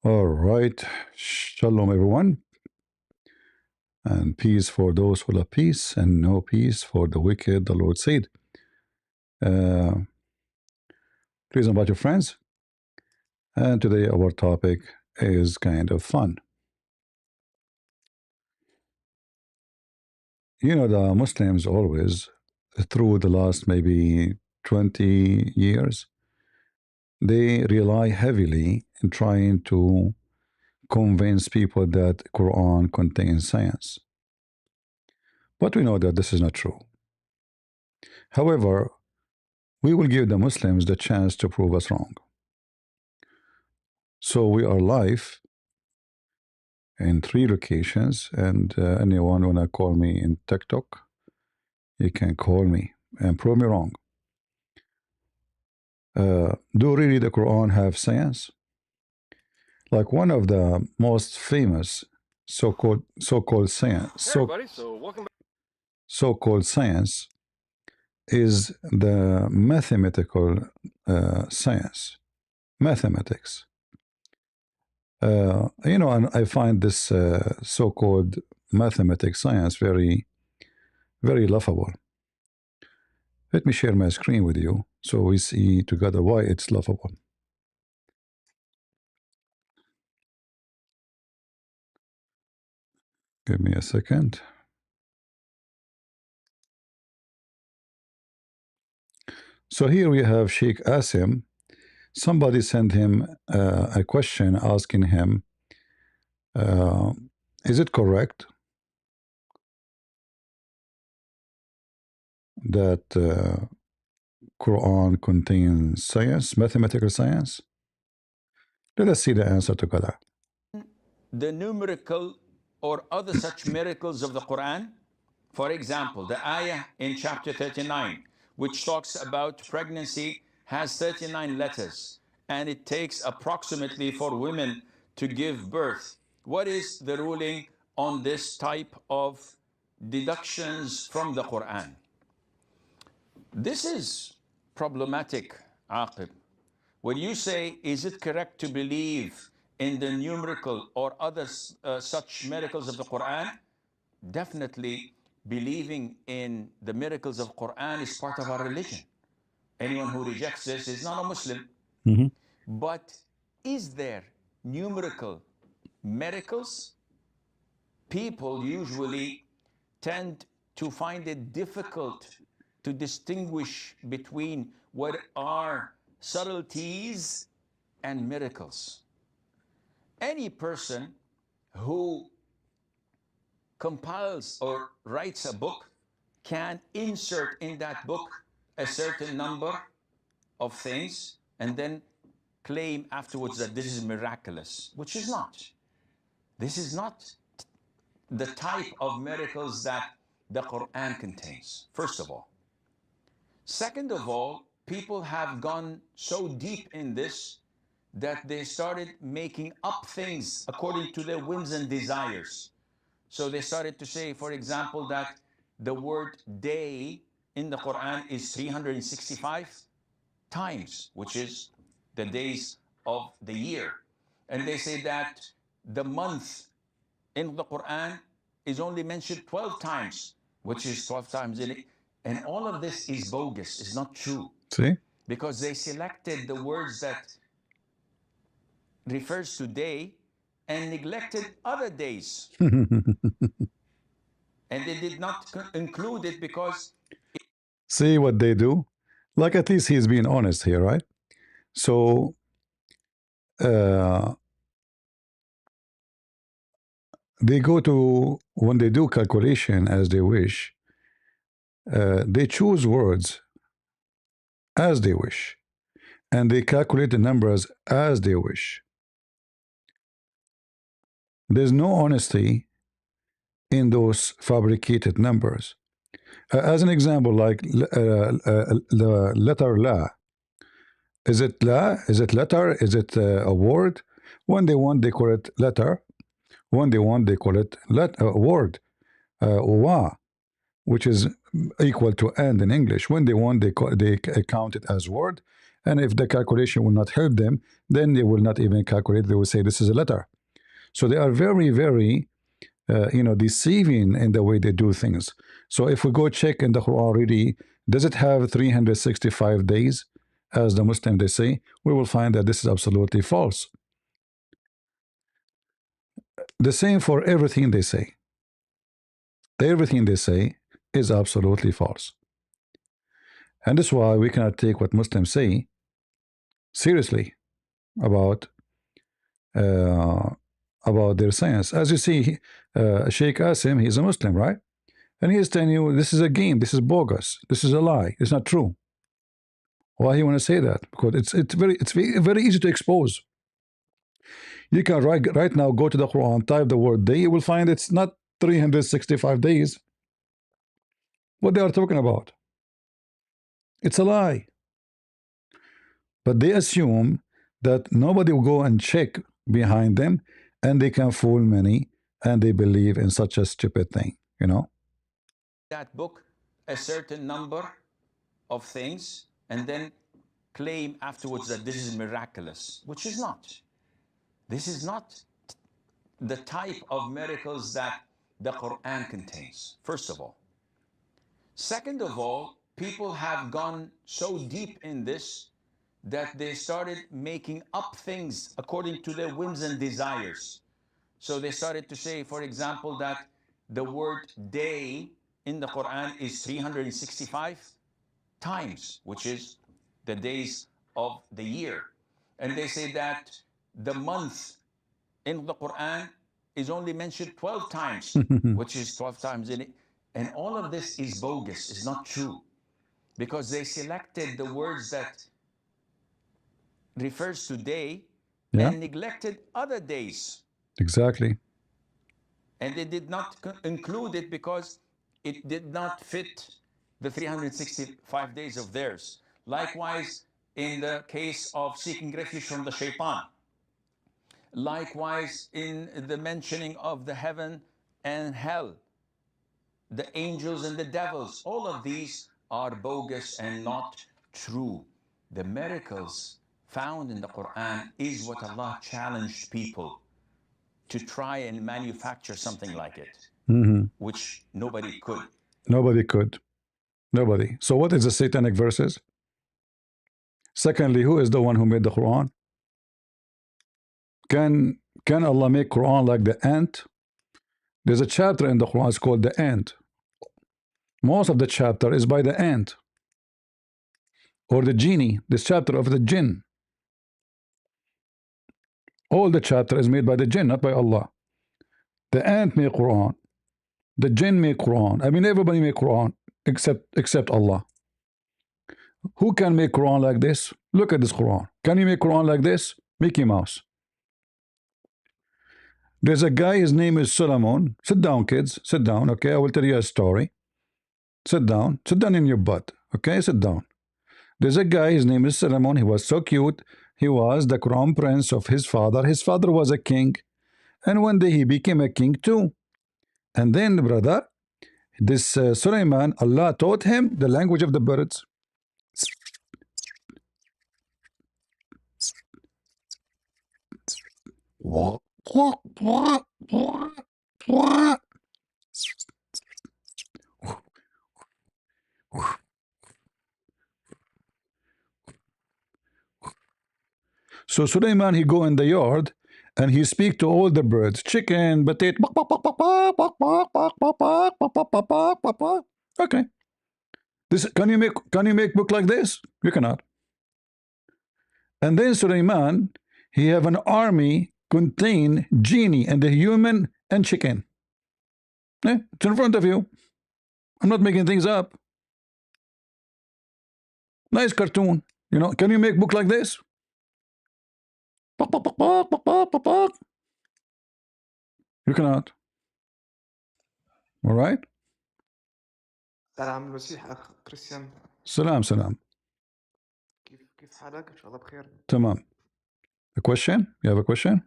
All right. Shalom, everyone. And peace for those who love peace, and no peace for the wicked, the Lord said. Uh, Please invite your friends. And today, our topic is kind of fun. You know, the Muslims always, through the last maybe 20 years, they rely heavily in trying to convince people that Quran contains science. But we know that this is not true. However, we will give the Muslims the chance to prove us wrong. So we are live in 3 locations, and anyone wanna call me in TikTok, you can call me and prove me wrong. Do really the Quran have science? Like one of the most famous so-called science, so-called science is the mathematical science, mathematics. And I find this so-called mathematics science very, very laughable. Let me share my screen with you so we see together why it's laughable. Give me a second. So here we have Sheikh Asim. Somebody sent him a question asking him, uh, is it correct that Quran contains science, mathematical science? Let us see the answer together. The numerical or other such miracles of the Quran. For example, the ayah in chapter 39, which talks about pregnancy, has 39 letters, and it takes approximately for women to give birth. What is the ruling on this type of deductions from the Quran? This is problematic, Aqib. When you say, is it correct to believe in the numerical or other such miracles of the Quran? Definitely believing in the miracles of Quran is part of our religion. Anyone who rejects this is not a Muslim. Mm-hmm. But is there numerical miracles? People usually tend to find it difficult to distinguish between what are subtleties and miracles. Any person who compiles or writes a book can insert in that book a certain number of things and then claim afterwards that this is miraculous, which is not. This is not the type of miracles that the Quran contains, first of all. Second of all, people have gone so deep in this that they started making up things according to their whims and desires. So they started to say, for example, that the word day in the Quran is 365 times, which is the days of the year. And they say that the month in the Quran is only mentioned 12 times, which is 12 times in it. And all of this is bogus, is not true. See? Because they selected the words that refers to day and neglected other days. And they did not include it because... See what they do? Like at least he's being honest here, right? So uh, they go to, when they do calculation as they wish, they choose words as they wish, and they calculate the numbers as they wish. There's no honesty in those fabricated numbers. As an example, like the letter la. Is it la? Is it letter? Is it a word? When they want, they call it letter. When they want, they call it word. Wa, which is equal to and in English. When they want, they count it as word. And if the calculation will not help them, then they will not even calculate. They will say this is a letter. So they are very, very, deceiving in the way they do things. So if we go check in the Quran, really, does it have 365 days, as the Muslim they say? We will find that this is absolutely false. The same for everything they say. Everything they say is absolutely false. And that's why we cannot take what Muslims say seriously about uh, about their science. As you see, Sheikh Asim, he's a Muslim, right? And he is telling you this is a game, this is bogus, this is a lie, it's not true. Why you want to say that? Because it's very easy to expose. You can right now go to the Quran, type the word day, you will find it's not 365 days. What they are talking about? It's a lie. But they assume that nobody will go and check behind them, and they can fool many, and they believe in such a stupid thing. That book a certain number of things and then claim afterwards that this is miraculous, which is not. This is not the type of miracles that the Quran contains, first of all. Second of all, people have gone so deep in this that they started making up things according to their whims and desires. So they started to say, for example, that the word day in the Quran is 365 times, which is the days of the year. And they say that the month in the Quran is only mentioned 12 times, which is 12 times in it. And all of this is bogus, is not true, because they selected the words that refers to day Yeah, and neglected other days. exactly. And they did not include it because it did not fit the 365 days of theirs. Likewise, in the case of seeking refuge from the shaitan. Likewise, in the mentioning of the heaven and hell, the angels and the devils, all of these are bogus and not true. The miracles found in the Quran is what Allah challenged people to try and manufacture something like it, which nobody could. Nobody could. Nobody. So what is the satanic verses? Secondly, who is the one who made the Quran? Can Allah make Quran like the ant? There's a chapter in the Quran, it's called the ant. Most of the chapter is by the ant. Or the genie, this chapter of the jinn. All the chapter is made by the jinn, not by Allah. The ant made Quran. The jinn made Quran. I mean, everybody made Quran except Allah. Who can make Quran like this? Look at this Quran. Can you make Quran like this? Mickey Mouse. There's a guy, his name is Solomon. Sit down, kids. Sit down, okay? I will tell you a story. Sit down. Sit down in your butt, okay? Sit down. There's a guy, his name is Solomon. He was so cute. He was the crown prince of his father. His father was a king. And one day he became a king too. And then, brother, this Suleiman, Allah taught him the language of the birds. So Suleiman, he go in the yard and he speak to all the birds, chicken, potato. Okay. This can you make book like this? You cannot. And then Suleiman, he have an army contain genie and the human and chicken. It's in front of you. I'm not making things up. Nice cartoon. Can you make book like this? You cannot. All right. سلام المسيح أخ كريستيان Salam, salam. كيف حالك؟ إن شاء الله بخير. Tamam. A question? You have a question?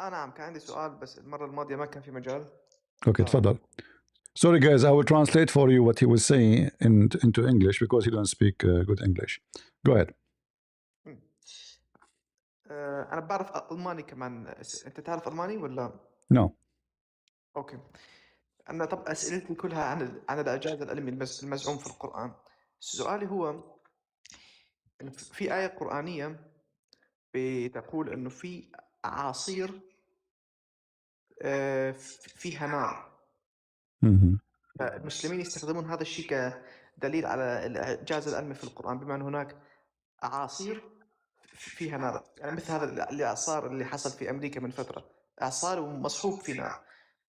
نعم كان عندي سؤال بس المرة الماضية ما كان في مجال. Okay, تفضل. Sorry, guys, I will translate for you what he was saying into English because he don't speak good English. Go ahead. أنا بعرف ألماني كمان. أنت تعرف ألماني ولا؟ No. أوكي. أنا طب أسئلتي كلها عن الإعجاز العلمي المزعوم في القرآن. سؤالي هو إن في آية قرآنية بتقول إنه في أعاصير فيها نار. Mhm. فالمسلمين يستخدمون هذا الشيء كدليل على الإعجاز العلمي في القرآن، بما أن هناك أعاصير فيها نار، يعني مثل هذا الإعصار اللي حصل في أمريكا من فترة، إعصار ومصحوب في نار.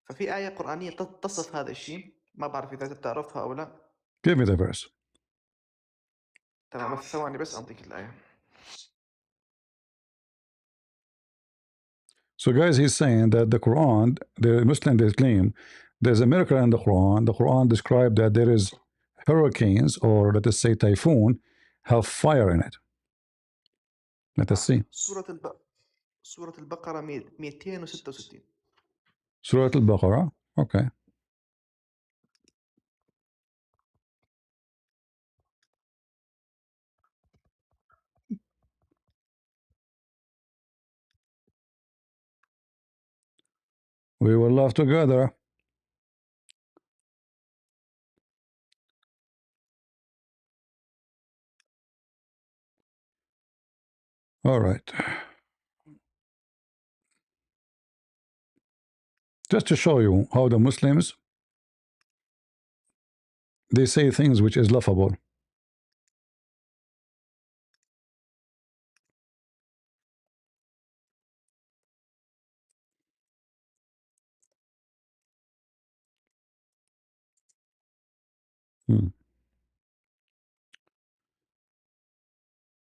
ففي آية قرآنية تصف هذا الشيء، ما بعرف إذا تعرفها أو لا. Give me the verse. تمام، ثواني بس أعطيك الآية. So, guys, he's saying that the Quran, the Muslim, they claim there's a miracle in the Quran. The Quran described that there is hurricanes, or let us say typhoon, have fire in it. Let us see. سورة البقرة 266. Surah Al-Baqarah. Okay. We will laugh together. All right. Just to show you how the Muslims, they say things which is laughable.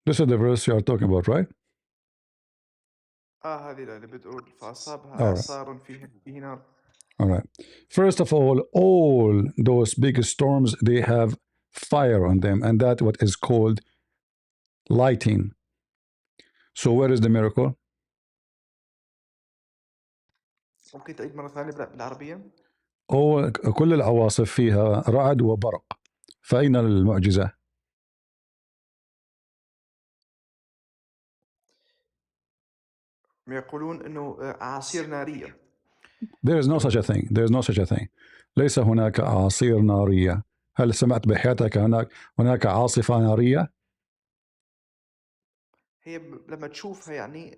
This is the verse you are talking about, right? هذه اللي بتقول فأصابها All right. إعصار فيه نار. All right. First of all those big storms, they have fire on them, and that's what is called lighting. So where is the miracle? ممكن تعيد مرة ثانية بالعربية؟ كل العواصف فيها رعد وبرق، فأين المعجزة؟ يقولون إنه أعاصير نارية. There is no such a thing. There is no such a thing. ليس هناك أعاصير نارية. هل سمعت بحياتك هناك عاصفة نارية؟ هي لما تشوفها يعني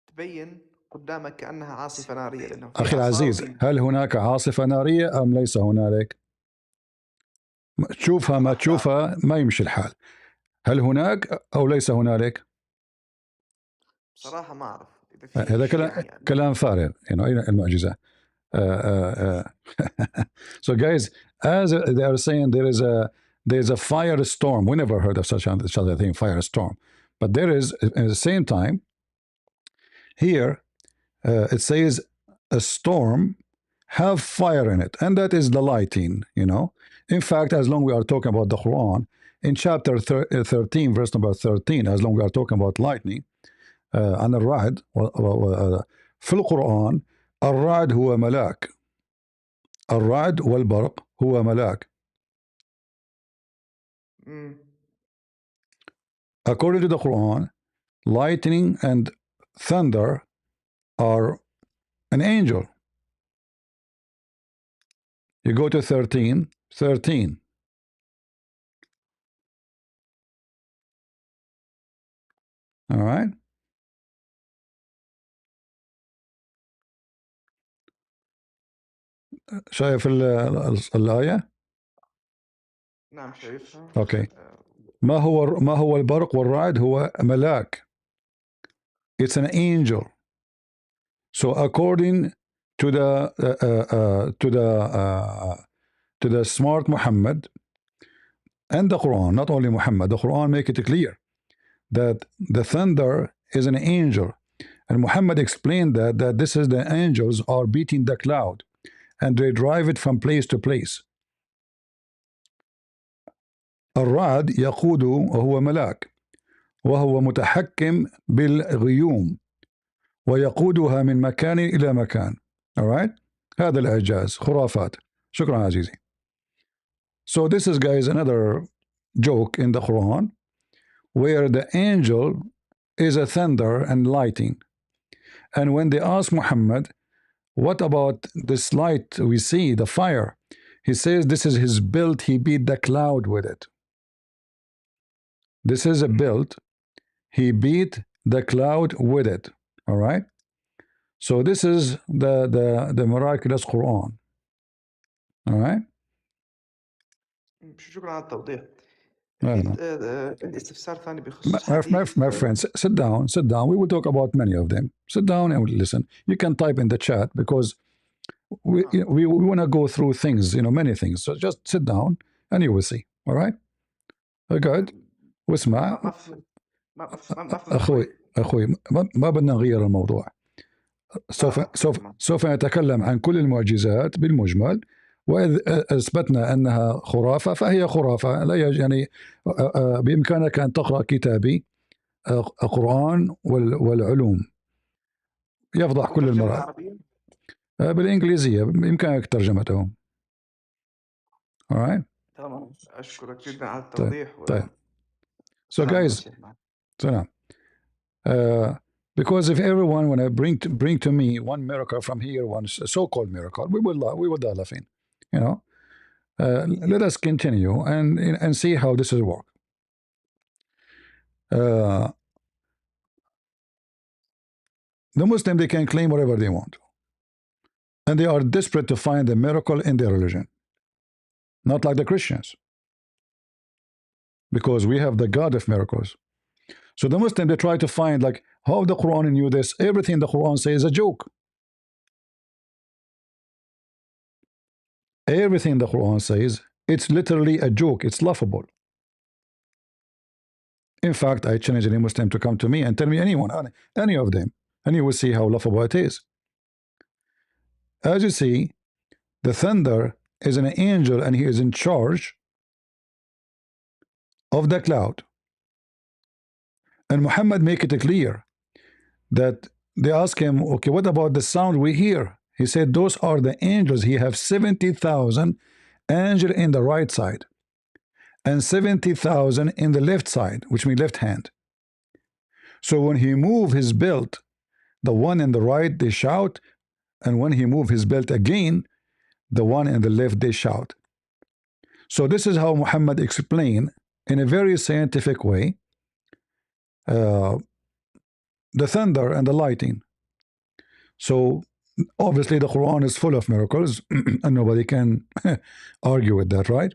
تبين قدامك كأنها عاصفة نارية، لأنه في أخي العزيز، هل هناك عاصفة نارية أم ليس هنالك؟ تشوفها ما تشوفها ما يمشي الحال. هل هناك أو ليس هنالك؟ بصراحة ما أعرف إذا في هذا شيء كلام يعني. كلام فارغ. أين المعجزة؟ So, guys, as they are saying, there is a firestorm. We never heard of such a thing, firestorm. But there is, at the same time, here it says a storm have fire in it, and that is the lighting. In fact, as long we are talking about the Quran, in chapter 13, verse number 13, as long we are talking about lightning, عن الرعد في القرآن الرعد هو ملاك. الرعد والبرق هو ملاك. According to the Quran, lightning and thunder are an angel. You go to 13. All right. شايف الآية؟ نعم شايفها. اوكي. ما هو البرق والرعد؟ هو ملاك. It's an angel. So according to the smart Muhammad and the Quran, not only Muhammad, the Quran make it clear that the thunder is an angel. And Muhammad explained that this is the angels are beating the cloud and they drive it from place to place. الرعد يقود وهو ملاك وهو متحكم بالغيوم ويقودها من مكان إلى مكان. Alright? هذا الإعجاز خرافات. شكرا عزيزي. So this is, guys, another joke in the Quran where the angel is a thunder and lightning. And when they ask Muhammad, what about this light we see, the fire? He says this is his build, he beat the cloud with it. This is a build, he beat the cloud with it. All right? So this is the miraculous Quran. All right? شكرا على التوضيح. No, في no. عندي استفسار ثاني My, بخصوص my, حديث my friends, sit down, sit down. We will talk about many of them. Sit down and listen. You can type in the chat because we want to go through things, many things. So just sit down and you will see. All right? اقعد واسمع. ما فهمت أخوي شوي. أخوي ما بدنا نغير الموضوع. سوف نتكلم عن كل المعجزات بالمجمل، وإذ أثبتنا أنها خرافة فهي خرافة. لا يعني بإمكانك أن تقرأ كتابي القرآن والعلوم، يفضح كل المرات. بالإنجليزية بإمكانك ترجمته. Alright. تمام، أشكرك جدا على التوضيح. طيب. So guys, because if everyone want to bring to me one miracle from here, one so-called miracle, we would die laughing. Let us continue and see how this will work. The Muslim, they can claim whatever they want, and they are desperate to find a miracle in their religion, not like the Christians, because we have the God of miracles. So the Muslim, they try to find like how the Quran knew this. Everything the Quran says is a joke. Everything the Quran says, it's literally a joke. It's laughable. In fact, I challenge any Muslim to come to me and tell me any of them, and you will see how laughable it is. As you see, the thunder is an angel, and he is in charge of the cloud. And Muhammad make it clear that they ask him, okay, what about the sound we hear? He said, those are the angels. He have 70,000 angels in the right side and 70,000 in the left side, which means left hand. So when he move his belt, the one in the right, they shout, and when he move his belt again, the one in the left, they shout. So this is how Muhammad explained in a very scientific way the thunder and the lightning. So obviously the Quran is full of miracles and nobody can argue with that, right?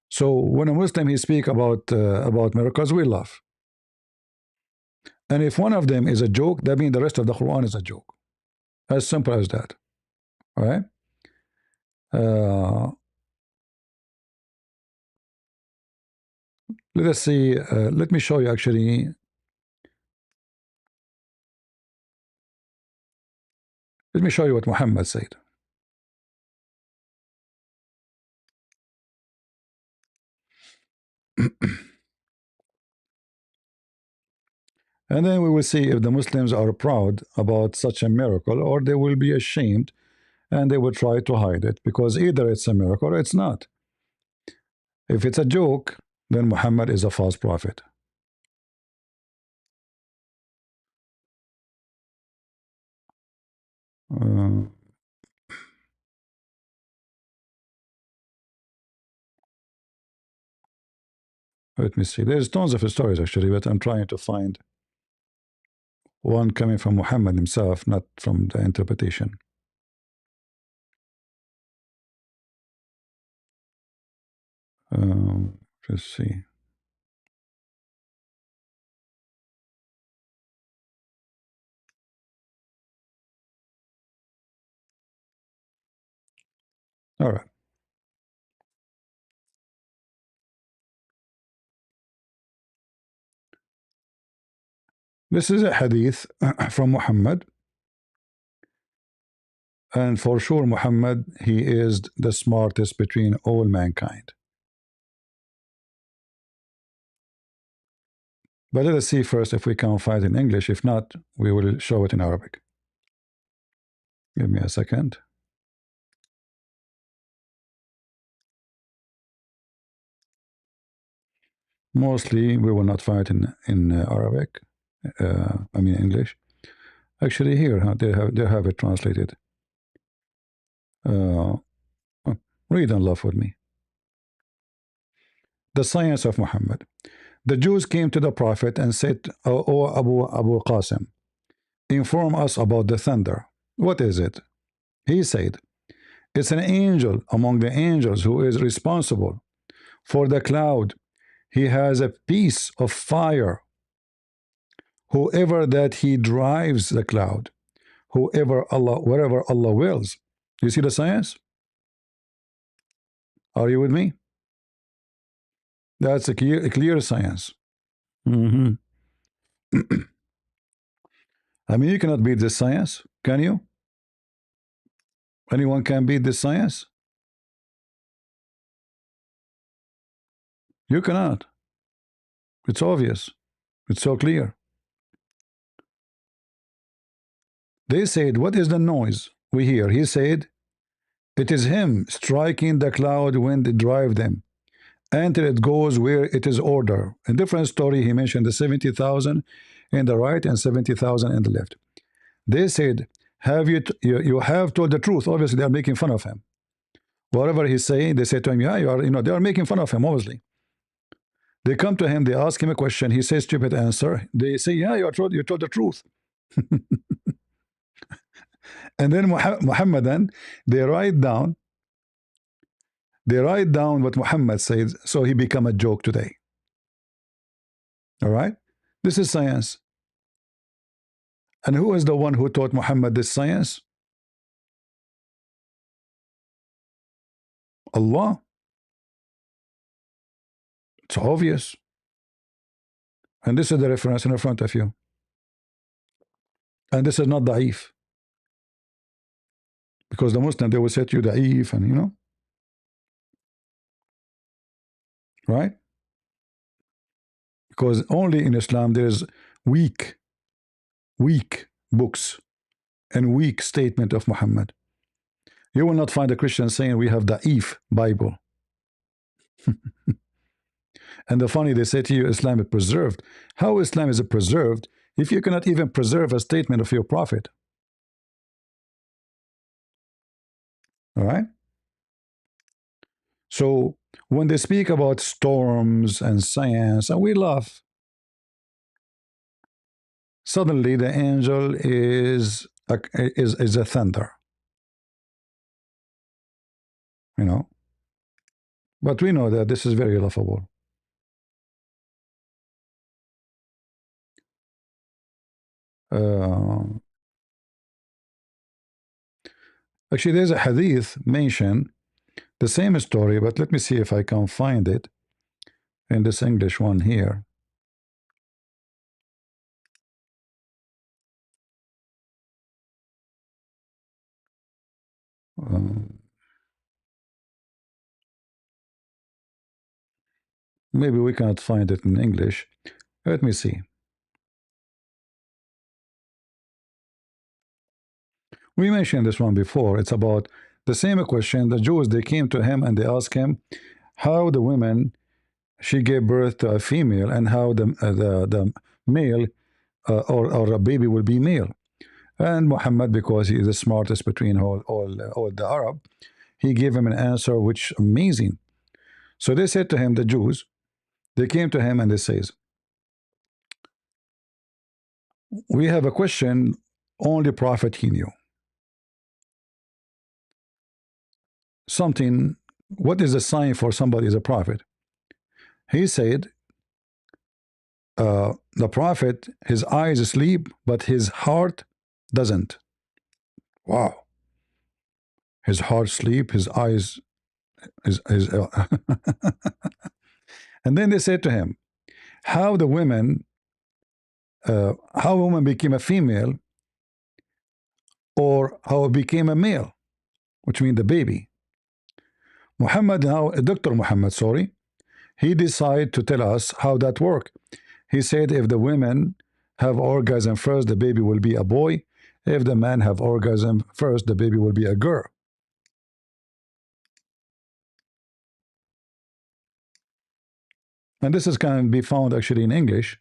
So when a Muslim he speak about miracles, we laugh. And if one of them is a joke, that means the rest of the Quran is a joke. As simple as that. All right? Let us see. Let me show you actually. Let me show you what Muhammad said. And then we will see if the Muslims are proud about such a miracle or they will be ashamed and they will try to hide it, because either it's a miracle or it's not. If it's a joke, then Muhammad is a false prophet. Let me see. There's tons of stories actually, but I'm trying to find one coming from Muhammad himself, not from the interpretation. Let's see. All right. This is a hadith from Muhammad. And for sure, Muhammad, he is the smartest between all mankind. But let us see first if we can find it in English. If not, we will show it in Arabic. Give me a second. Mostly, we will not find in Arabic. I mean English. Actually, here they have it translated. Uh, read and laugh with me. The science of Muhammad. The Jews came to the Prophet and said, "O Abu Qasim, inform us about the thunder. What is it?" He said, "It's an angel among the angels who is responsible for the cloud. He has a piece of fire. Whoever that he drives the cloud, wherever Allah wills." You see the science? Are you with me? That's a clear science. Mhm. I mean, you cannot beat this science, can you? Anyone can beat this science? You cannot. It's obvious. It's so clear. They said, "What is the noise we hear?" He said, "It is him striking the cloud when they drive them, until it goes where it is order." In different story, he mentioned the 70,000 in the right and 70,000 in the left. They said, "Have you have told the truth?" Obviously, they are making fun of him. Whatever he's saying, they say to him, "Yeah, you are." They are making fun of him. Obviously, they come to him, they ask him a question, he says stupid answer. They say, "Yeah, you told the truth." And then Muhammadan, they write down, what Muhammad says, so he become a joke today. All right, this is science. And who is the one who taught Muhammad this science? Allah. It's obvious. And this is the reference in front of you. And this is not da'if. Because the Muslim, they will say to you da'if, and right? Because only in Islam there is weak books and weak statement of Muhammad. You will not find a Christian saying we have da'if Bible. And the funny, they say to you Islam is preserved. How Islam is preserved if you cannot even preserve a statement of your prophet? All right. So when they speak about storms and science, and we laugh, suddenly the angel is a thunder. But we know that this is very laughable. Actually, there's a hadith mentioned the same story, but let me see if I can find it in this English one here. Maybe we cannot find it in English. Let me see. We mentioned this one before. It's about the same question. The Jews, they came to him and they asked him how the woman, she gave birth to a female, and how the male or a baby will be male. And Muhammad, because he is the smartest between all the Arab, he gave him an answer which amazing. So they said to him, the Jews, they came to him and they says, "We have a question only prophet he knew. Something, what is the sign for somebody is a prophet?" He said, the prophet, his eyes sleep, but his heart doesn't. Wow. His heart sleep, his eyes is and then they said to him, how the women, how a woman became a female, or how it became a male, which means the baby. Muhammad now, Dr. Muhammad, sorry, he decided to tell us how that worked. He said if the women have orgasm first, the baby will be a boy. If the man have orgasm first, the baby will be a girl. And this is can be found actually in English.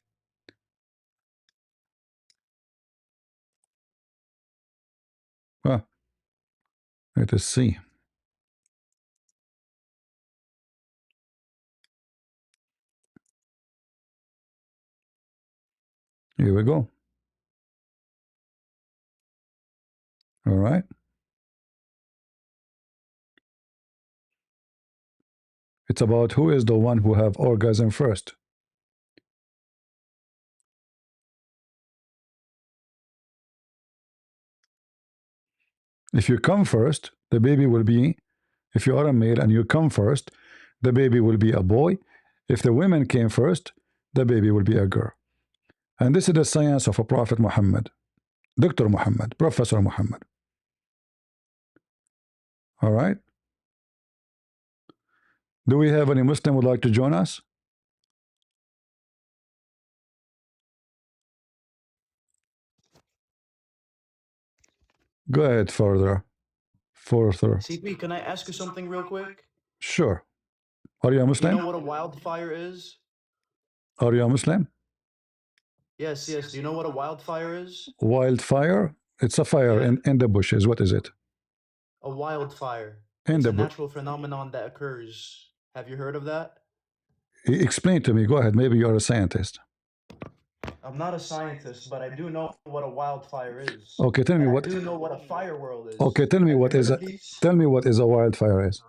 Well, let us see. Here we go. All right. It's about who is the one who have orgasm first. If you come first, the baby will be, if you are a male and you come first, the baby will be a boy. If the women came first, the baby will be a girl. And this is the science of a Prophet Muhammad, Dr. Muhammad, Professor Muhammad. All right. Do we have any Muslim who would like to join us? Go ahead further. CP, can I ask you something real quick? Sure. Are you a You Muslim? know what a wildfire is? Are you a Muslim? Yes, yes. Do you know what a wildfire is? Wildfire? It's a fire Yeah. in the bushes. What is it? A wildfire. In It's the a natural phenomenon that occurs. Have you heard of that? Explain to me. Go ahead. Maybe you're a scientist. I'm not a scientist, but I do know what a wildfire is. Okay, tell me And what. I do know what a fire world is. Okay, tell me Have what you is heard a. of these? Tell me what is a wildfire is.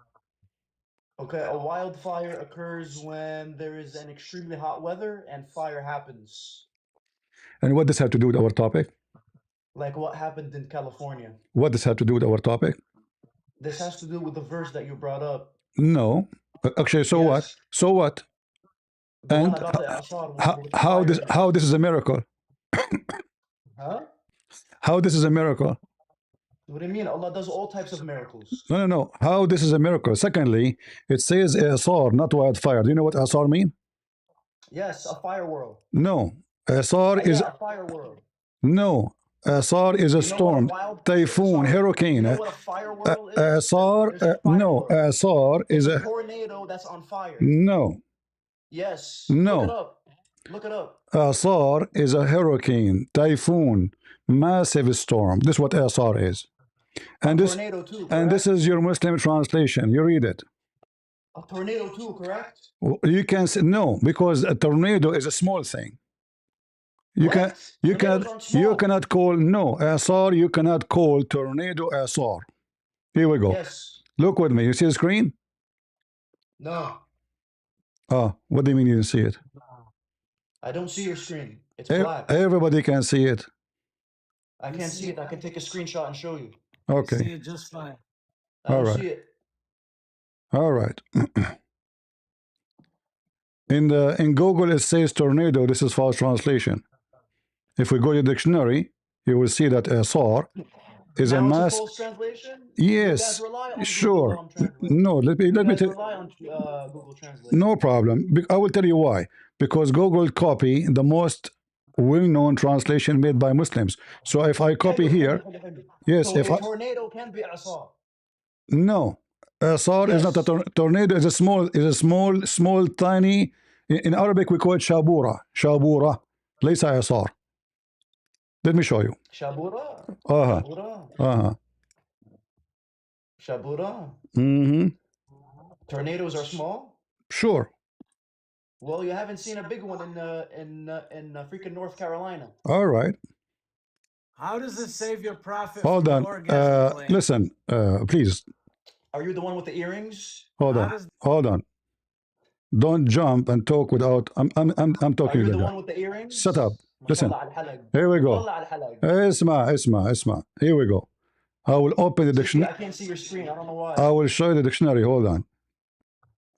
Okay, a wildfire occurs when there is an extremely hot weather and fire happens. And what does have to do with our topic? Like what happened in California. What does have to do with our topic? This has to do with the verse that you brought up. No. Actually, so what? Yes. So what? The And one about the Asar with the how fire this in it. how this is a miracle? Huh? How this is a miracle? What do you mean? Allah does all types of miracles. No, no, no. How this is a miracle? Secondly, it says asar, not wildfire. Do you know what asar mean? Yes, a fire world. No. Asar is Yeah, a fire world. no. Asar is a You know what a storm, wild typhoon, sorry, hurricane. You know what a fire world is? Asar, There's a fire no. world. Asar It's is a a tornado that's on fire. no. Yes. No. Look it up. Look it up. Asar is a hurricane, typhoon, massive storm. This is what Asar is. And A this tornado too, and this correct? is your Muslim translation. You read it. A tornado too, correct? You can say no, because a tornado is a small thing. You What? can you Tornadoes cannot aren't small. you cannot call no Asar. You cannot call tornado Asar. Here we go. Yes. Look with me. You see the screen? No. Oh, what do you mean you didn't see it? I don't see your screen. It's black. Everybody can see it. I can't see it. I can take a screenshot and show you. Okay. I see it just fine. I All don't right. see it. All right. In Google it says tornado. This is false translation. If we go to the dictionary, you will see that asar is Now a it's a mass. false translation? You guys Yes, rely on sure. Google Translate. No, let me You guys tell. rely on Google Translate. No problem. I will tell you why. Because Google copy the most well-known translation made by Muslims. So if I copy here, yes, So if a I tornado can be asar. no, asar is not a Yes. tornado. Is a small, tiny. In Arabic we call it shabura. Shabura. ليس asar. Let me show you. Shabura. Uh-huh. Shabura. Uh-huh. Shabura. Mm-hmm. Tornadoes are small? Sure. Well, you haven't seen a big one in freaking North Carolina. All right. How does this save your profit Hold from on. the orgasm claim? Listen, please. Are you the one with the earrings? Hold How on. does Hold on. Don't jump and talk without. I'm Are talking you to the the one guy. with the earrings? Shut up. ما شاء Listen. الله على الحلق. Here we ما go. شاء الله على الحلق. اسمع. Here we go. I will open the CP, dictionary. I can't see your screen. I don't know why. I will show you the dictionary. Hold on.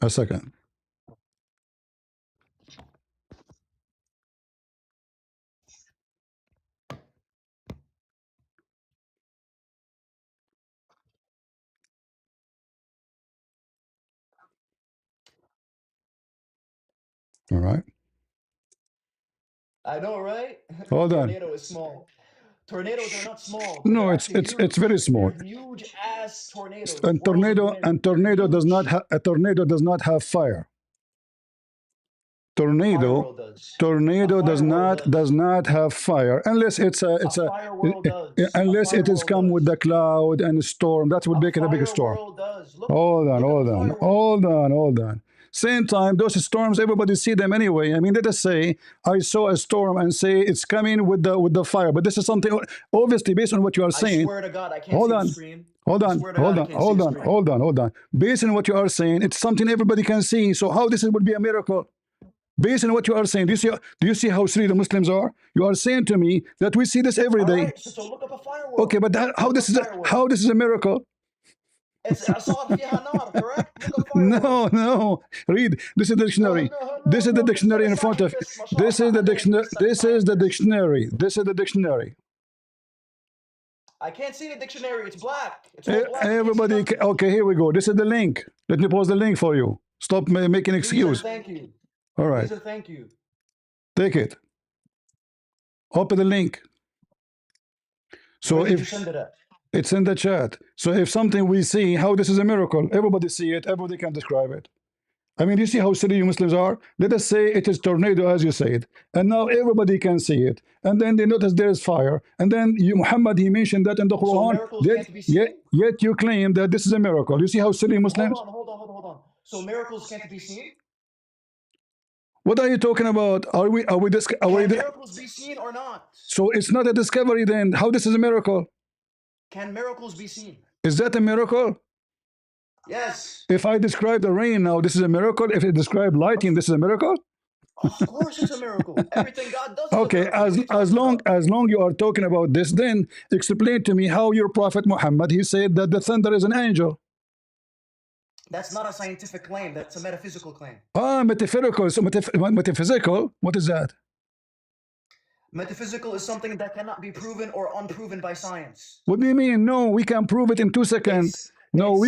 A second. All right. I know, right? Hold on. Tornado is small. Tornadoes are not small. No, They're it's actually huge. very small. They're huge ass tornadoes. And Whirls of tornado wind. and tornado They're does not huge. have a tornado does not have fire. Tornado. world does. Tornado A does fire world not does. have fire unless it's a A fire world does. A unless fire it is world come with does. the cloud and storm. That would A make it a big fire storm. world does. Look Hold on, at the hold on, fire world. hold on, hold on. Same time, those storms, everybody see them anyway. I mean, let us say I saw a storm and say it's coming with the fire, but this is something obviously based on what you are I saying. swear to God, I can't Hold see the on, screen. hold I on, swear to hold God, I on, can't see hold the on, screen. hold on, hold on. Based on what you are saying, it's something everybody can see. So how this would be a miracle? Based on what you are saying, do you see how silly the Muslims are? You are saying to me that we see this every All day. right, so look up a fire world. Okay, but how Look this up is fire world. how this is a miracle? It's صار فيها نار, correct? Look up fire world. No. Read. This is the dictionary. This is the dictionary in front of. This is the dictionary. This is the dictionary. This is the dictionary. I can't see the dictionary. It's black. It's all black. Everybody. Okay, here we go. This is the link. Let me post the link for you. Stop making excuse. Thank you. All right. Please and thank you. Take it. Open the link. So Where did if you send it at? it's in the chat. So if something we see, how this is a miracle, everybody see it, everybody can describe it. I mean, you see how silly you Muslims are? Let us say it is tornado, as you said, and now everybody can see it. And then they notice there is fire. And then Muhammad, he mentioned that in the So Quran. miracles can't be seen? Yet you claim that this is a miracle. You see how silly Muslims? Hold on. So miracles can't be seen? What are you talking about? Are we Can miracles be seen or not? So it's not a discovery then. How this is a miracle? Can miracles be seen? Is that a miracle? Yes. If I describe the rain now, this is a miracle. If I describe lighting, this is a miracle. Of course it's a miracle. Everything God does is Okay, a miracle. as long you are talking about this, then explain to me how your Prophet Muhammad, he said that the thunder is an angel. That's not a scientific claim. That's a metaphysical claim. Metaphysical. So metaphysical. What is that? Metaphysical is something that cannot be proven or unproven by science. What do you mean? No, we can prove it in 2 seconds. No,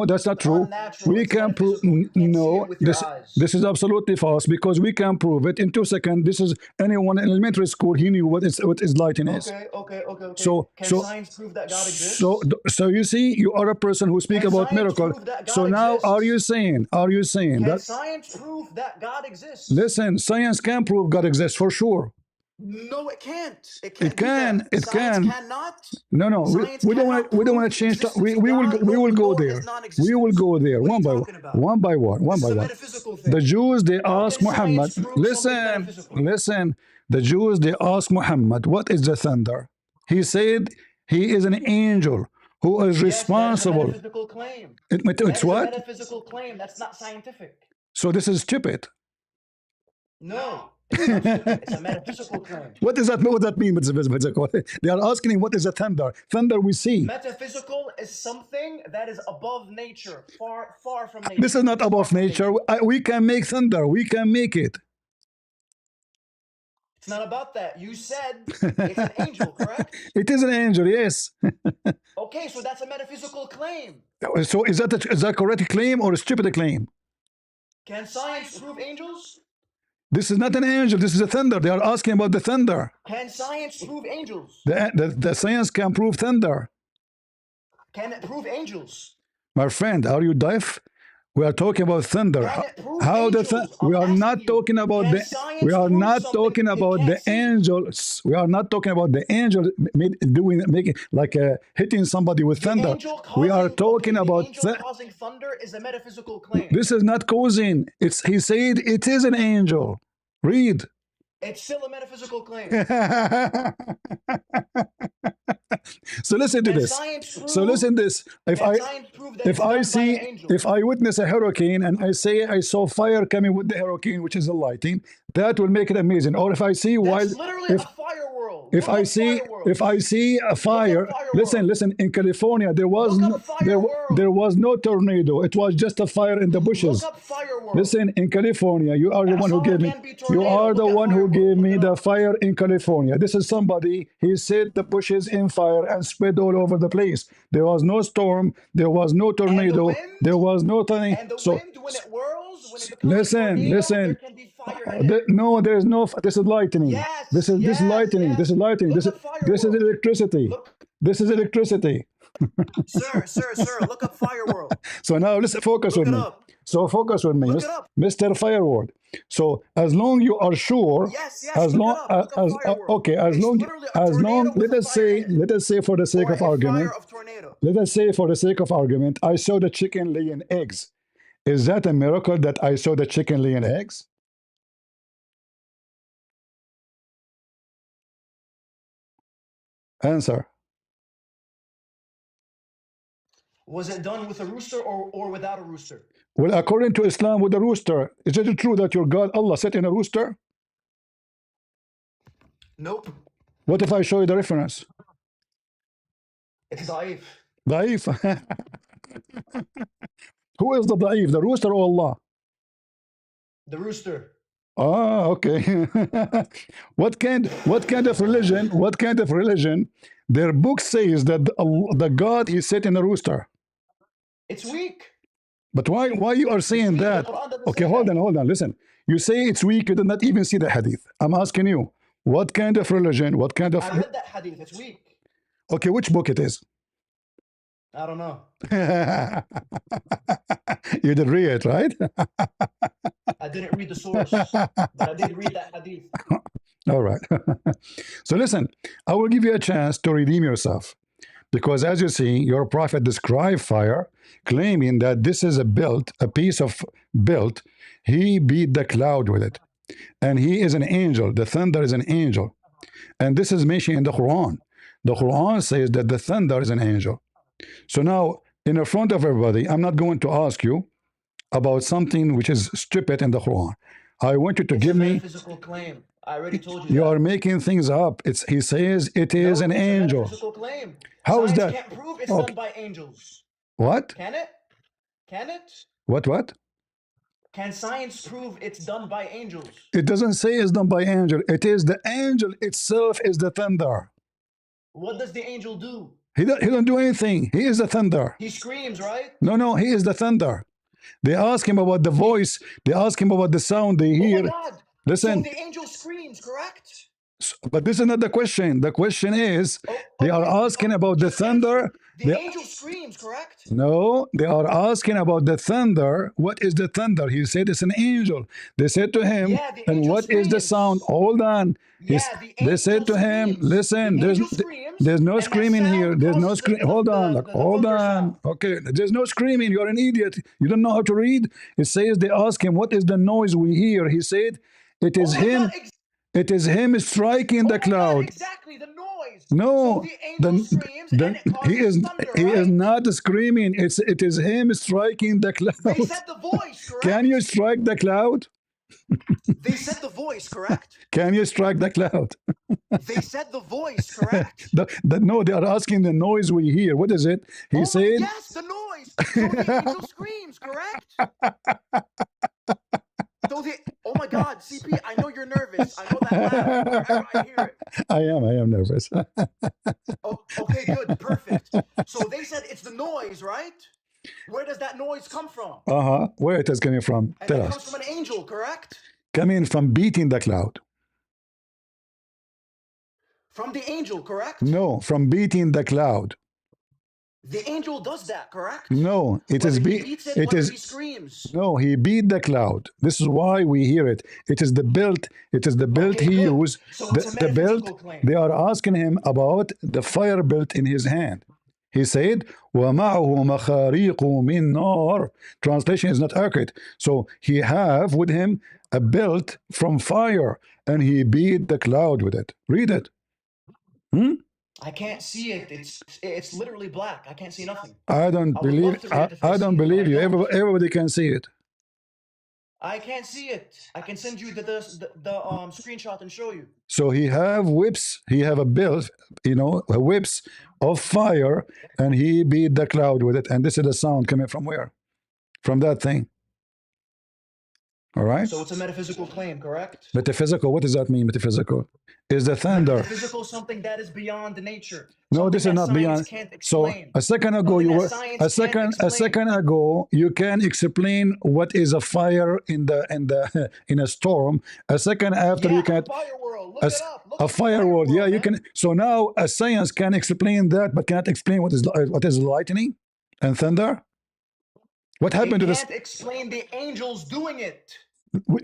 that's not true. We can prove. No, this is absolutely false because we can prove it in 2 seconds. This is anyone in elementary school. He knew what is lighting is. Okay. So can science prove that God exists? So you see, you are a person who speak about miracle. So now, are you saying can science prove that God exists? Listen, science can prove God exists for sure. No, it can't. It can. It can. Cannot. No. We don't want to change. We will go there. We will go there one by one. The Jews, they ask Muhammad. Listen. The Jews, they ask Muhammad, what is the thunder? He said he is an angel who is responsible. That is a metaphysical claim. It's what? A metaphysical claim. That's not scientific. So this is stupid. No. It's a metaphysical claim. What does that mean? They are asking him, what is a thunder? Thunder we see. Metaphysical is something that is above nature, far from nature. This is not above nature. We can make thunder. We can make it. It's not about that. You said it's an angel, correct? It is an angel, yes. Okay, so that's a metaphysical claim. So is that correct claim or a stupid claim? Can science prove angels? This is not an angel. This is a thunder. They are asking about the thunder. Can science prove angels? The science can prove thunder. Can it prove angels? My friend, are you deaf? We are talking about thunder. How the we are not talking about the angels. We are not talking about the angel making like hitting somebody with thunder. We are talking about causing thunder is a metaphysical claim. This is not causing. He said it is an angel. Read. It's still a metaphysical claim. So listen to this. If I witness a hurricane and I say I saw fire coming with the hurricane, which is a lighting, that will make it amazing. Or if I see a fire world. If I see a fire, listen. In California, there was no tornado. It was just a fire in the bushes. Listen, in California, you are the one who gave me. You are the one who gave me the fire in California. This is somebody. He set the bushes in fire and spread all over the place. There was no storm. There was no tornado. There was no thing. And the wind, when it whirls, when it becomes listen. There can be fire in it. No, there is no. This is lightning. Yes, This is lightning. Yes. This is lightning. This is electricity. This is electricity. Sir, look up Fire World. So now let's focus Look with it me. up. So focus with me, Look it up. Mr. Fireword. So as long you are sure, Yes, as look long it up. Look up Fire World. okay, as It's long literally a tornado with a fire in it. let us say for the sake Or of a argument, fire of tornado. let us say for the sake of argument, I saw the chicken laying eggs. Is that a miracle that I saw the chicken laying eggs? Answer. Was it done with a rooster or without a rooster? Well, according to Islam, with a rooster, is it true that your God Allah set in a rooster? Nope. What if I show you the reference? It's daif. Daif. Who is the daif, the rooster or Allah? The rooster. Ah, okay. What kind of religion? Their book says that the God is set in a rooster. It's weak. But why you are saying weak. that? The Quran doesn't Okay, say hold that. on. Listen. You say it's weak, you did not even see the hadith. I'm asking you, what kind of religion, what kind of I read that hadith. It's weak. Okay, which book it is? I don't know. You did read it, right? I didn't read the source, but I did read that hadith. All right. So listen, I will give you a chance to redeem yourself. Because as you see, your prophet described fire, claiming that this is a piece of built. He beat the cloud with it. And he is an angel. The thunder is an angel. And this is mentioned in the Quran. The Quran says that the thunder is an angel. So now, in the front of everybody, I'm not going to ask you about something which is stupid in the Quran. I want you to give me. It's a metaphysical claim. I already told you You that. are making things up. He says it is an it's angel. A metaphysical claim. How is Science that? can't prove it's Okay. done by angels. What? Can it? Can it? What? Can science prove it's done by angels? It doesn't say it's done by angel. It is the angel itself is the thunder. What does the angel do? He don't do anything. He is the thunder. He screams, right? No, he is the thunder. They ask him about the voice. They ask him about the sound they hear. Oh my God. Listen. So the angel screams, correct? But this is not the question. The question is, they are asking about the thunder. The angel screams, correct? No, they are asking about the thunder. What is the thunder? He said it's an angel. They said to him, Yeah, the and angel what is the screams. sound? Hold on. Yeah, the They angel said to him, screams. listen, The angel screams, there's no and that screaming sound here. There's no causes scream. the- Hold on, the- like, the hold thunder on. sound. Okay, there's no screaming. You're an idiot. You don't know how to read. It says they ask him, what is the noise we hear? He said, it is Oh my him. God, It is him striking the oh my God, cloud. exactly, the noise. No, So the angel screams and it causes thunder, he right? is not screaming. It is him striking the cloud. They said the voice, correct? Can you strike the cloud? They said the voice, correct? Can you strike the cloud? They said the voice, correct? No, they are asking the noise we hear. What is it? He said, yes, the noise. So the angel screams, correct? So oh my God, CP, I know you're nervous. I know that laugh wherever I hear it. I am nervous. Oh, okay, good, perfect. So they said it's the noise, right? Where does that noise come from? Where it is coming from? And Tell it us. comes from an angel, correct? Coming from beating the cloud. From the angel, correct? No, from beating the cloud. The angel does that, correct? No, it is Whether he beats it, whether he screams. No, he beat the cloud. This is why we hear it. It is the belt. It is the belt he good. used. So it's a The belt. metaphysical claim. They are asking him about the fire belt in his hand. He said, وَمَعَهُ مَخَارِيقُ مِنْ نَارٍ. Translation is not accurate. So he have with him a belt from fire, and he beat the cloud with it. Read it. I can't see it. It's literally black. I can't see nothing. I don't I would believe. love to read it if I I see don't it, but believe I you. don't. Everybody can see it. I can't see it. I can send you the screenshot and show you. So he have whips. He have a belt, whips of fire, and he beat the cloud with it. And this is the sound coming from where? From that thing. All right. So it's a metaphysical claim, correct? Metaphysical. What does that mean? Metaphysical is the thunder. Metaphysical, something that is beyond nature. No, this is Something not that beyond. science can't So explain. a second ago you Something were that science can't a explain. second ago you can explain what is a fire in a storm. A second after you Yeah, can't. fire world. Look it up. Look a up firewall. Yeah, you man. can. So now a science can explain that, but cannot explain what is lightning and thunder. What happened to It this? can't explain the angels doing it.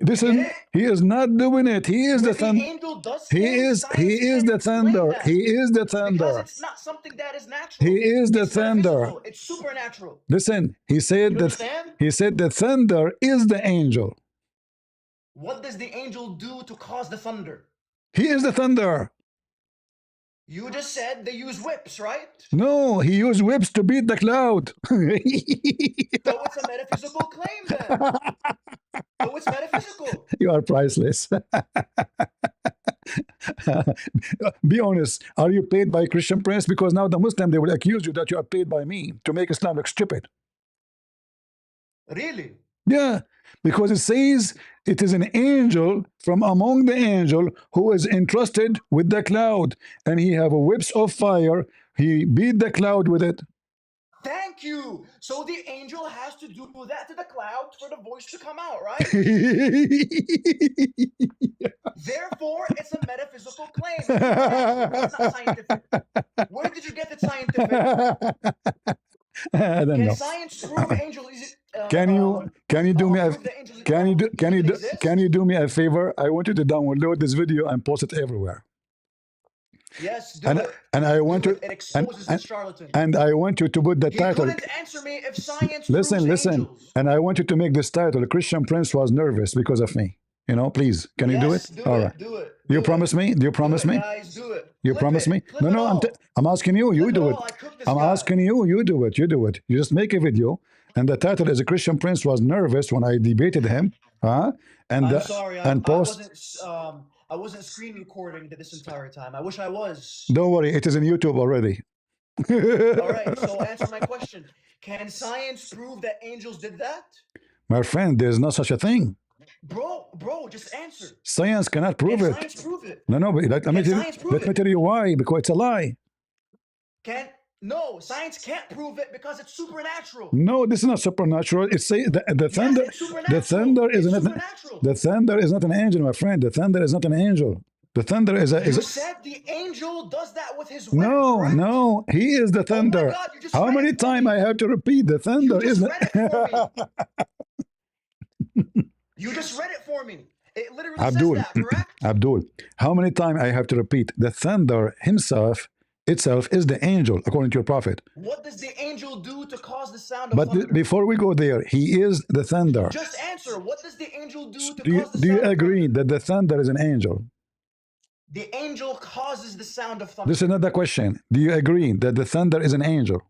This You is get it? he is not doing it. He is the When the thunder. angel does He things, is science can't the explain thunder. that He is the because thunder. it's not something that is natural. He is the It's thunder. metaphysical. It's supernatural. Listen, he said You that understand? he said the thunder is the angel. What does the angel do to cause the thunder? He is the thunder. You just said they use whips, right? No, he used whips to beat the cloud. So it's a metaphysical claim then. So it's metaphysical. You are priceless. Be honest. Are you paid by Christian Prince? Because now the Muslim, they will accuse you that you are paid by me to make Islam look stupid. Really? Yeah, because it says it is an angel from among the angel who is entrusted with the cloud, and he have a whips of fire. He beat the cloud with it. Thank you. So the angel has to do that to the cloud for the voice to come out, right? Therefore, it's a metaphysical claim. It's supernatural. It's not scientific. Where did you get the scientific? I don't Can know. science prove angel is Can you do me a prove the angels can you do exist? can you do me a favor? I want you to download this video and post it everywhere. Yes, do And it. and I want Do to it. It exposes the charlatan. and I want you to put the He title. couldn't answer me if science Listen, proves listen. angels. And I want you to make this title. Christian Prince was nervous because of me. You know, please. Can you do it? Yes, do All it. right. Do it. You Do promise it. me? Do you promise Do it, me? guys, do it. You Clip promise it. me? Clip No, it no. all. I'm asking you. You Clip it do it. all. I cooked this I'm guy. asking you. You do it. You do it. You just make a video, and the title is "Christian Prince was nervous when I debated him." Huh? And I'm sorry. and post. I wasn't screen recording this entire time. I wish I was. Don't worry. It is in YouTube already. All right. So answer my question. Can science prove that angels did that? My friend, there's no such a thing. Bro, just answer. Science cannot prove Can it. science prove it? No, but let me tell you why. Because it's a lie. No, science can't prove it because it's supernatural. No, this is not supernatural. It's say the thunder. Yes, it's supernatural. The thunder is It's not. supernatural. The thunder is not an angel, my friend. The thunder is not an angel. The thunder is a. You said the angel does that with his whip, No, correct? no. He is the thunder. Oh my God, you just How read many it for times me. I have to repeat? The thunder You just isn't. read it for me. You just read it for me. It literally Abdul, says that, correct? Abdul, how many times I have to repeat? The thunder himself, itself, is the angel, according to your prophet. What does the angel do to cause the sound of But thunder? before we go there, he is the thunder. Just answer. What does the angel do to Do you, cause the do you sound of agree thunder? that the thunder is an angel? The angel causes the sound of thunder. This is not the question. Do you agree that the thunder is an angel?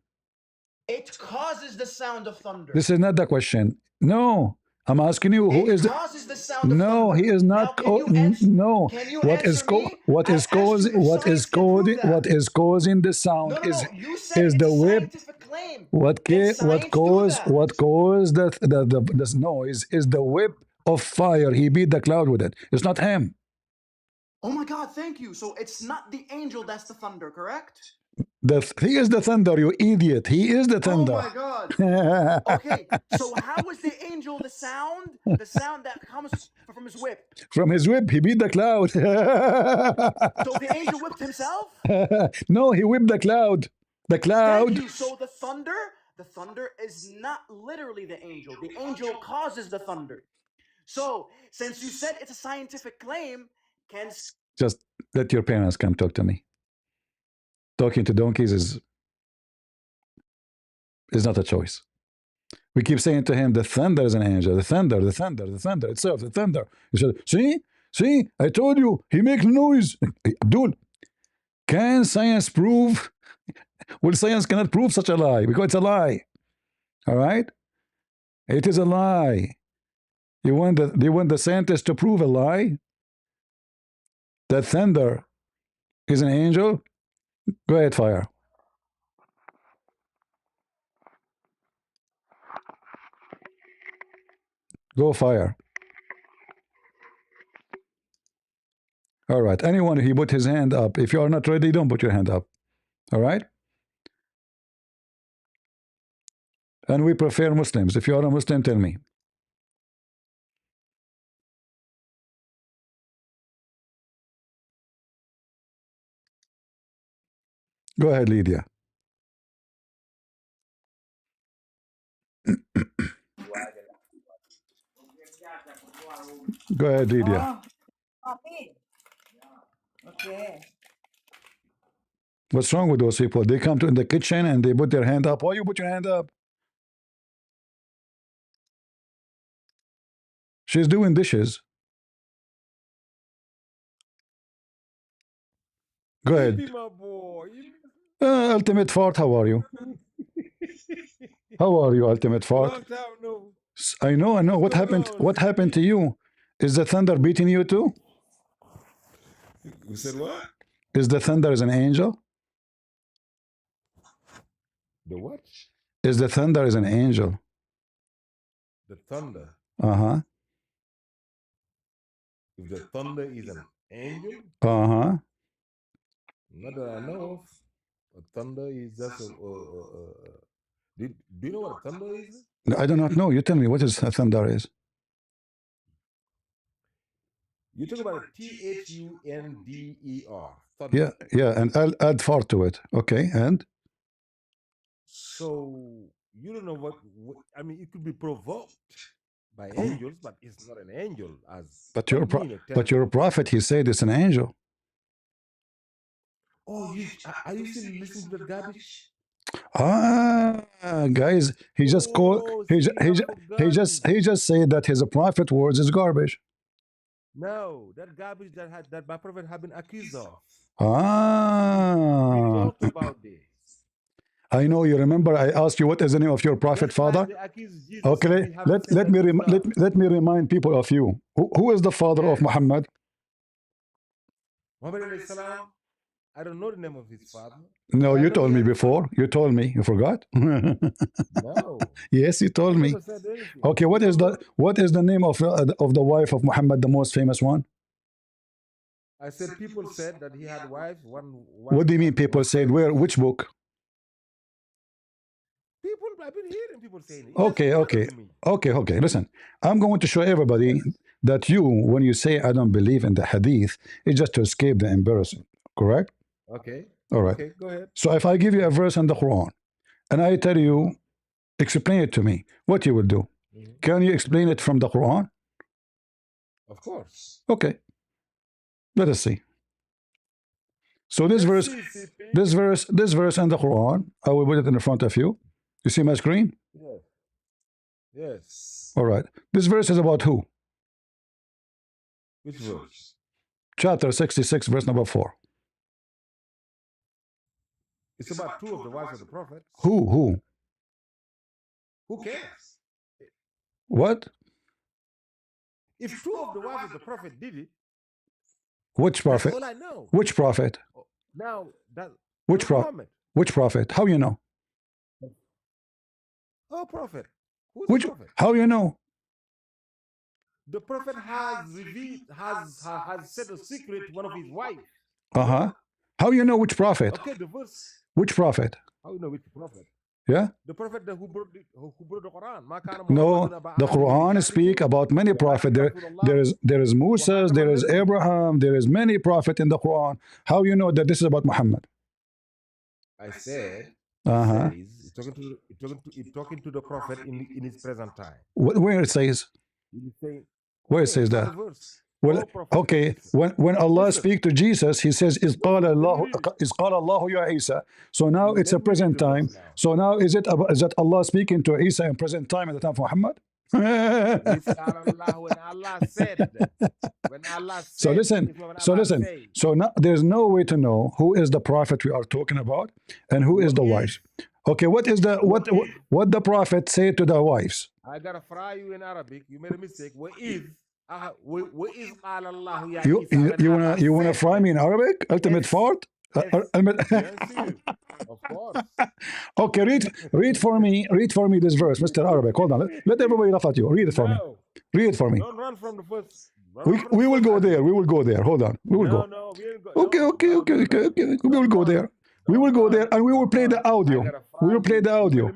It causes the sound of thunder. This is not the question. No. I'm asking you, who is It causes the sound of no, thunder. he is Now, not. can you answer? No. Can you What is answer me? what I is asked you causing if what is science can prove causing that. what is causing the sound No. You said is it's the a whip. scientific claim. What Can what science do caused that? what caused the noise is the whip of fire. He beat the cloud with it. It's not him. Oh my God, thank you. So it's not the angel that's the thunder, correct? He is the thunder, you idiot. He is the Oh thunder. my God. Okay, so how is the angel the sound that comes from his whip? From his whip, he beat the cloud. So the angel whipped himself? No, he whipped the cloud. The cloud. Thank you. So the thunder is not literally the angel. The angel causes the thunder. So since you said it's a scientific claim, can Just let your parents come talk to me. Talking to donkeys is not a choice. We keep saying to him, the thunder is an angel. The thunder itself, the thunder. He said, see, I told you, he makes noise. Abdul, can science prove? Well, science cannot prove such a lie because it's a lie. All right? It is a lie. You want the scientists to prove a lie? That thunder is an angel? Go ahead, fire. Go fire. All right. Anyone who put his hand up, if you are not ready, don't put your hand up. All right? And we prefer Muslims. If you are a Muslim, tell me. Go ahead, Lydia. Go ahead, Lydia. Okay. What's wrong with those people? They come to in the kitchen and they put their hand up. Why you put your hand up? She's doing dishes. Go ahead. Yippee, my boy. Ultimate Fart, how are you? How are you, Ultimate Fart? Long time no. I know, I know. What What's going happened? on, What happened to CP? you? Is the thunder beating you too? You said what? Is the thunder is an angel? The what? Is the thunder is an angel? The thunder. Uh-huh. If the thunder is an angel, Uh-huh. not that I know of. A thunder is just a. Do you know what a thunder is? I do not know. You tell me what is a thunder is. You talk about a thunder. Thunder. Yeah, yeah, and I'll add fart to it. Okay, and So you don't know what I mean. It could be provoked by angels, but it's not an angel. As but what you're do you mean, but you're a prophet. He said it's an angel. Oh, are you still listening to that garbage? Ah, guys, he just called. Oh, see, I've forgotten. He just said that his prophet words is garbage. No, that garbage that my prophet have been accused of. We Ah, talked about this. I know. You remember I asked you what is the name of your prophet, Just like father? they accuse Jesus Okay, of having said let that me he's God. let me remind people of you. Who is the father of Yes. Muhammad? Muhammad alayhi salam, I don't know the name of his father. No, but I you know he told me had a son. before. You told me. You forgot? No, Yes, you told I me. never said anything. Okay, what is Remember? the name of the wife of Muhammad, the most famous one? I said people said that he had wives. One What do you mean? People was said famous. where? Which book? People, I've been hearing people saying it. It Okay, doesn't okay, matter to me. okay. Listen, I'm going to show everybody Yes. that you, when you say I don't believe in the hadith, it's just to escape the embarrassment. Correct? Okay. All right. Okay, go ahead. So if I give you a verse in the Quran and I tell you, explain it to me, what you will do? Mhm. Can you explain it from the Quran? Of course. Okay. Let us see. So this Let's verse, see, CP. this verse in the Quran, I will put it in front of you. You see my screen? Yes. Yes. All right. This verse is about who? Which verse? Chapter 66, verse number 4. It's about two of the wives of the prophet. Who? Who cares? What? If two of the wives of the prophet did it, Which that's prophet? all I know. Which prophet? Now that Which prophet? Muhammad. Which prophet? How you know? Oh, prophet. Who's Which? the prophet? How you know? The prophet has revealed, has said a secret to one of his wives. Uh-huh. How you know which prophet? Okay, the verse. Which prophet? How you know which prophet? Yeah? The prophet who brought the Quran. No, the Quran speak about many prophets. There is Moses, there is Abraham, there is many prophets in the Quran. How you know that this is about Muhammad? I said, Uh-huh. says talking to the prophet in his present time. Where it says? Where it says that? Well, okay. When Allah speaks to Jesus, He says, "Is qala Allahu ya Isa." So now it's a present time. So now is that Allah speaking to Isa in present time at the time of Muhammad? When Allah said, So listen. So now there's no way to know who is the prophet we are talking about and who is the wives. Okay, what the prophet said to the wives? I gotta fry you in Arabic. You made a mistake. You wanna fry me in Arabic? Ultimate fart? Of course. Okay, read for me this verse, Mr. Arabic. Hold on. Let everybody laugh at you. Read it for me. Read it for me. Don't run from the first. We will go there. We will go there. Hold on. We will go. No, we ain't go. Okay. We will go there. We will go there and we will play the audio. We will play the audio.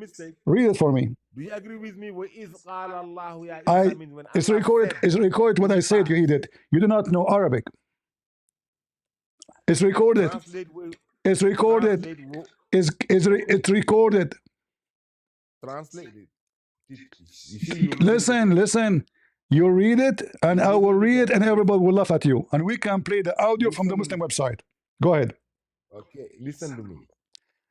Read it for me. Do you agree with me? It's recorded. It's recorded what I said. You idiot. You do not know Arabic. It's recorded. It's recorded. Translate It's recorded. translate it. You see, you're losing it Listen, again. listen. You read it, and You're I will losing it read it, again. and everybody will laugh at you. And we can play the audio from the Listen. Muslim website. Go ahead. Okay, listen to me.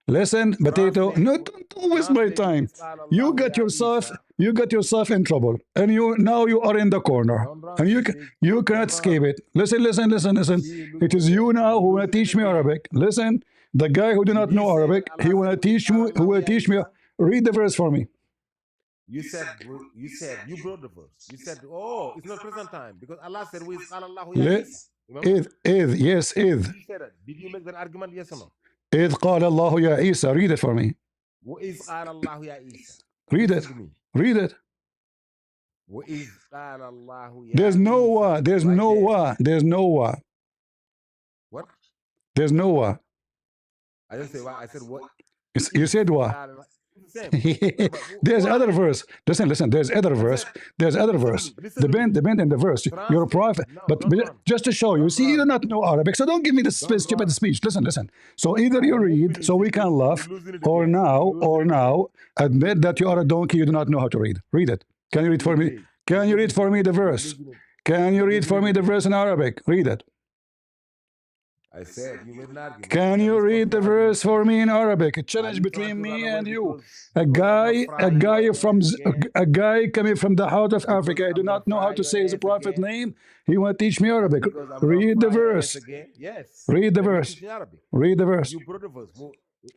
Listen, potato. Translate. No, don't waste my Translate. time. وَإِذْ قَالَ You اللَّهُ got يَا yourself. عِيسَى. You got yourself in trouble, and you are in the corner, Don't run, and Sissy. you Don't cannot escape run. it. Listen, listen, listen, listen. See, you It losing is it. you now who You're want to losing it teach me again. Arabic. Listen, the guy who do Did not you know say that Arabic, he Allah want said, to وَإِذْ teach قَالَ me. Who اللَّهُ will يَا teach me? عِيسَى? Read the verse for me. You said you brought the verse. You said, oh, it's not present time because Allah said, وَإِذْ قَالَ اللَّهُ يَا Let عِيسَى. Remember? yes, Did you say that? Did you make that argument? Yes or no? إذ قال الله يا عيسى. Read it for me. وَإِذْ قَالَ اللَّهُ يَا عِيسَى. Read it. Listen to me. Read it. وَإِذْ قَالَ اللَّهُ يَا There's no عِيسَى. There's Right no there. There's no What? There's no I didn't say what. I said what? You said what? It's the same. But There's hold on. other verse. Listen. There's other I verse. said, There's other listen to verse. me. Listen to me. Depend in the verse. You're a Translate. prophet. No, But don't run. just to show you, Don't see, you do run. not know Arabic. So don't give me this Don't stupid run. speech. Listen. So either I you won't read finish so we it. can You're laugh, losing it or again. You're losing it again. admit that you are a donkey, you do not know how to read. Read it. Can you read for me? Hey, Can you read for me the you're verse? losing it. Can you You're read for losing me it the again. verse in Arabic? Read it. I said you made an argument. Can you Let's go read to the the argument verse for first. me in Arabic? A Are challenge you trying between to run me away and you. because I'm gonna A fry your guy from ass again? a guy coming from the heart of Because Africa. I do I'm gonna not know how fry to your say his ass prophet again? name. He want to teach me Arabic. Because I'm gonna Read the fry your ass verse. again? Yes. Read the Let me verse. teach you Arabic. Read the verse. You brought the verse.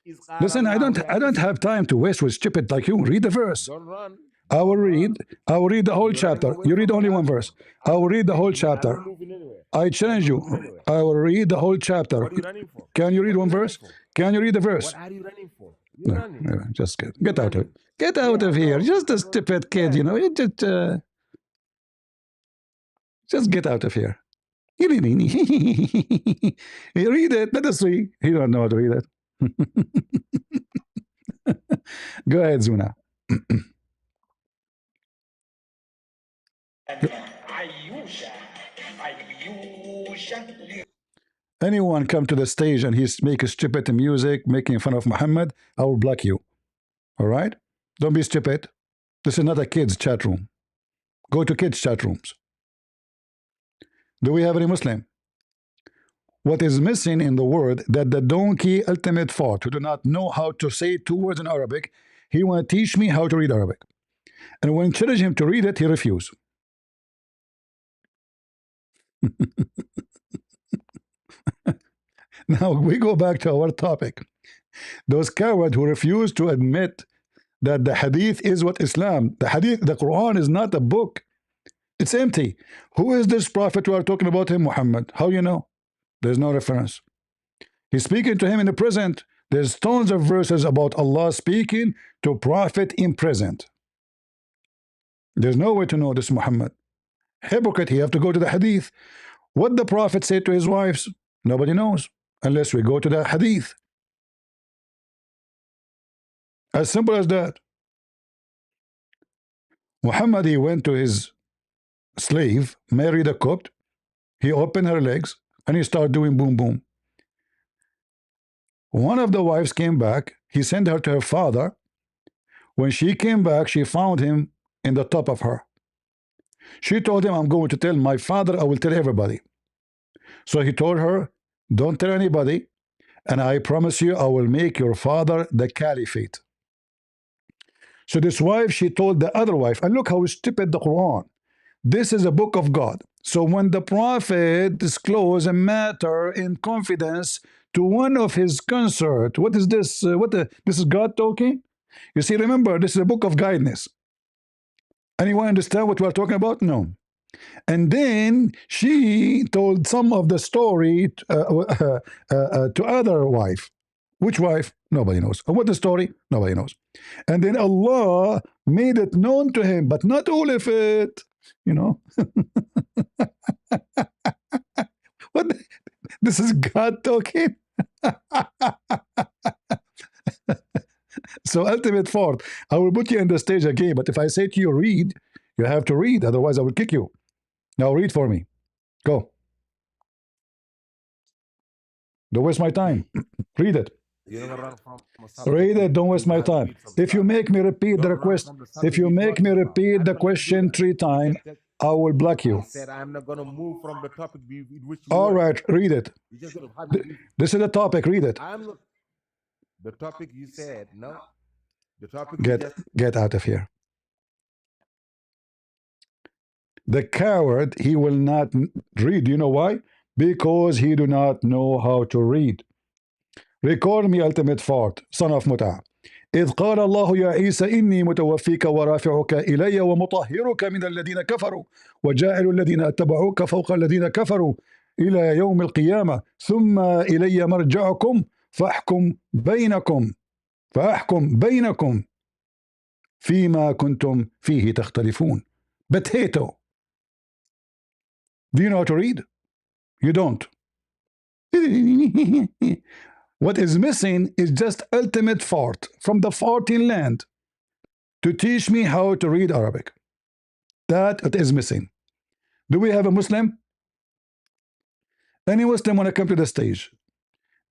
إِذْ قَالَ Listen, اللَّهُ يَا I don't عِيسَى. have time to waste with stupid like you. Read the verse. Don't run. I will Don't read. run. I will read the whole You're running chapter. away You read from the only one argument. verse. I will read the whole I'm chapter. not moving anywhere. I I'm challenge not you. moving anywhere. I will read the whole chapter. What are you running for? Can you read What are one you running verse? for? Can you read the verse? What are you running for? You're No, running. just You're get out of running. it. Get out Yeah, of here. no. Just a Because, stupid kid, yeah, you know. no. You just get out of here. You read it. Let us see. He don't know how to read it. Go ahead, Zuna. Anyone come to the stage and he's making stupid music, making fun of Muhammad, I will block you. All right? Don't be stupid. This is not a kids' chat room. Go to kids' chat rooms. Do we have any Muslim? What is missing in the word that the donkey ultimate fought, who do not know how to say two words in Arabic, he want to teach me how to read Arabic. And when challenge him to read it, he refused. Now we go back to our topic. Those cowards who refuse to admit that the hadith is what Islam. The hadith, the Quran is not a book. It's empty. Who is this prophet we are talking about him? Muhammad. How you know? There's no reference. He's speaking to him in the present. There's tons of verses about Allah speaking to prophet in present. There's no way to know this Muhammad. Hypocrite, you have to go to the hadith. What the prophet said to his wives, nobody knows unless we go to the hadith. As simple as that. Muhammad, he went to his slave, married a Copt. He opened her legs and he started doing boom boom. One of the wives came back. He sent her to her father. When she came back, she found him in the top of her. She told him, I'm going to tell my father, I will tell everybody. So he told her, don't tell anybody, and I promise you, I will make your father the caliphate. So this wife, she told the other wife, and look how stupid the Quran. This is a book of God. So when the prophet disclosed a matter in confidence to one of his consort, what is this? This is God talking? You see, remember, this is a book of guidance. Anyone understand what we're talking about? No. And then she told some of the story to other wife. Which wife? Nobody knows. And what the story? Nobody knows. And then Allah made it known to him, but not all of it. You know. What? This is God talking. So ultimate fault. I will put you in the stage again, but if I say to you read, you have to read. Otherwise, I will kick you. Now read for me. Go. Don't waste my time. Read it. You don't run from a subject Read it. Don't to waste my try to time. read some If you stuff. make me repeat the Don't run request, from the if subject you we're make me talking about. repeat I'm the not going to do question that. 3 times, I will block I you. said I'm not going to move from the topic in which you All were. right, read it. You're just going to have me read. This is the topic. Read it. I'm not. The topic you said, no. The topic you just. Get out of here. The coward, he will not read. You know why? Because he do not know how to read. Record me, ultimate fart, son of متعة. إذ قال الله يا عيسى إني متوفيك ورافعك إلي ومطهرك من الذين كفروا وجاعل الذين اتبعوك فوق الذين كفروا إلى يوم القيامة ثم إلي مرجعكم فأحكم بينكم فيما كنتم فيه تختلفون. Potato. Do you know how to read? You don't. What is missing is just ultimate fart from the farting land to teach me how to read Arabic. That it is missing. Do we have a Muslim? Any Muslim want to come to the stage?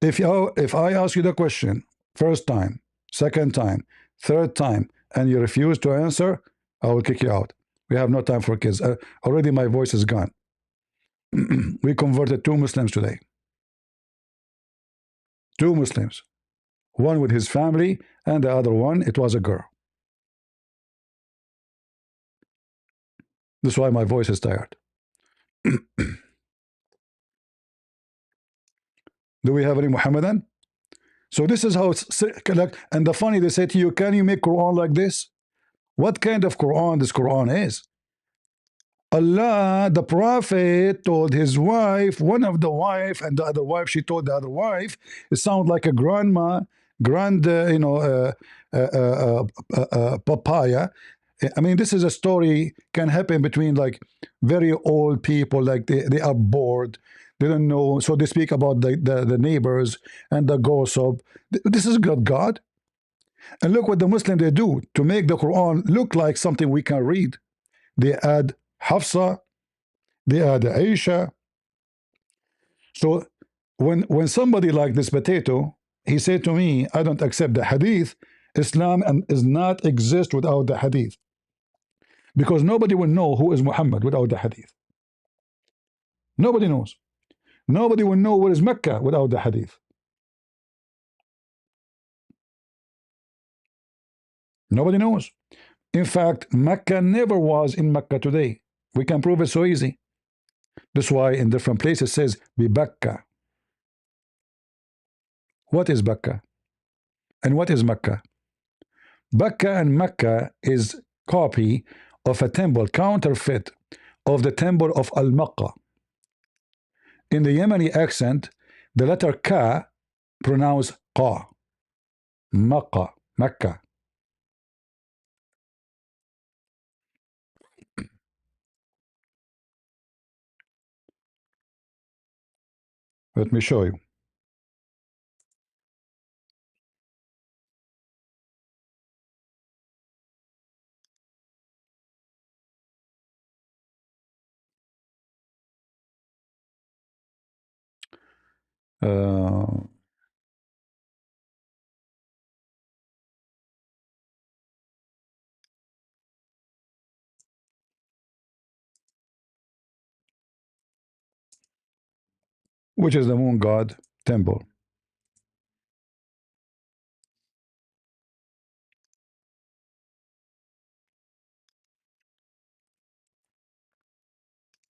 If I ask you the question first time, second time, third time, and you refuse to answer, I will kick you out. We have no time for kids. Already my voice is gone. We converted 2 Muslims today. 2 Muslims. One with his family, and the other one, it was a girl. That's why my voice is tired. Do we have any Muhammadan? So this is how it's like, and the funny, they say to you, can you make Quran like this? What kind of Quran this Quran is? Allah, the Prophet told his wife, one of the wife, and the other wife, she told the other wife, it sounds like a grandma, papaya. I mean, this is a story can happen between like very old people, like they are bored, they don't know, so they speak about the neighbors and the gossip. This is God. And look what the Muslim they do to make the Quran look like something we can read. They add Hafsa, they add Aisha. So when somebody like this potato, he said to me, I don't accept the hadith. Islam and is not exist without the hadith. Because nobody will know who is Muhammad without the hadith. Nobody knows. Nobody will know where is Mecca without the hadith. Nobody knows. In fact, Mecca never was in Mecca today. We can prove it so easy. That's why in different places it says Bibakka. What is Bakka? And what is Mecca? Bakka and Mecca is copy of a temple, counterfeit of the temple of Al-Makkah. In the Yemeni accent, the letter Ka pronounced Qa. Makkah, Mecca. Let me show you. Which is the moon god temple.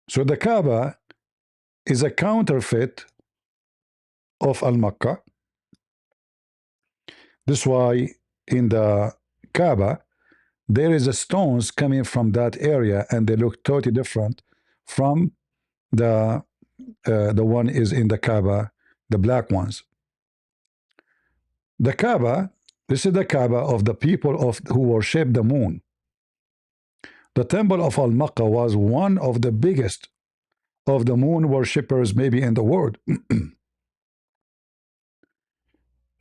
So the Kaaba is a counterfeit of Al-Makkah. This is why in the Kaaba there is a stones coming from that area and they look totally different from the one is in the Kaaba, the black ones. The Kaaba, this is the Kaaba of the people of who worship the moon. The temple of Al-Makkah was one of the biggest of the moon worshippers maybe in the world.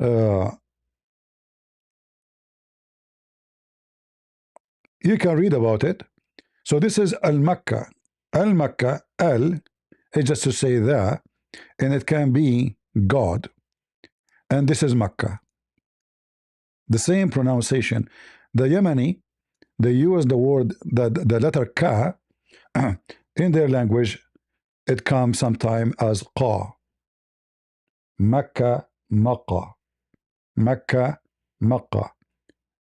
You can read about it. So this is Al-Makkah. Al-Makkah, Al is just to say that, and it can be God, and this is Mecca. The same pronunciation. The Yemeni, they use the word, the letter Ka, in their language, it comes sometime as Qa. Mecca, Makkah. Mecca, Makkah.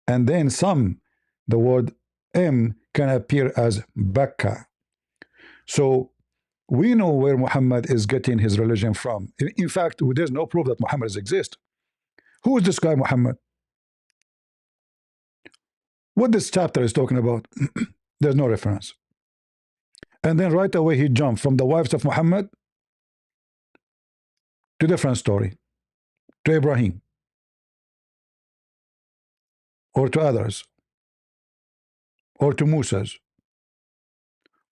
And then some, the word M can appear as Bakka. So we know where Muhammad is getting his religion from. In fact, there's no proof that Muhammad exists. Who is this guy, Muhammad? What this chapter is talking about? There's no reference. And then right away he jumped from the wives of Muhammad to different story, to Ibrahim or to others or to Musa's.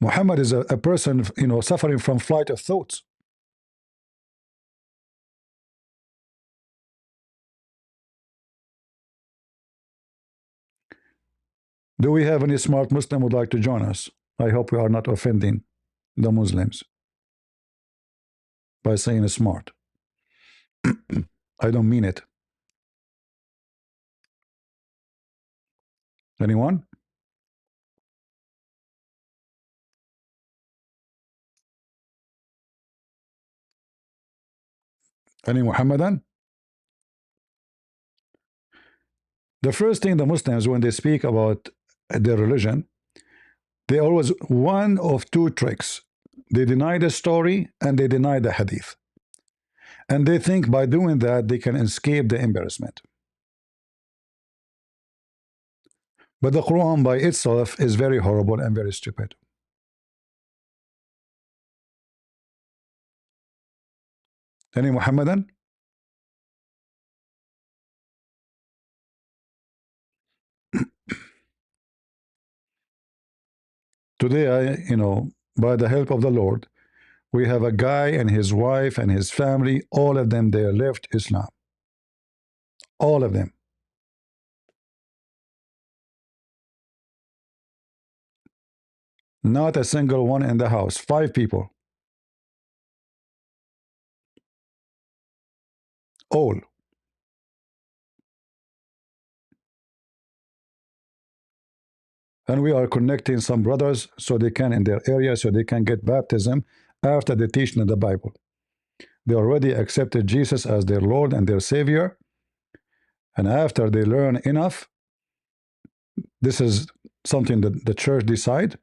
Muhammad is a person, suffering from flight of thoughts. Do we have any smart Muslim who would like to join us? I hope we are not offending the Muslims by saying smart. I don't mean it. Anyone? Any Muhammadan? The first thing the Muslims, when they speak about their religion, they always one of two tricks. They deny the story and they deny the hadith. And they think by doing that they can escape the embarrassment. But the Quran by itself is very horrible and very stupid. Any Muhammadan? Today, by the help of the Lord, we have a guy and his wife and his family, all of them, they left Islam. All of them. Not a single one in the house. 5 people. All. And we are connecting some brothers so they can, in their area, so they can get baptism after the teaching of the Bible. They already accepted Jesus as their Lord and their Savior. And after they learn enough, this is something that the church decide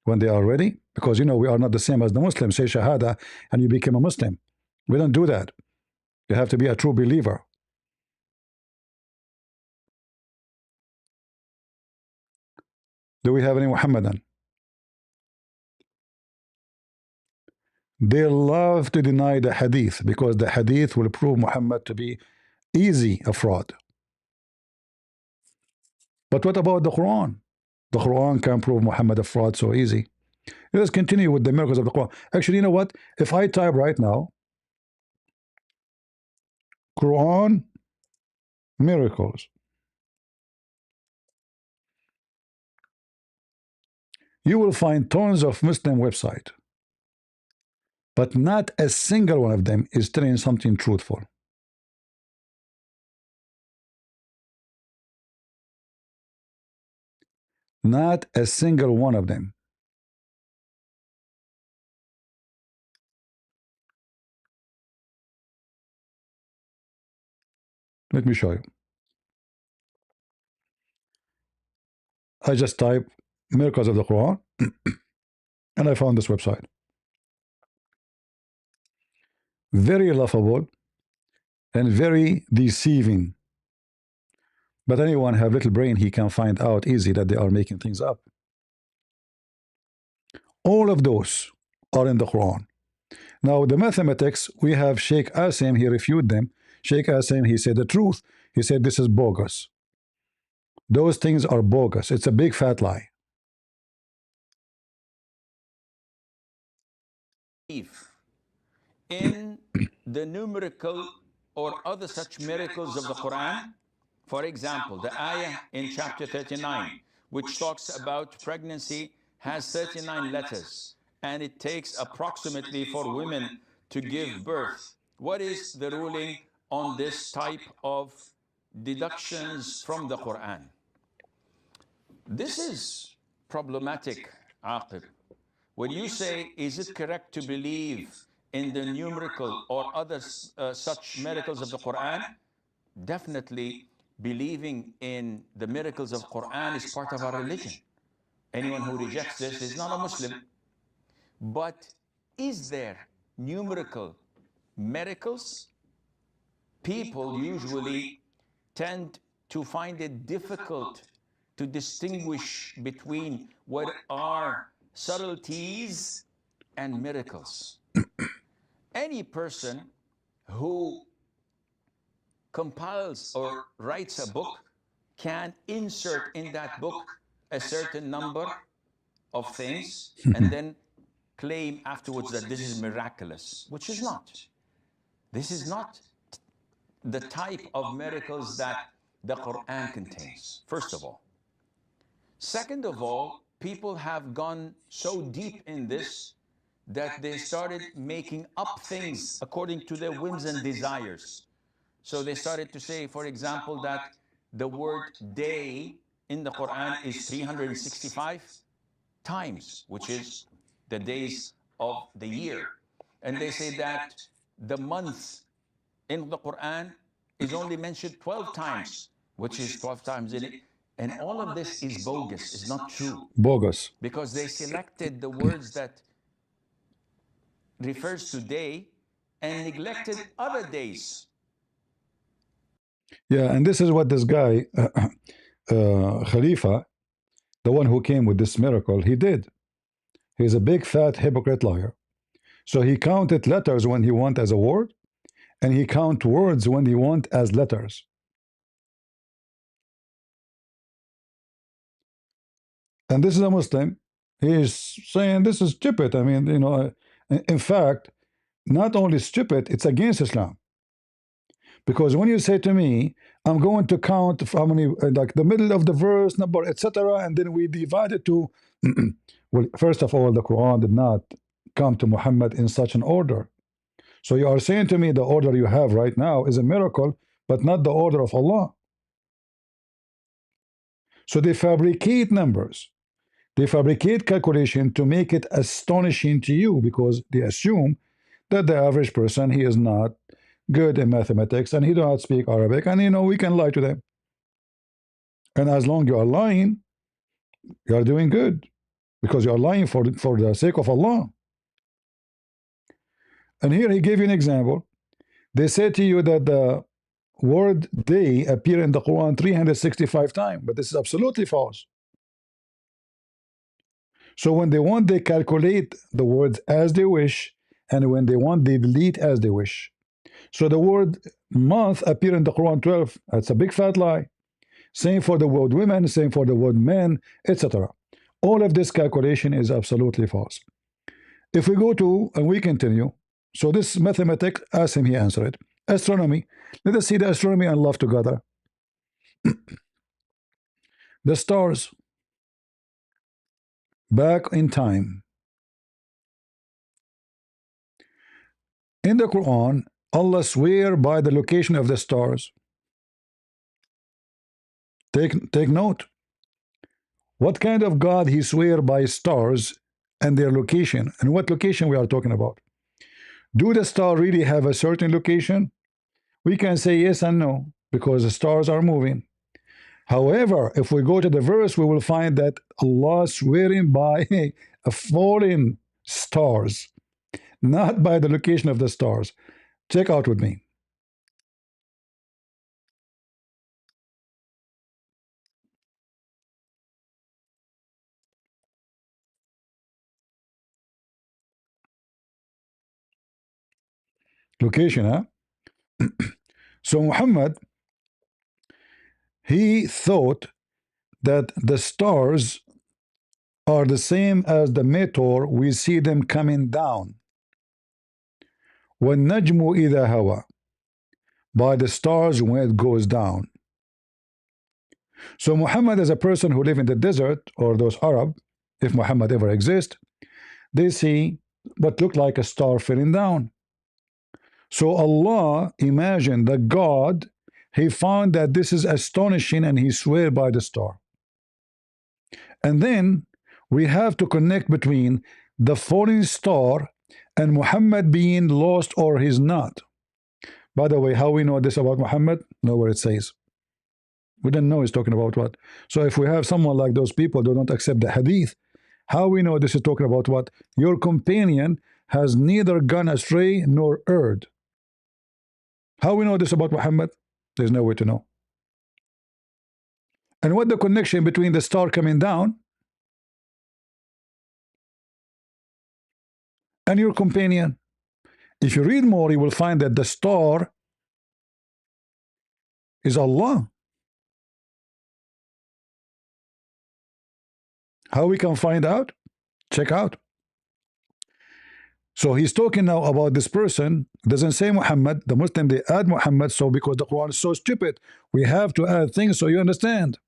when they are ready. Because, we are not the same as the Muslims. Say Shahada and you become a Muslim. We don't do that. You have to be a true believer. Do we have any Muhammadan? They love to deny the hadith because the hadith will prove Muhammad to be easy a fraud. But what about the Quran? The Quran can prove Muhammad a fraud so easy. Let's continue with the miracles of the Quran. Actually, you know what? If I type right now, Quran miracles, you will find tons of Muslim websites. But not a single one of them is telling something truthful. Not a single one of them. Let me show you. I just type miracles of the Quran and I found this website. Very laughable and very deceiving. But anyone have little brain, he can find out easy that they are making things up. All of those are in the Quran. Now, the mathematics, we have Sheikh Asim, he refuted them. Sheikh Asim, he said the truth. He said this is bogus. Those things are bogus. It's a big fat lie. In the numerical or other such miracles of the Quran, for example, the ayah in chapter 39, which talks about pregnancy, has 39 letters, and it takes approximately for women to give birth What is the ruling on this type of deductions from the Quran? This is problematic, Aqib. When you say, is it correct to believe in the numerical or other such miracles of the Quran? Definitely believing in the miracles of Quran is part of our religion. Anyone who rejects this is not a Muslim. But is there numerical miracles? People usually tend to find it difficult to distinguish between what are subtleties and miracles. Any person who compiles or writes a book can insert in that book a certain number of things and then claim afterwards that this is miraculous, which is not. This is not the type of miracles that the Quran contains, first of all. Second of all, people have gone so deep in this that they started making up things according to their whims and desires. So they started to say, for example, that the word day in the Quran is 365 times, which is the days of the year. And they say that the month in the Quran is only mentioned 12 times, which is 12 times in it. And all of this is bogus, is not true. Bogus. Because they selected the words that refers to day and neglected other days. Yeah, and this is what this guy, Khalifa, the one who came with this miracle, he did. He's a big fat hypocrite liar. So he counted letters when he want as a word, and he count words when he want as letters. And this is a Muslim. He is saying this is stupid. I mean, in fact, not only stupid, it's against Islam. Because when you say to me, I'm going to count how many, like the middle of the verse number, etc., and then we divide it to, well, first of all, the Quran did not come to Muhammad in such an order. So you are saying to me the order you have right now is a miracle, but not the order of Allah. So they fabricate numbers. They fabricate calculation to make it astonishing to you because they assume that the average person, he is not good in mathematics and he does not speak Arabic, and we can lie to them. And as long you are lying, you are doing good because you are lying for the sake of Allah. And here he gave you an example. They say to you that the word day appear in the Quran 365 times, but this is absolutely false. So when they want, they calculate the words as they wish, and when they want, they delete as they wish. So the word month appear in the Quran 12. That's a big fat lie. Same for the word women, same for the word men, etc. All of this calculation is absolutely false. If we go to, and we continue, so this mathematics, ask him, he answered it. Astronomy, let us see the astronomy and love together. The stars, back in time. In the Quran, Allah swear by the location of the stars. Take note. What kind of God he swear by stars and their location? And what location we are talking about? Do the star really have a certain location? We can say yes and no, because the stars are moving. However, if we go to the verse, we will find that Allah swearing by a fallen stars, not by the location of the stars. Check out with me. Location, huh? So Muhammad, he thought that the stars are the same as the meteor we see them coming down. وَالنَّجْمُ إِذَا هَوَى, by the stars when it goes down. So Muhammad, as a person who live in the desert, or those Arab, if Muhammad ever exists, they see what looked like a star falling down. So Allah imagined that God, he found that this is astonishing and he swear by the star. And then we have to connect between the falling star and Muhammad being lost or he's not. By the way, how we know this about Muhammad? Nowhere it says. We don't know he's talking about what. So if we have someone like those people who don't accept the hadith, how we know this is talking about what? Your companion has neither gone astray nor erred. How we know this about Muhammad? There's no way to know. And what the connection between the star coming down and your companion? If you read more, you will find that the star is Allah. How we can find out? Check out. So he's talking now about this person. Doesn't say Muhammad. The Muslim, they add Muhammad. So because the Quran is so stupid, we have to add things so you understand.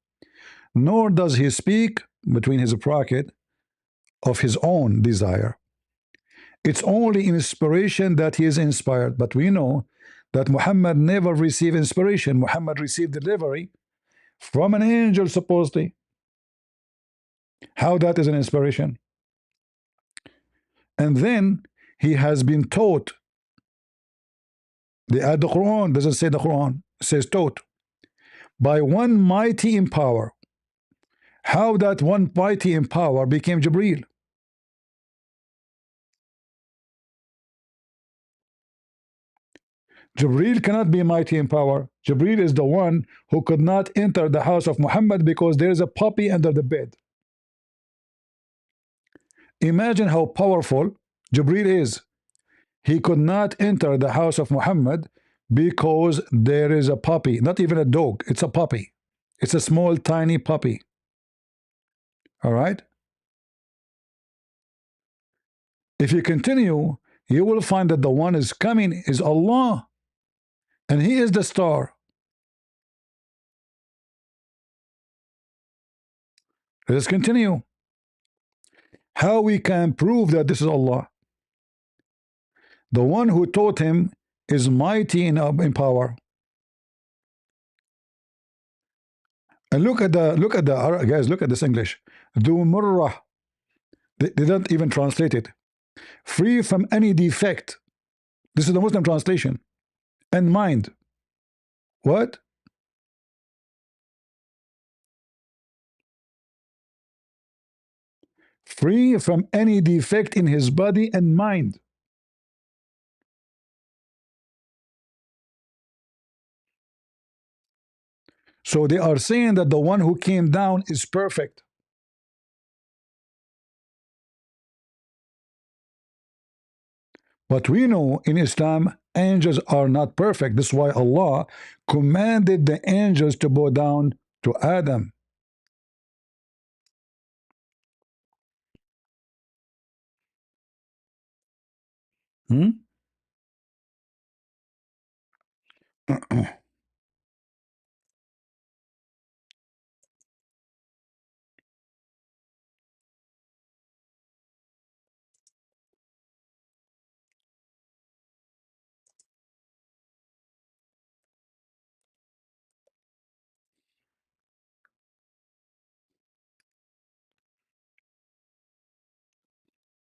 Nor does he speak between his bracket of his own desire. It's only inspiration that he is inspired. But we know that Muhammad never received inspiration. Muhammad received delivery from an angel, supposedly. How that is an inspiration? And then he has been taught. They add the Quran, doesn't say the Quran, it says taught by one mighty in power. How that one mighty in power became Jibreel? Jibreel cannot be mighty in power. Jibreel is the one who could not enter the house of Muhammad because there is a puppy under the bed. Imagine how powerful Jibreel is. He could not enter the house of Muhammad because there is a puppy, not even a dog, it's a puppy. It's a small, tiny puppy. All right? If you continue, you will find that the one is coming is Allah, and He is the star. Let's continue. How we can prove that this is Allah? The one who taught him is mighty in power. And look at the guys. Look at this English. Du murrah. They don't even translate it. Free from any defect. This is the Muslim translation. And mind. What? Free from any defect in his body and mind. So they are saying that the one who came down is perfect. But we know in Islam, angels are not perfect. This is why Allah commanded the angels to bow down to Adam. Hmm?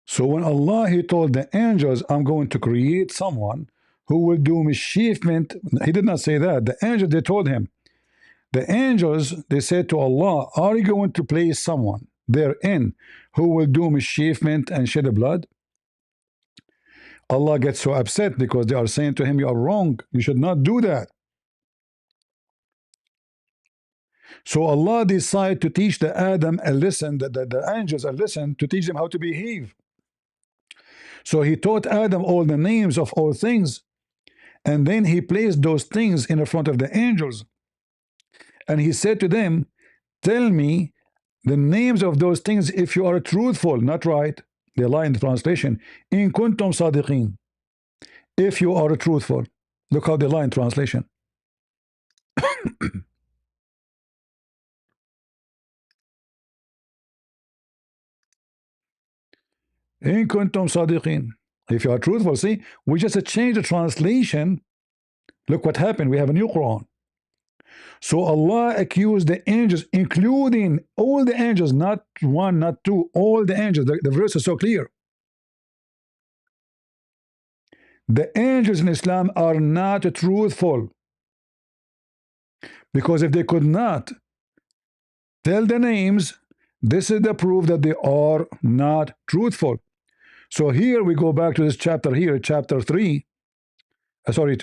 So when Allah He told the angels, I'm going to create someone who will do mischievement, He did not say that. The angels, they told him. The angels, they said to Allah, are you going to place someone therein who will do mischievement and shed blood? Allah gets so upset because they are saying to him, you are wrong. You should not do that. So Allah decided to teach the Adam a lesson, that the angels a lesson to teach them how to behave. So He taught Adam all the names of all things, and then He placed those things in the front of the angels. And He said to them, tell me the names of those things if you are truthful, not right. They lie in the translation. In kuntum sadiqin. If you are truthful. Look how they lie in translation. In kuntum sadiqin. If you are truthful, see, we just change the translation. Look what happened. We have a new Quran. So Allah accused the angels, including all the angels, not one, not two, all the angels. The verse is so clear. The angels in Islam are not truthful, because if they could not tell the names, this is the proof that they are not truthful. So here we go back to this chapter here, chapter 3. Sorry,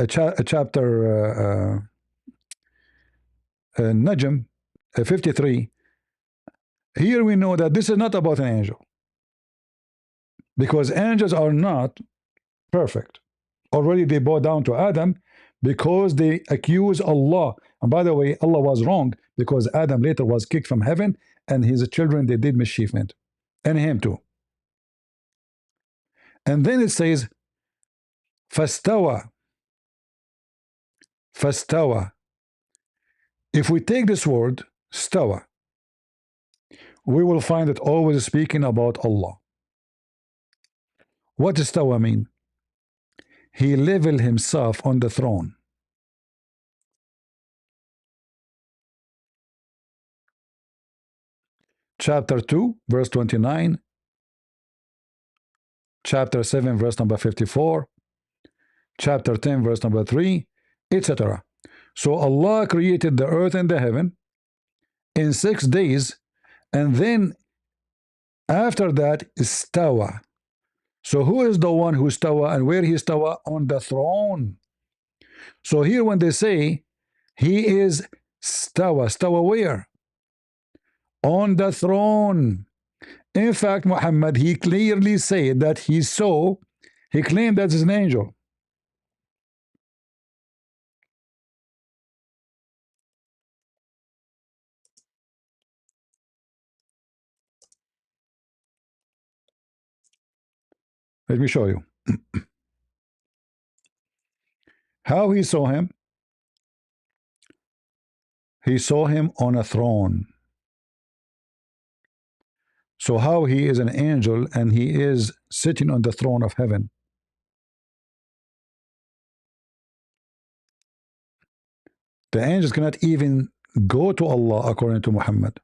chapter Najm 53. Here we know that this is not about an angel, because angels are not perfect. Already they bow down to Adam because they accuse Allah. And by the way, Allah was wrong, because Adam later was kicked from heaven, and his children, they did mischievement, and him too. And then it says, fastawa. Fastawa. If we take this word, stawa, we will find it always speaking about Allah. What does stawa mean? He leveled himself on the throne. Chapter 2, verse 29. Chapter 7, verse number 54. Chapter 10, verse number 3, etc. So Allah created the earth and the heaven in 6 days, and then after that, stawa. So who is the one who stawa, and where he stawa? On the throne. So here when they say he is stawa, stawa where? On the throne. In fact, Muhammad, he clearly said that he saw, he claimed that is an angel. Let me show you how he saw him. He saw him on a throne. So how he is an angel and he is sitting on the throne of heaven? The angels cannot even go to Allah according to Muhammad.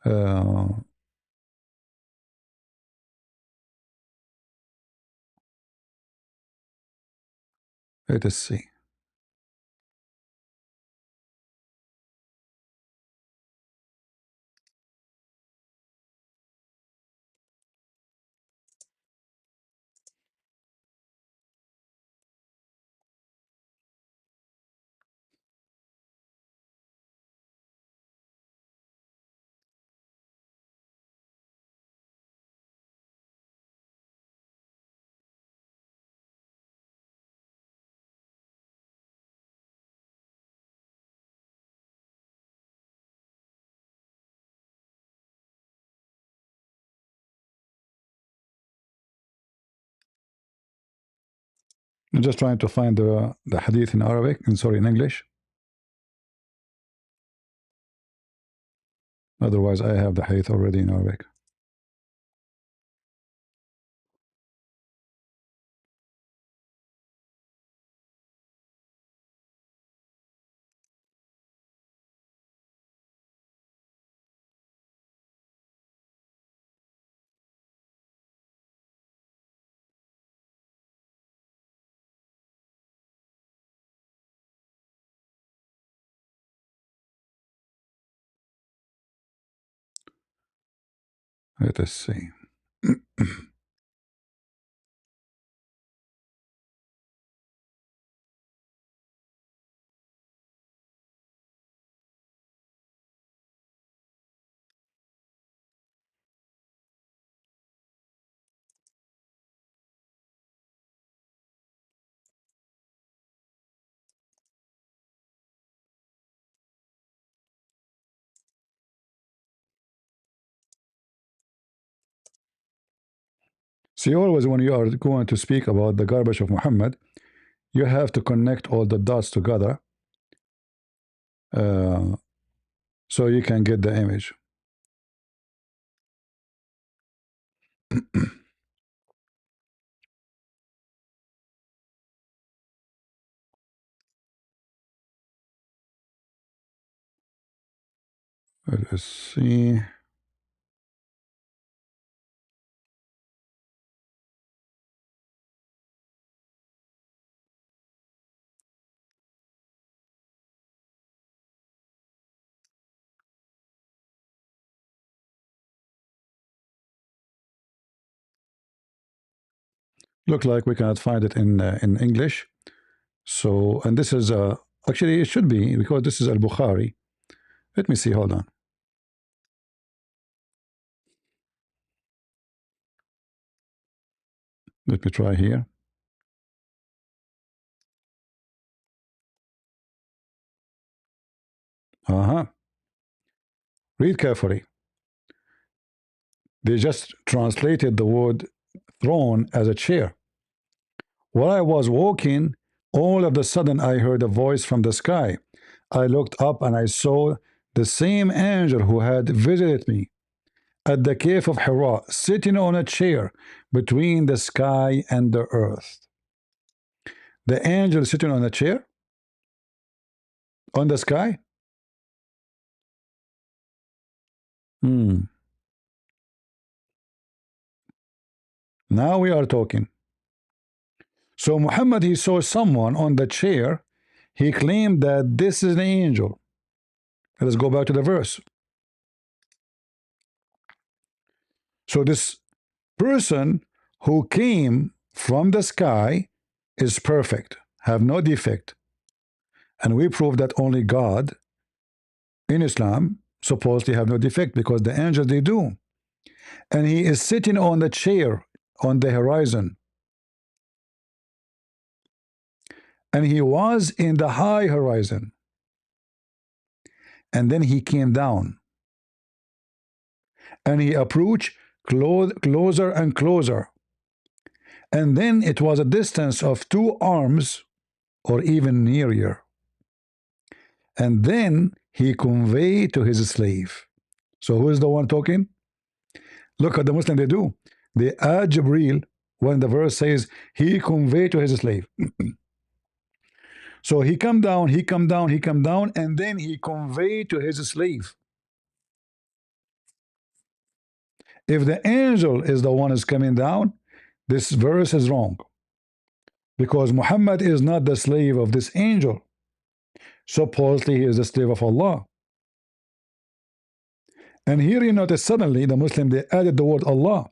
Uh, let us see. I'm just trying to find the hadith in Arabic, and sorry, in English. Otherwise, I have the hadith already in Arabic. Let us see. See, always when you are going to speak about the garbage of Muhammad, you have to connect all the dots together, so you can get the image. Let's see. Look like we cannot find it in English. So, and this is actually it should be because this is Al-Bukhari. Let me see. Hold on. Let me try here. Read carefully. They just translated the word throne as a chair. While I was walking, all of a sudden I heard a voice from the sky. I looked up and I saw the same angel who had visited me at the cave of Hira, sitting on a chair between the sky and the earth. The angel sitting on a chair on the sky? Now we are talking. So Muhammad, he saw someone on the chair. He claimed that this is an angel. Let's go back to the verse. So this person who came from the sky is perfect, have no defect. And we prove that only God in Islam supposedly have no defect because the angels they do. And he is sitting on the chair on the horizon. And he was in the high horizon. And then he came down. And he approached closer and closer. And then it was a distance of 2 arms or even nearer. And then he conveyed to his slave. So who is the one talking? Look at the Muslim they do. They add Jibreel when the verse says he conveyed to his slave. So he come down, he come down, he come down, and then he conveyed to his slave. If the angel is the one is coming down, this verse is wrong. Because Muhammad is not the slave of this angel. Supposedly he is the slave of Allah. And here you notice suddenly the Muslim they added the word Allah.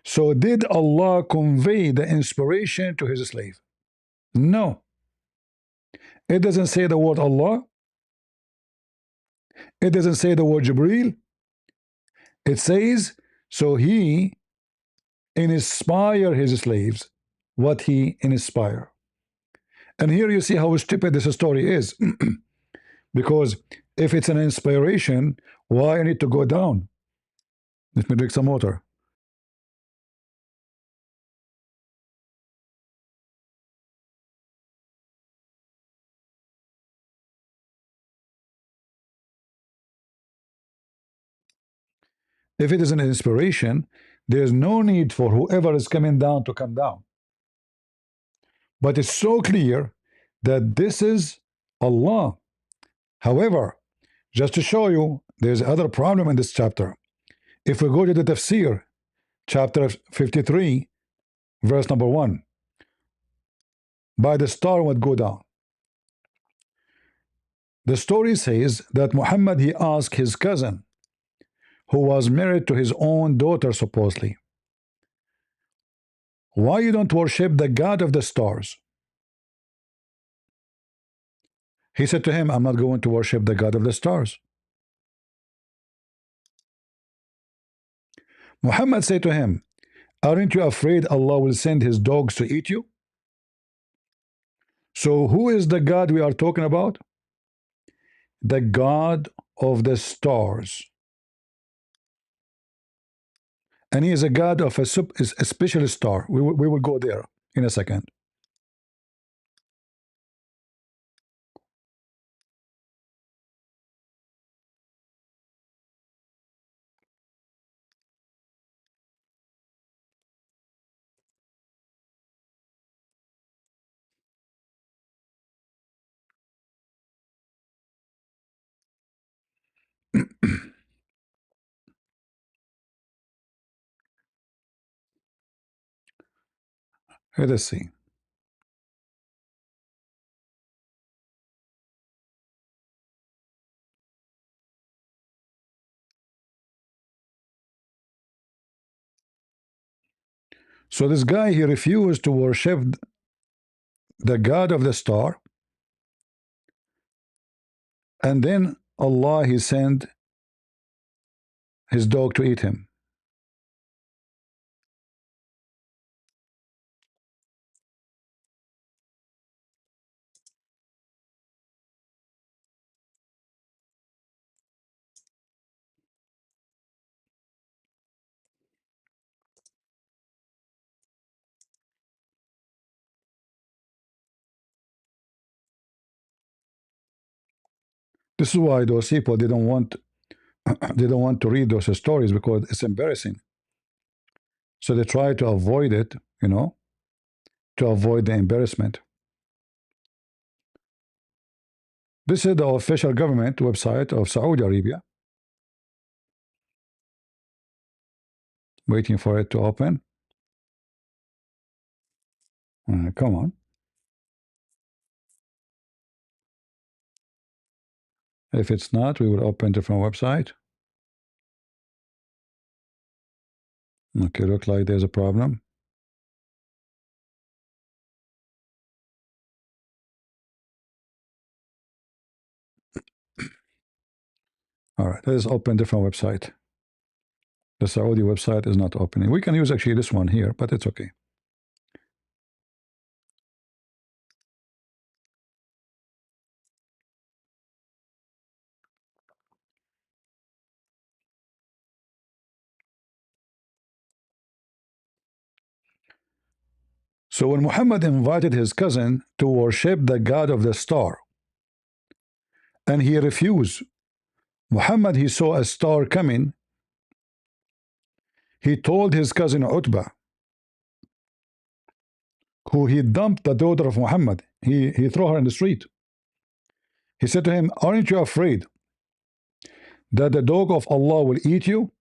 So did Allah convey the inspiration to his slave? No. It doesn't say the word Allah. It doesn't say the word Jibreel. It says, so he inspire his slaves what he inspire. And here you see how stupid this story is. Because if it's an inspiration, why I need to go down? Let me drink some water. If it is an inspiration, there's no need for whoever is coming down to come down. But it's so clear that this is Allah. However, just to show you, there's another problem in this chapter. If we go to the tafsir, chapter 53, verse number 1, by the star would go down. The story says that Muhammad he asked his cousin, who was married to his own daughter supposedly, why you don't worship the God of the stars? He said to him, I'm not going to worship the God of the stars. Muhammad said to him, aren't you afraid Allah will send his dogs to eat you? So who is the God we are talking about? The God of the stars. And he is a God of a special star. We will go there in a second. Let us see. So this guy, he refused to worship the God of the star, and then Allah, he sent his dog to eat him. This is why those people, they don't want they don't want to read those stories because it's embarrassing. So they try to avoid it, to avoid the embarrassment. This is the official government website of Saudi Arabia. Waiting for it to open. Come on. If it's not, we will open different website. Okay, look like there's a problem. All right, let's open different website. The Saudi website is not opening. We can use actually this one here, but it's okay. So when Muhammad invited his cousin to worship the god of the star, and he refused, Muhammad, he saw a star coming. He told his cousin Utbah, who he dumped the daughter of Muhammad. He threw her in the street. He said to him, aren't you afraid that the dog of Allah will eat you?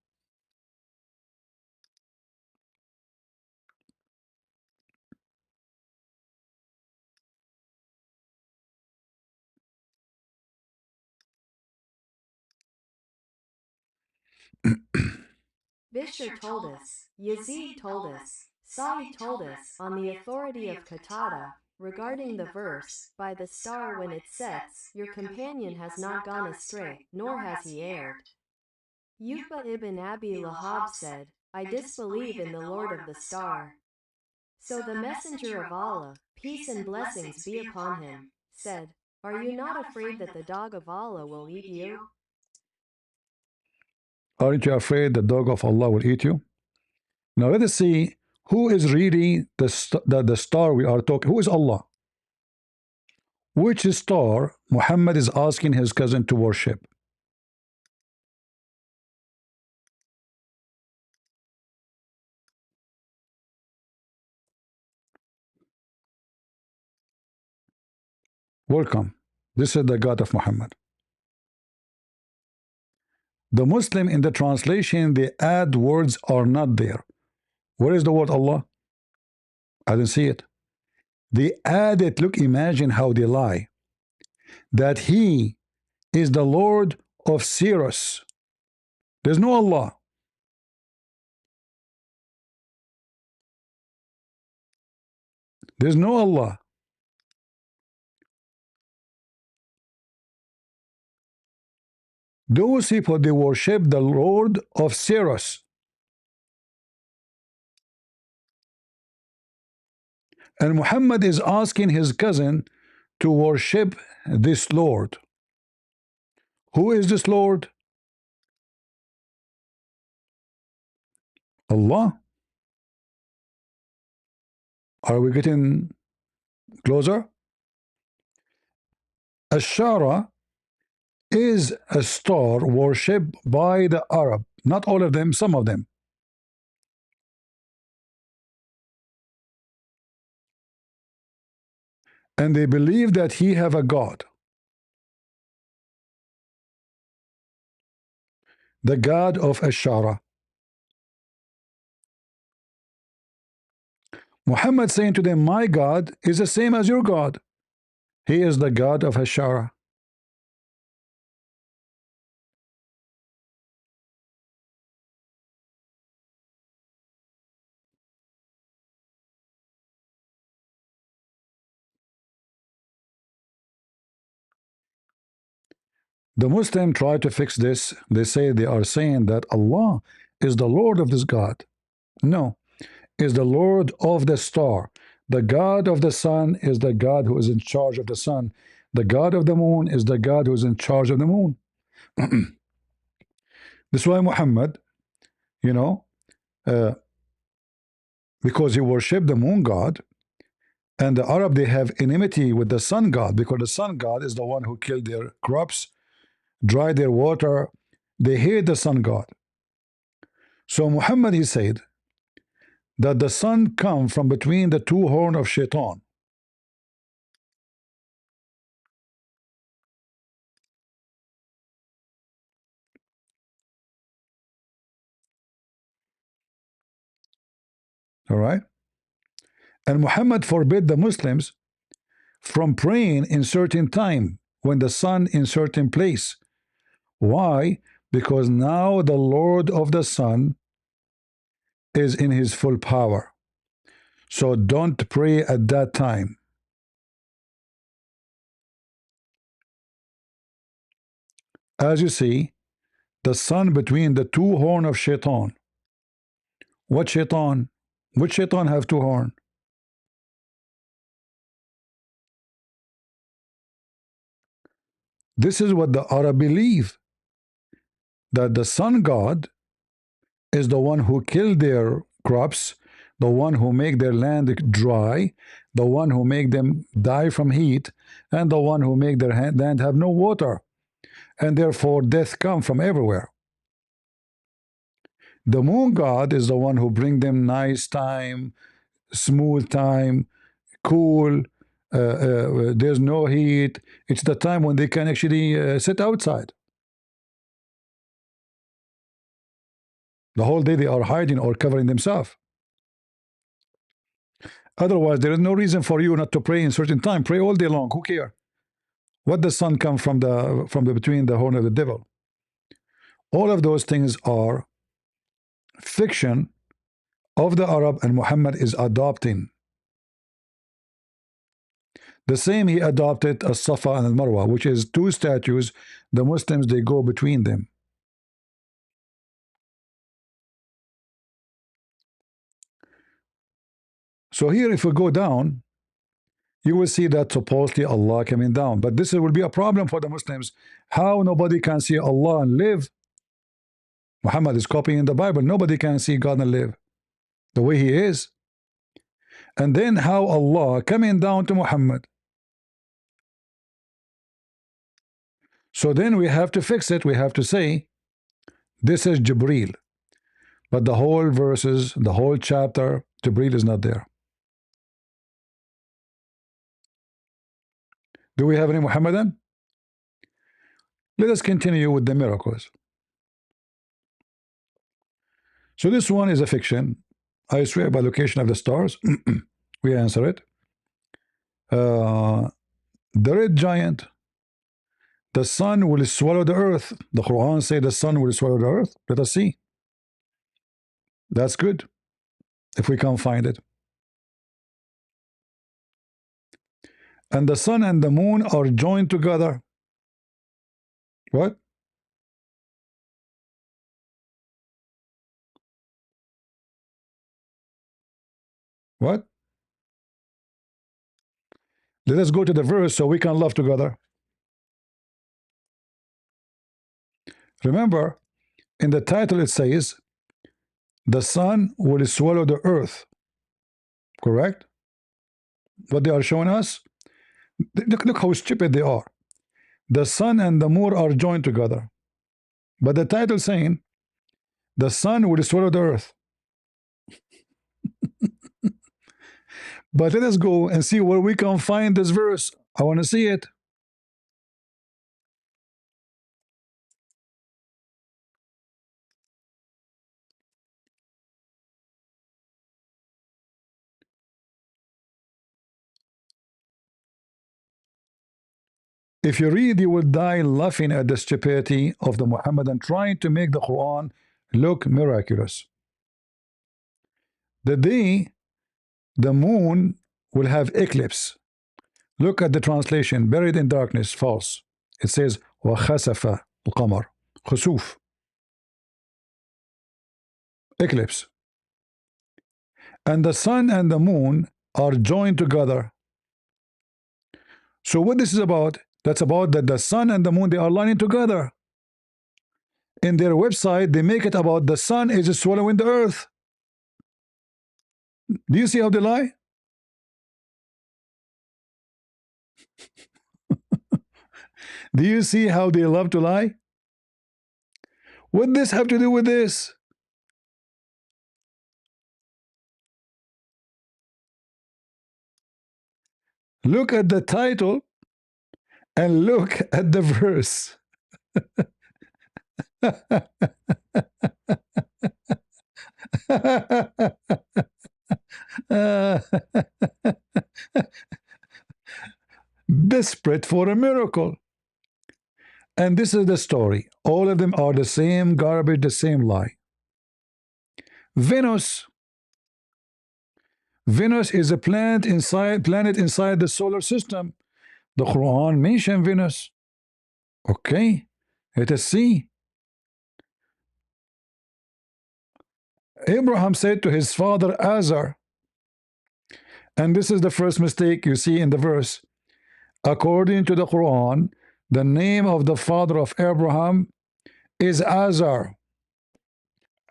Bishr told us, Yazid told us, Sa'id told us, on the authority of Qatada, regarding the verse, by the star when it sets, your companion has not gone astray, nor has he erred. Utbah ibn Abi Lahab said, I disbelieve in the Lord of the star. So the Messenger of Allah, peace and blessings be upon him, said, are you not afraid that the dog of Allah will eat you? Aren't you afraid the dog of Allah will eat you? Now let us see who is really the star we are talking. Who is Allah? Which star Muhammad is asking his cousin to worship? Welcome. This is the God of Muhammad. The Muslim in the translation, the add words are not there. Where is the word Allah? I didn't see it. They add it. Look, imagine how they lie. That he is the Lord of Sirius. There's no Allah. There's no Allah. Those people, they worship the Lord of Sirius. And Muhammad is asking his cousin to worship this Lord. Who is this Lord? Allah. Are we getting closer? Ashara is a star worshipped by the Arab. Not all of them, some of them. And they believe that he have a God. The God of Ashara. Muhammad saying to them, my God is the same as your God. He is the God of Hashara. The Muslim try to fix this. They say they are saying that Allah is the Lord of this God. No, is the Lord of the star. The God of the sun is the God who is in charge of the sun. The God of the moon is the God who is in charge of the moon. This is why Muhammad, you know, uh, because he worshipped the moon god, and the Arab they have enmity with the sun god because the sun god is the one who killed their crops, dried their water. They hate the sun god. So Muhammad he said that the sun come from between the two horns of Shaitan. All right, and Muhammad forbid the Muslims from praying in certain time when the sun in certain place. Why? Because now the Lord of the sun is in his full power. So don't pray at that time. As you see, the sun between the two horns of Shaitan. What Shaitan? Which Shaitan have two horns? This is what the Arab believe, that the sun god is the one who killed their crops, the one who make their land dry, the one who make them die from heat, and the one who make their land have no water, and therefore death come from everywhere. The moon god is the one who bring them nice time, smooth time, cool. There's no heat. It's the time when they can actually sit outside. The whole day they are hiding or covering themselves. Otherwise, there is no reason for you not to pray in certain time. Pray all day long. Who care? What the sun come from the between the horn of the devil? All of those things are fiction of the Arab, and Muhammad is adopting. The same he adopted as Safa and Al Marwa, which is two statues. The Muslims they go between them. So here, if we go down, you will see that supposedly Allah coming down. But this will be a problem for the Muslims. How nobody can see Allah and live? Muhammad is copying the Bible. Nobody can see God and live the way he is. And then how Allah coming down to Muhammad? So then we have to fix it. We have to say, this is Jibreel. But the whole verses, the whole chapter, Jibreel is not there. Do we have any Muhammadan? Let us continue with the miracles. So this one is a fiction. I swear by location of the stars. We answer it. The red giant. The sun will swallow the earth. The Quran say the sun will swallow the earth. Let us see. That's good. If we can find it. And the sun and the moon are joined together. What? What? Let us go to the verse so we can love together. Remember, in the title it says, the sun will swallow the earth. Correct? What they are showing us? Look how stupid they are. The sun and the moon are joined together. But the title saying, the sun will swallow the earth. But let us go and see where we can find this verse. I want to see it. If you read, you will die laughing at the stupidity of the Muhammadan trying to make the Quran look miraculous. The day the moon will have eclipse. Look at the translation, buried in darkness, false. It says, وَخَسَفَ الْقَمَرُ. خسوف. Eclipse. And the sun and the moon are joined together. So what this is about, that's about that the sun and the moon, they are lining together. In their website, they make it about the sun is swallowing the earth. Do you see how they lie? Do you see how they love to lie? What does this have to do with this? Look at the title and look at the verse. Desperate for a miracle. And this is the story. All of them are the same garbage, the same lie. Venus. Venus is a planet inside the solar system. The Quran mentioned Venus. Okay, let us see. Abraham said to his father Azar, and this is the first mistake you see in the verse. According to the Quran, the name of the father of Abraham is Azar.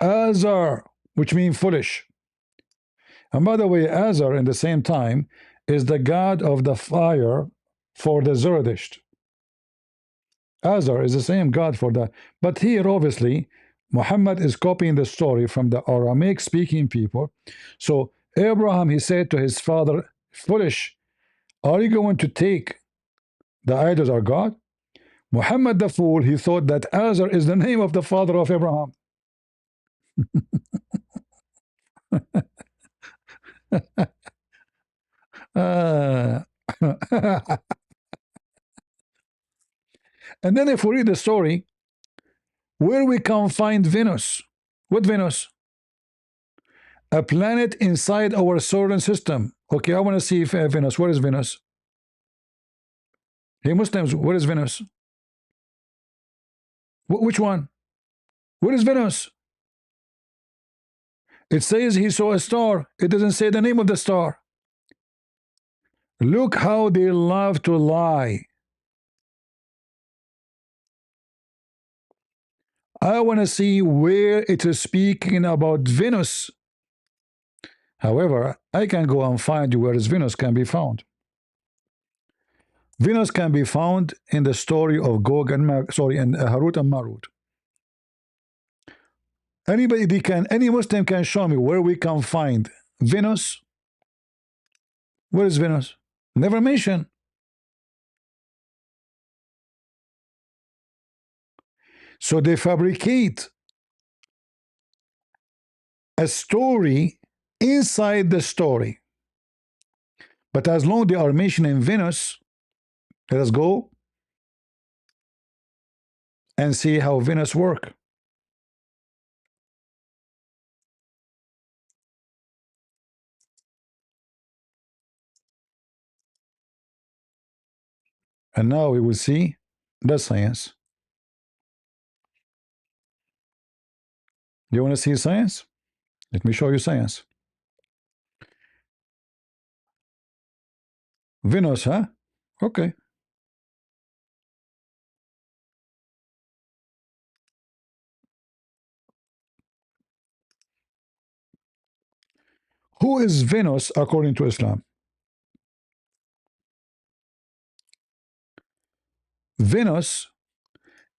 Azar, which means foolish. And by the way, Azar, in the same time, is the god of the fire for the Zoroastrian. Azar is the same god for that. But here, obviously, Muhammad is copying the story from the Aramaic-speaking people. So Abraham, he said to his father, foolish, are you going to take the idols are God? Muhammad the fool, he thought that Azar is the name of the father of Abraham. And then if we read the story, where we can find Venus. What Venus? A planet inside our solar system. Okay, I want to see if Venus. Where is Venus? Hey Muslims, where is Venus? Which one? Where is Venus? It says he saw a star. It doesn't say the name of the star. Look how they love to lie. I want to see where it is speaking about Venus. However, I can go and find you where Venus can be found. Venus can be found in the story of Gog and Harut and Marut. Any Muslim can show me where we can find Venus. Where is Venus? Never mentioned. So they fabricate a story inside the story. But as long as they are mentioning Venus, let us go and see how Venus works. And now we will see the science. Do you want to see science? Let me show you science. Venus, huh? Okay. Who is Venus according to Islam? Venus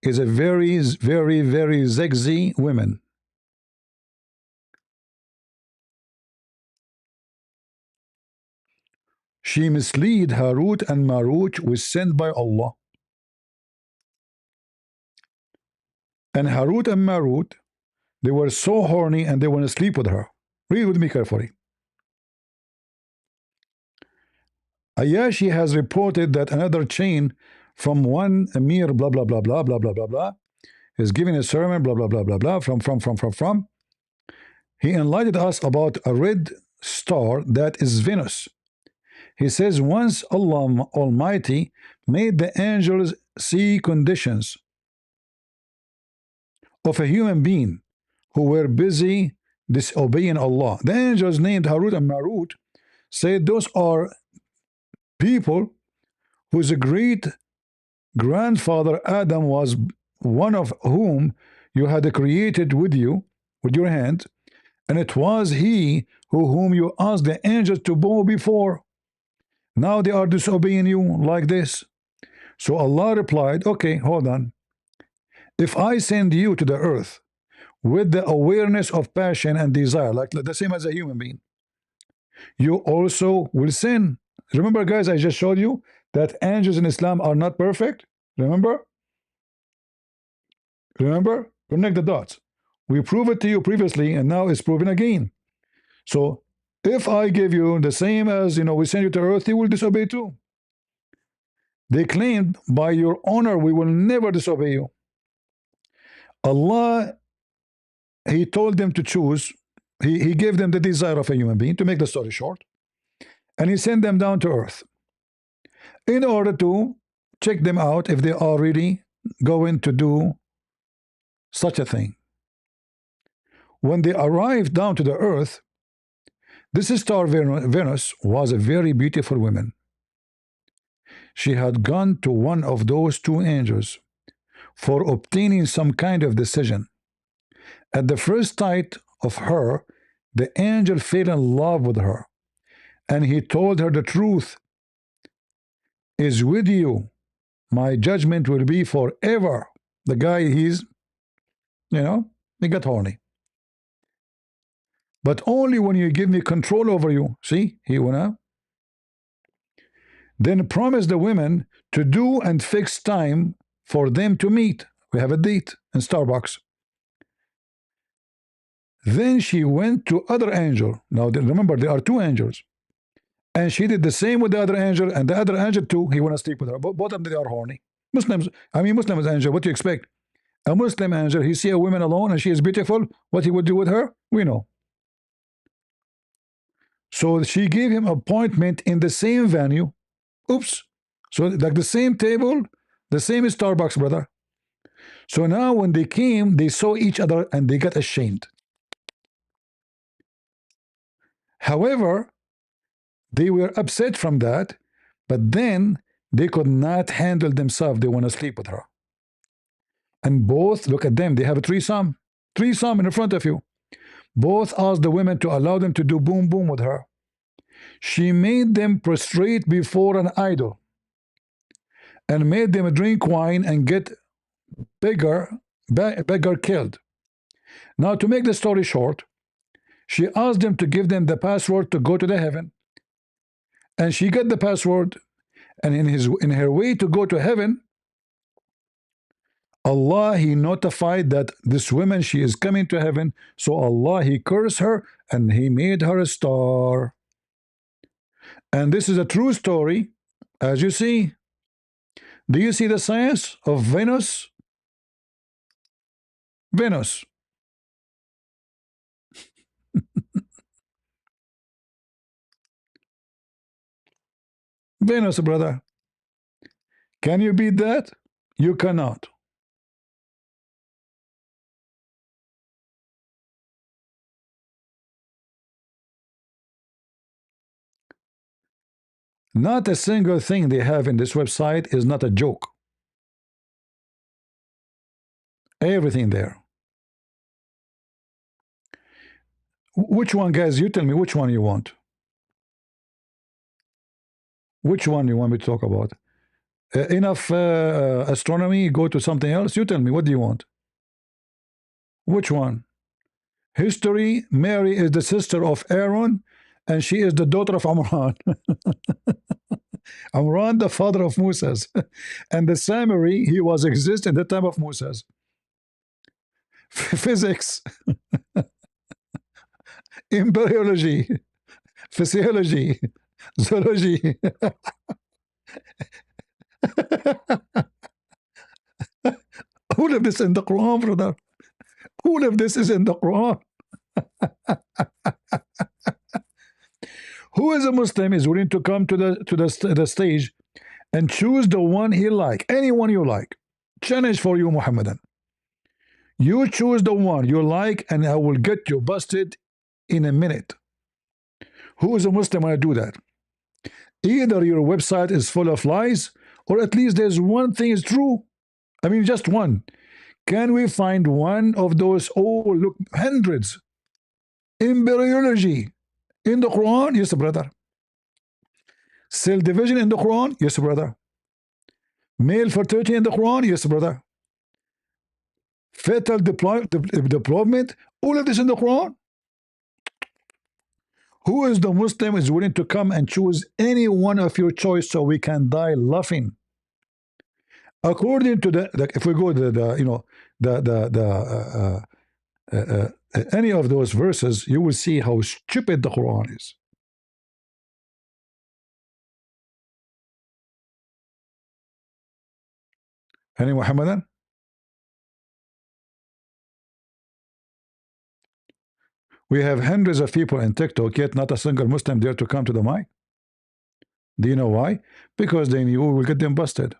is a very, very, very sexy woman. She misled Harut and Marut, was sent by Allah. And Harut and Marut, they were so horny and they want to sleep with her. Read with me carefully. Ayashi has reported that another chain from one Amir, blah, blah, blah, blah, blah, blah, blah, blah, is giving a sermon, blah, blah, blah, blah, blah, from. He enlightened us about a red star that is Venus. He says, once Allah Almighty made the angels see conditions of a human being who were busy disobeying Allah. The angels named Harut and Marut said those are people whose great grandfather Adam was one of whom you had created with you, with your hand, and it was he whom you asked the angels to bow before. Now they are disobeying you like this. So Allah replied, okay, hold on. If I send you to the earth with the awareness of passion and desire, like the same as a human being, you also will sin. Remember, guys, I just showed you that angels in Islam are not perfect. Remember? Remember? Connect the dots. We proved it to you previously, and now it's proven again. So if I give you the same as, we send you to earth, you will disobey too. They claimed, by your honor, we will never disobey you. Allah, He told them to choose. He gave them the desire of a human being, to make the story short. And He sent them down to earth in order to check them out if they are really going to do such a thing. When they arrived down to the earth, this star Venus was a very beautiful woman. She had gone to one of those two angels for obtaining some kind of decision. At the first sight of her, the angel fell in love with her, and he told her the truth is with you. My judgment will be forever. The guy, he got horny. But only when you give me control over you. See, he went out. Then promised the women to do and fix time for them to meet. We have a date in Starbucks. Then she went to other angel. Now remember, there are two angels. And she did the same with the other angel, and the other angel too, he want to sleep with her. Both of them, they are horny. Muslims angel, what do you expect? A Muslim angel, he see a woman alone and she is beautiful, what he would do with her, we know. So she gave him appointment in the same venue. Oops. So like the same table, the same Starbucks, brother. So now when they came, they saw each other and they got ashamed. However, they were upset from that, but then they could not handle themselves. They want to sleep with her. And both, look at them, they have a threesome in front of you. Both asked the women to allow them to do boom boom with her. She made them prostrate before an idol and made them drink wine and get beggar killed. Now, to make the story short, she asked them to give them the password to go to the heaven, and she got the password. And in her way to go to heaven, Allah, He notified that this woman, she is coming to heaven. So Allah, He cursed her and He made her a star. And this is a true story, as you see. Do you see the science of Venus? Venus. Venus, brother. Can you beat that? You cannot. Not a single thing they have in this website is not a joke. Everything there. Which one, guys? You tell me which one you want. Which one you want me to talk about? Enough astronomy, go to something else. You tell me, what do you want? Which one? History, Mary is the sister of Aaron, and she is the daughter of Amran. Amran, the father of Moses. And the Samari, he was exist in the time of Moses. Physics, embryology, physiology, zoology. of this in the Quran, brother. All of this is in the Quran. Who is a Muslim is willing to come to the stage and choose the one he like, anyone you like. Challenge for you, Muhammadan. You choose the one you like, and I will get you busted in a minute. Who is a Muslim when I do that? Either your website is full of lies, or at least there's one thing is true. I mean, just one. Can we find one of those? Oh, look, hundreds. Embryology in the Quran? Yes, brother. Cell division in the Quran? Yes, brother. Male fertility in the Quran? Yes, brother. Fetal deployment? All of this in the Quran? Who is the Muslim is willing to come and choose any one of your choice so we can die laughing? According to if we go to any of those verses, you will see how stupid the Quran is. Any Muhammadan? We have hundreds of people in TikTok, yet not a single Muslim dare to come to the mic. Do you know why? Because they knew we will get them busted.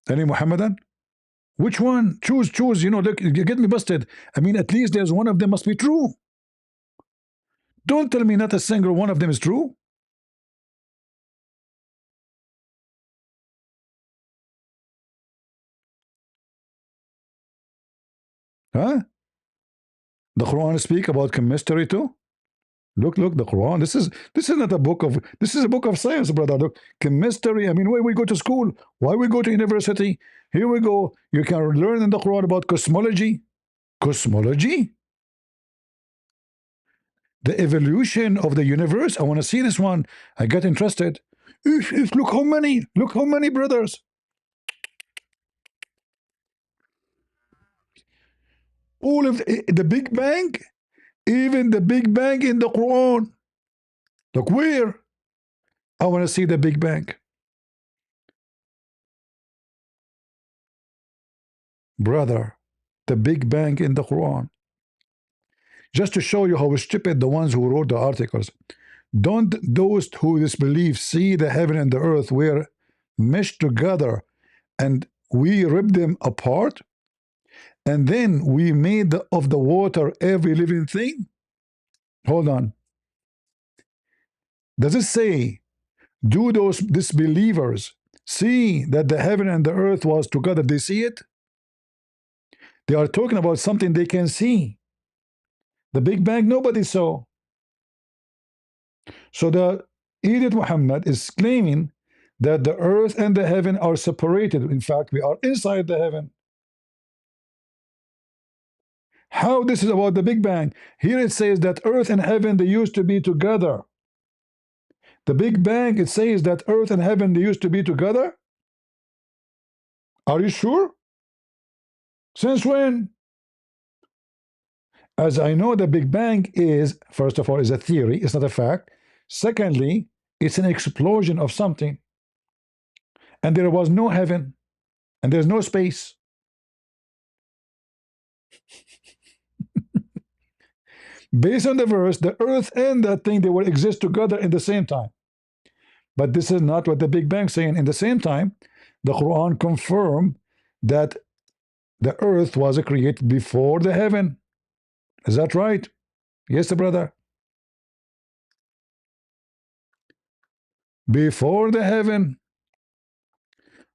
Any Muhammadan? Which one? Choose. Look, you get me busted. I mean, at least there's one of them must be true. Don't tell me not a single one of them is true. Huh? The Quran speak about chemistry too. Look, the Quran. This is not a book of. This is a book of science, brother. Look, chemistry. I mean, why we go to school? Why we go to university? Here we go. You can learn in the Quran about cosmology. Cosmology. The evolution of the universe. I want to see this one. I get interested. Look how many. Look how many brothers. All of the Big Bang. Even the Big Bang in the Quran. Look where. I want to see the Big Bang. Brother, the Big Bang in the Quran. Just to show you how stupid the ones who wrote the articles. Don't those who disbelieve see the heaven and the earth were meshed together and we ripped them apart? And then we made of the water every living thing? Hold on. Does it say, do those disbelievers see that the heaven and the earth was together? They see it? They are talking about something they can see. The Big Bang, nobody saw. So the Idiot Muhammad is claiming that the earth and the heaven are separated. In fact, we are inside the heaven. How this is about the Big Bang? Here it says that earth and heaven, they used to be together. The Big Bang, it says that earth and heaven, they used to be together. Are you sure? Since when? As I know, the Big Bang is, first of all, is a theory. It's not a fact. Secondly, it's an explosion of something. And there was no heaven. And there's no space. Based on the verse, the earth and that thing, they will exist together in the same time. But this is not what the Big Bang saying. In the same time, the Quran confirmed that the earth was created before the heaven. Is that right? Yes, brother. Before the heaven.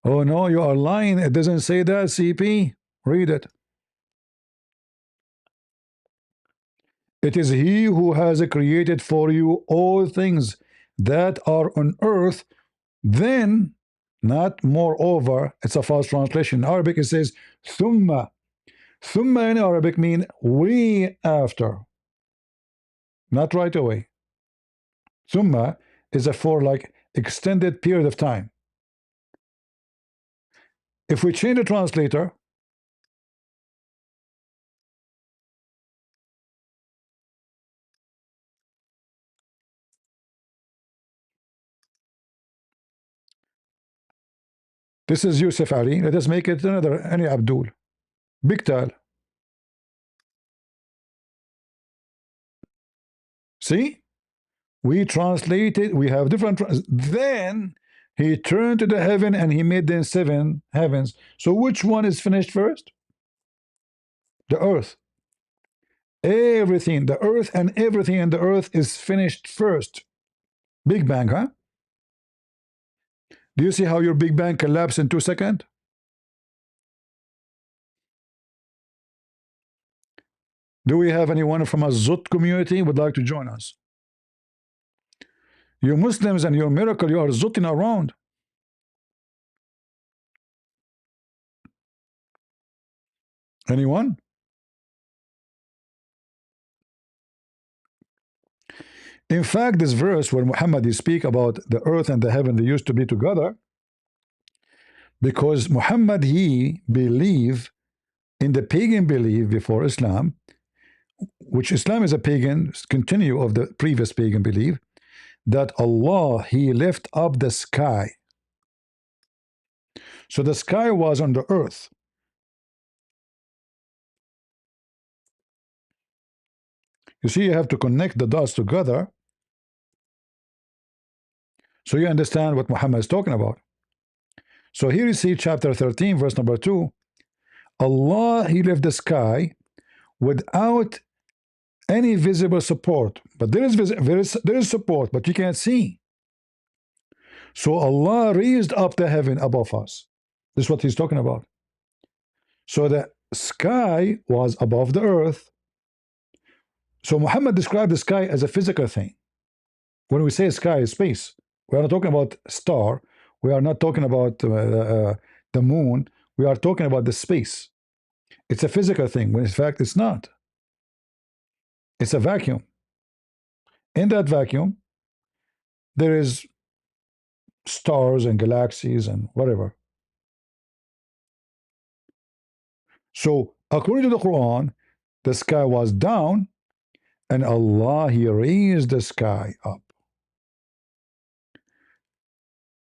Oh no, you are lying. It doesn't say that, CP. Read it. It is he who has created for you all things that are on earth, then, not moreover. It's a false translation. In Arabic, it says thumma. Thumma in Arabic mean way after, not right away. Thumma is a for like extended period of time. If we change the translator, This is Yusuf Ali. Let us make it another any Abdul. Big Tal. See? We translated, we have different. Then he turned to the heaven and he made them 7 heavens. So which one is finished first? The earth. Everything, the earth and everything in the earth is finished first. Big Bang, huh? Do you see how your Big Bang collapsed in 2 seconds? Do we have anyone from a Zut community would like to join us? You Muslims and your miracle, you are zutting around. Anyone? In fact, this verse where Muhammad is speak about the earth and the heaven, they used to be together, because Muhammad, he believe in the pagan belief before Islam, which Islam is a pagan continue of the previous pagan belief, that Allah, he lift up the sky. So the sky was on the earth. You see, you have to connect the dots together so you understand what Muhammad is talking about. So here you see chapter 13, verse number 2. Allah, he left the sky without any visible support. But there is support, but you can't see. So Allah raised up the heaven above us. This is what he's talking about. So the sky was above the earth. So Muhammad described the sky as a physical thing. When we say sky is space, we are not talking about star. We are not talking about the moon. We are talking about the space. It's a physical thing, when in fact it's not. It's a vacuum. In that vacuum, there is stars and galaxies and whatever. So according to the Quran, the sky was down and Allah, he raised the sky up.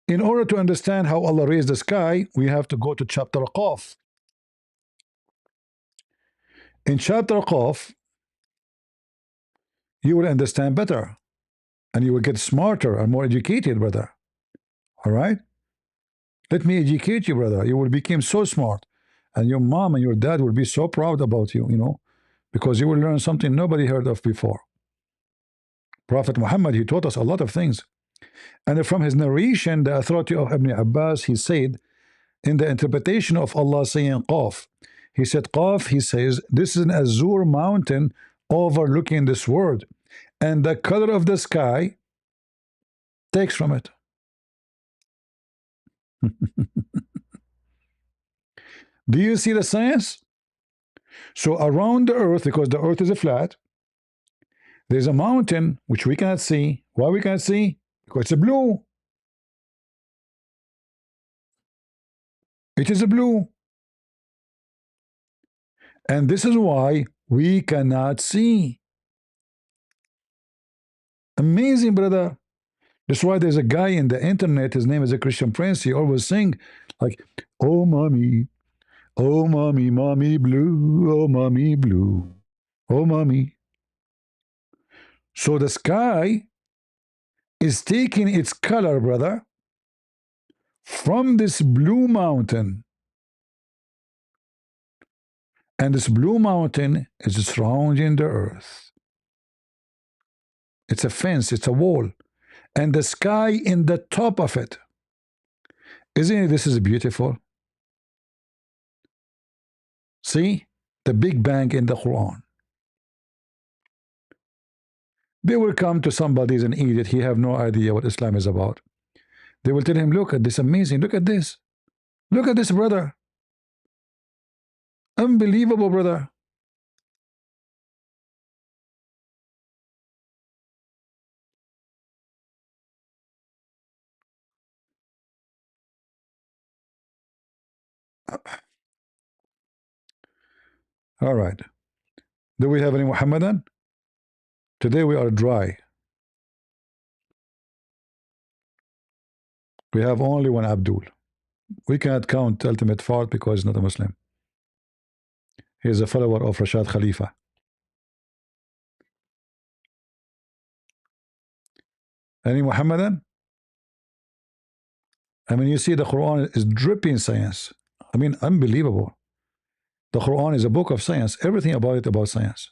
In order to understand how Allah raised the sky, we have to go to chapter Qaf. In chapter Qaf, you will understand better and you will get smarter and more educated, brother. All right? Let me educate you, brother. You will become so smart, and your mom and your dad will be so proud about you, you know, because you will learn something nobody heard of before. Prophet Muhammad, he taught us a lot of things. And from his narration, the authority of Ibn Abbas, he said, in the interpretation of Allah saying Qaf, he said Qaf, he says, this is an azure mountain overlooking this world, and the color of the sky takes from it. Do you see the science? So around the earth, because the earth is a flat, there's a mountain which we cannot see. Why we can't see? Because it's a blue. It is a blue. And this is why we cannot see. Amazing, brother. That's why there's a guy in the internet, his name is a Christian Prince, he always sing like, oh mommy, mommy blue, oh mommy blue, oh mommy. So the sky is taking its color, brother, from this blue mountain. And this blue mountain is surrounding the earth. It's a fence, it's a wall. And the sky in the top of it. Isn't it, this is beautiful? See? The Big Bang in the Quran. They will come to somebody's in Egypt, he have no idea what Islam is about. They will tell him, look at this amazing, look at this. Look at this, brother. Unbelievable, brother. All right. Do we have any Muhammadan? Today we are dry. We have only one Abdul. we cannot count ultimate fault because he's not a Muslim. He is a follower of Rashad Khalifa. Any Muhammadan? I mean, you see, the Quran is dripping science. I mean, unbelievable. The Quran is a book of science. Everything about it about science.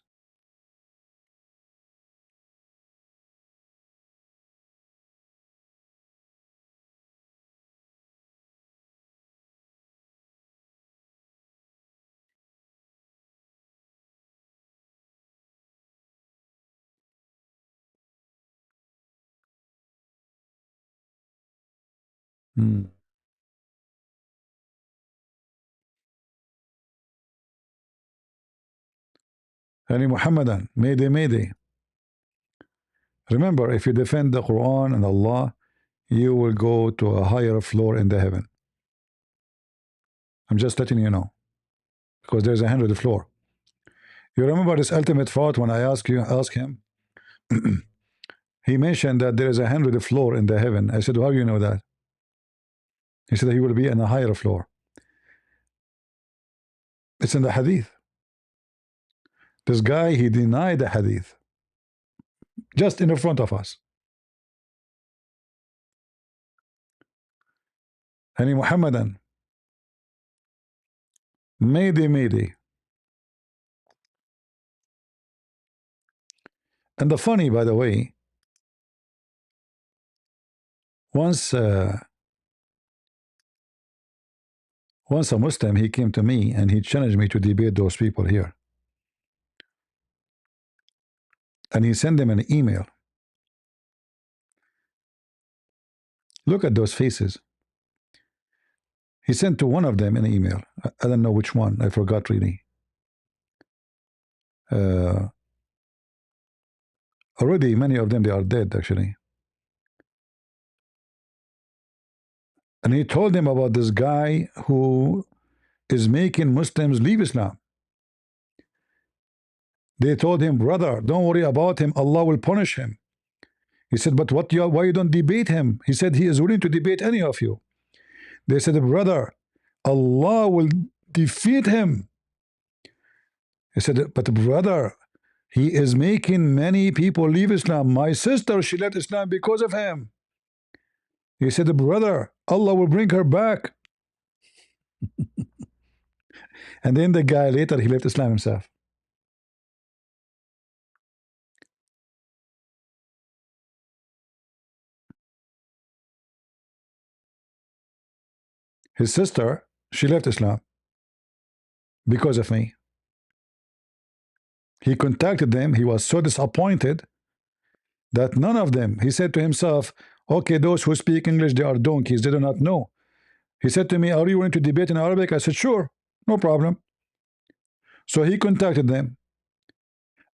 Hmm. Any Muhammadan? Mayday, mayday. Remember, if you defend the Quran and Allah, you will go to a higher floor in the heaven. I'm just letting you know. Because there's a 100th floor. You remember this ultimate thought when I ask him? He mentioned that there is a 100th floor in the heaven. I said, how do you know that? He said he will be in a higher floor. It's in the hadith. This guy, he denied the hadith. Just in front of us. Any Muhammadan? Mayday, mayday. And the funny, by the way, once a Muslim, he came to me and he challenged me to debate those people here. And he sent them an email. Look at those faces. He sent to one of them an email. I don't know which one. I forgot really. Already, many of them, they are dead, actually. And he told them about this guy who is making Muslims leave Islam. They told him, brother, don't worry about him. Allah will punish him. He said, but why you don't debate him? He said, he is willing to debate any of you. They said, brother, Allah will defeat him. He said, but brother, he is making many people leave Islam. My sister, she left Islam because of him. He said, brother, Allah will bring her back. And then the guy later, he left Islam himself. His sister, she left Islam because of me. He contacted them. He was so disappointed that none of them, he said to himself, okay, those who speak English, they are donkeys. They do not know. He said to me, are you willing to debate in Arabic? I said, sure, no problem. So he contacted them.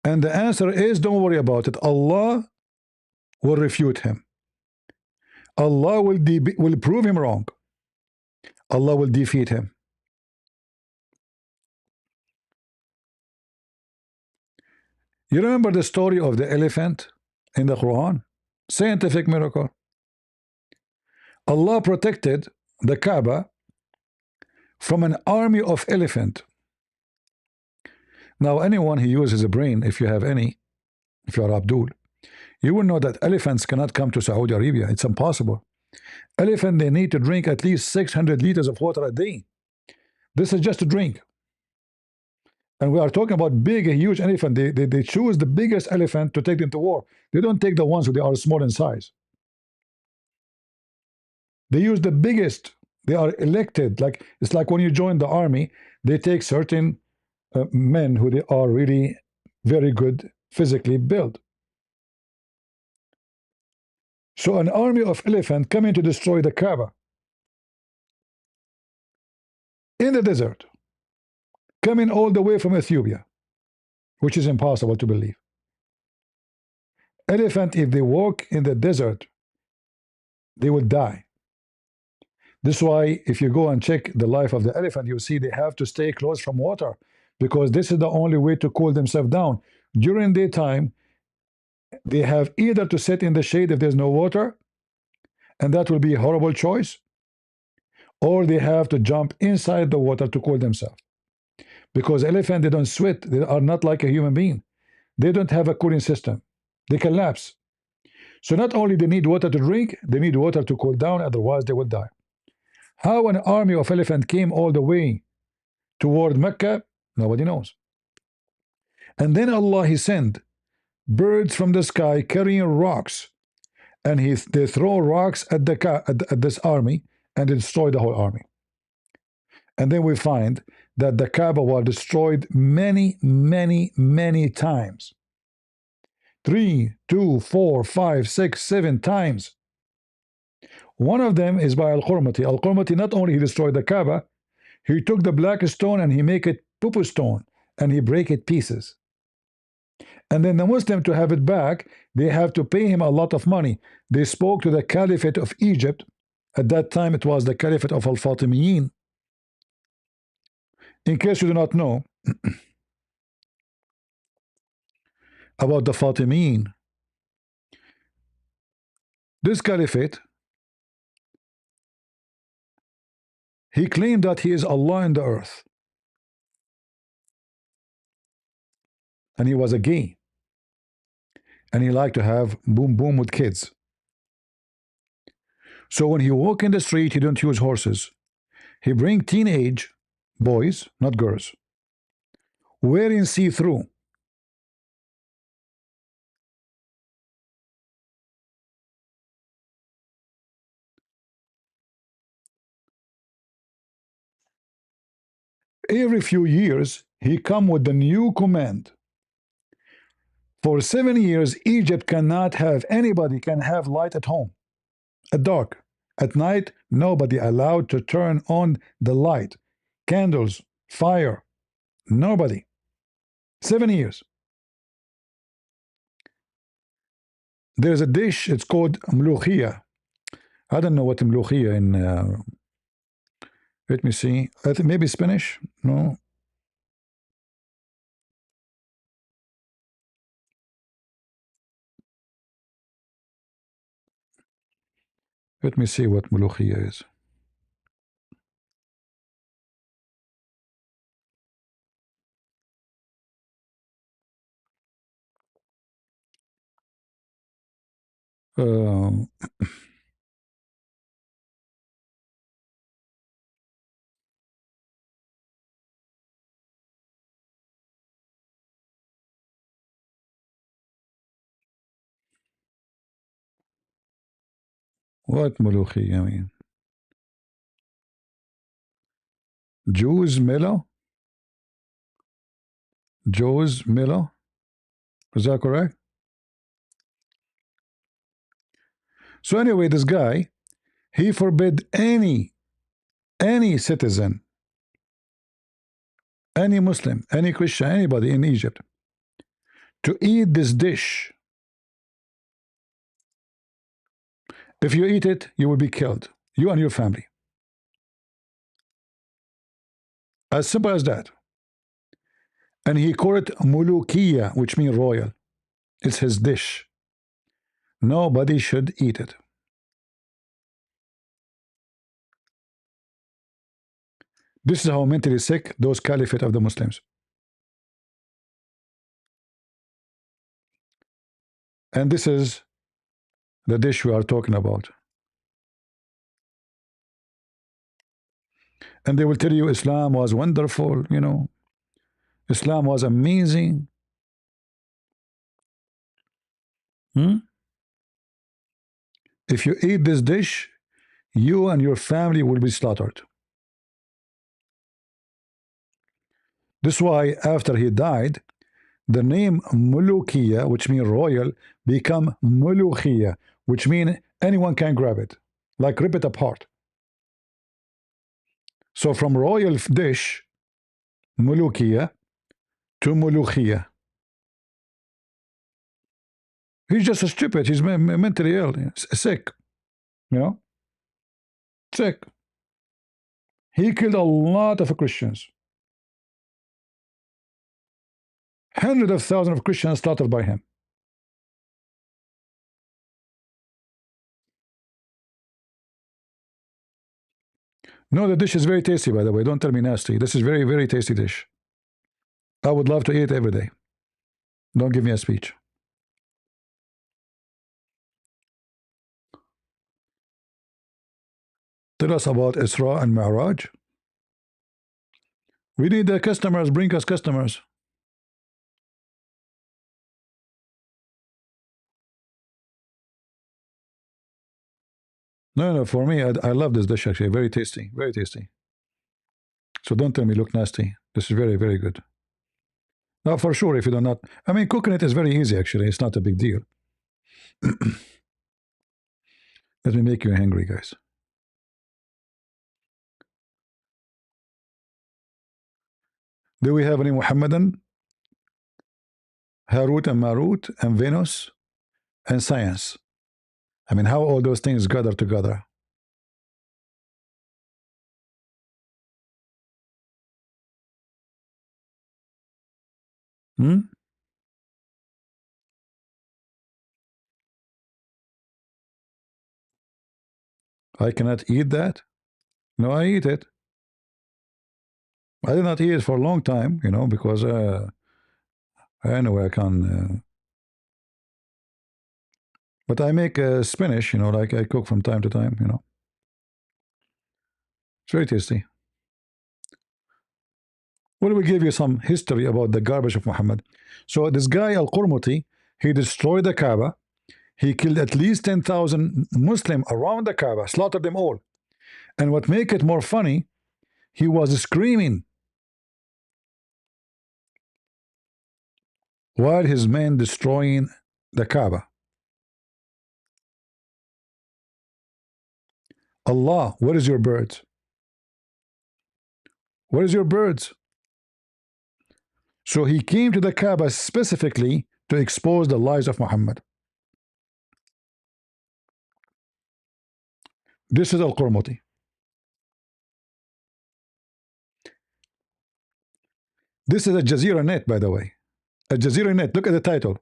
And the answer is, don't worry about it. Allah will refute him. Allah will prove him wrong. Allah will defeat him. You remember the story of the elephant in the Quran? Scientific miracle. Allah protected the Kaaba from an army of elephant. Now, anyone who uses a brain, if you have any, if you are Abdul, you will know that elephants cannot come to Saudi Arabia. It's impossible. Elephant, they need to drink at least 600 liters of water a day. This is just a drink. And we are talking about big, huge elephant. They choose the biggest elephant to take them to war. They don't take the ones who they are small in size. They use the biggest. They are elected. Like it's like when you join the army, they take certain men who they are really very good physically built. So an army of elephant coming to destroy the Kaaba in the desert, coming all the way from Ethiopia, which is impossible to believe. Elephant, if they walk in the desert, they will die. This is why if you go and check the life of the elephant, you see they have to stay close from water because this is the only way to cool themselves down. During daytime, they have either to sit in the shade if there's no water, and that will be a horrible choice, or they have to jump inside the water to cool themselves. Because elephants, they don't sweat. They are not like a human being. They don't have a cooling system. They collapse. So not only they need water to drink, they need water to cool down, otherwise they will die. How an army of elephants came all the way toward Mecca, nobody knows. And then Allah, He sent birds from the sky carrying rocks, and they throw rocks at at this army, and they destroy the whole army. And then we find that the Kaaba was destroyed many, many, many times. 3, 2, 4, 5, 6, 7 times. One of them is by Al-Qurmati. Al-Qurmati, not only he destroyed the Kaaba, he took the black stone and he make it pupu stone, and he break it pieces. And then the Muslim, to have it back, they have to pay him a lot of money. They spoke to the Caliphate of Egypt. At that time, it was the Caliphate of Al-Fatimiyin. In case you do not know about the Fatimiyin, this Caliphate, he claimed that he is Allah in the earth. And he was a gay. And he liked to have boom boom with kids. So when he walk in the street, he don't use horses. He bring teenage boys, not girls, wearing see-through. Every few years, he come with the new command. For 7 years, Egypt cannot have, anybody can have light at home, at dark. At night, nobody allowed to turn on the light, candles, fire, nobody. 7 years. There's a dish, it's called mlukhia. I don't know what mlukhia in, let me see, I think maybe Spanish? No. Let me see what mulukhiyah is. Um, what mulukhiyah mean? Jews Miller? Joe's Miller? Is that correct? So anyway, this guy, he forbid any citizen, any Muslim, any Christian, anybody in Egypt to eat this dish. If you eat it, you will be killed, you and your family. As simple as that. And he called it mulukiya, which means royal. It's his dish. Nobody should eat it. This is how mentally sick those caliphate of the Muslims. And this is the dish we are talking about. And they will tell you Islam was wonderful, you know. Islam was amazing. If you eat this dish, you and your family will be slaughtered. This is why after he died, the name Mulukiya, which means royal, become Mulukhiya, which means anyone can grab it, like rip it apart. So from royal dish, Mulukiya, to Mulukhiya. He's just stupid. He's mentally ill, sick. You know? Sick. He killed a lot of Christians. Hundreds of thousands of Christians slaughtered by him. No, the dish is very tasty, by the way. Don't tell me nasty. This is very, very tasty dish. I would love to eat it every day. Don't give me a speech. Tell us about Isra and Mi'raj. We need the customers. Bring us customers. No, no, for me, I love this dish actually. Very tasty. Very tasty. So don't tell me look nasty. This is very, very good. Now, for sure, if you do not, I mean, cooking it is very easy actually. It's not a big deal. Let me make you hungry, guys. Do we have any Muhammadan, Harut and Marut and Venus and science? I mean, how all those things gather together? Hmm? I cannot eat that. No, I eat it. I did not eat it for a long time, you know, because anyway, I can. But I make spinach, you know, like I cook from time to time, you know. It's very tasty. Well, we give you some history about the garbage of Muhammad. So this guy Al-Qurmuti, he destroyed the Kaaba. He killed at least 10,000 Muslims around the Kaaba, slaughtered them all. And what make it more funny, he was screaming while his men destroying the Kaaba. Allah, where is your birds? Where is your birds? So he came to the Kaaba specifically to expose the lies of Muhammad. This is Al-Qurmuti. This is a Jazeera net, by the way. A Jazeera net. Look at the title.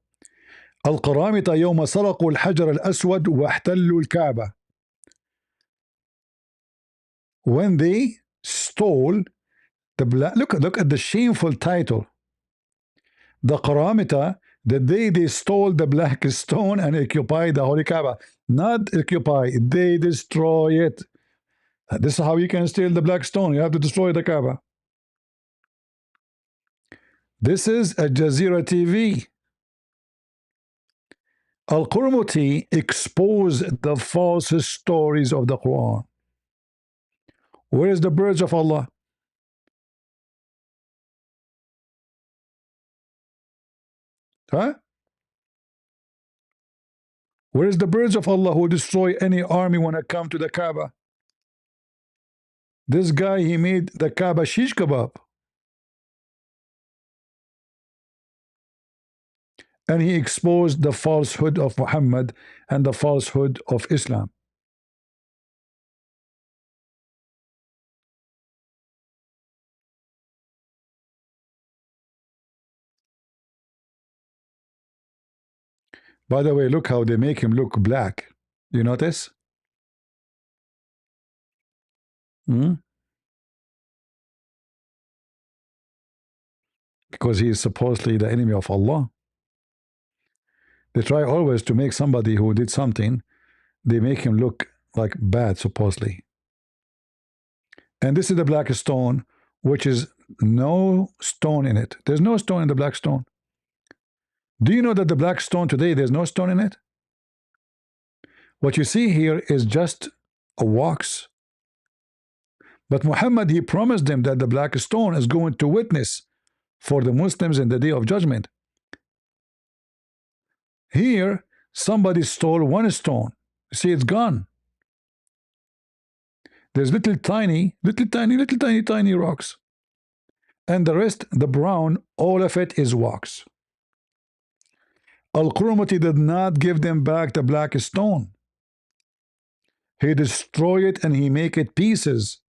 القرامطة يوم سرقوا الحجر الأسود واحتلوا الكعبة. When they stole the black, look at the shameful title. The Qaramita, the day they stole the black stone and occupied the Holy Kaaba. Not occupy, they destroy it. This is how you can steal the black stone. You have to destroy the Kaaba. This is a Jazeera TV. Al-Qurmuti exposed the false stories of the Quran. Where is the birds of Allah? Huh? Where is the birds of Allah who destroy any army when it come to the Kaaba? This guy, he made the Kaaba shish kebab. And he exposed the falsehood of Muhammad and the falsehood of Islam. By the way, look how they make him look black. You notice? Hmm? Because he is supposedly the enemy of Allah. They try always to make somebody who did something, they make him look like bad, supposedly. And this is the black stone, which is no stone in it. There's no stone in the black stone. Do you know that the black stone today, there's no stone in it? What you see here is just a wax. But Muhammad, he promised them that the black stone is going to witness for the Muslims in the day of judgment. Here, somebody stole one stone. See, it's gone. There's little tiny rocks. And the rest, the brown, all of it is wax. Al-Qurmuti did not give them back the black stone. He destroyed it and he make it pieces.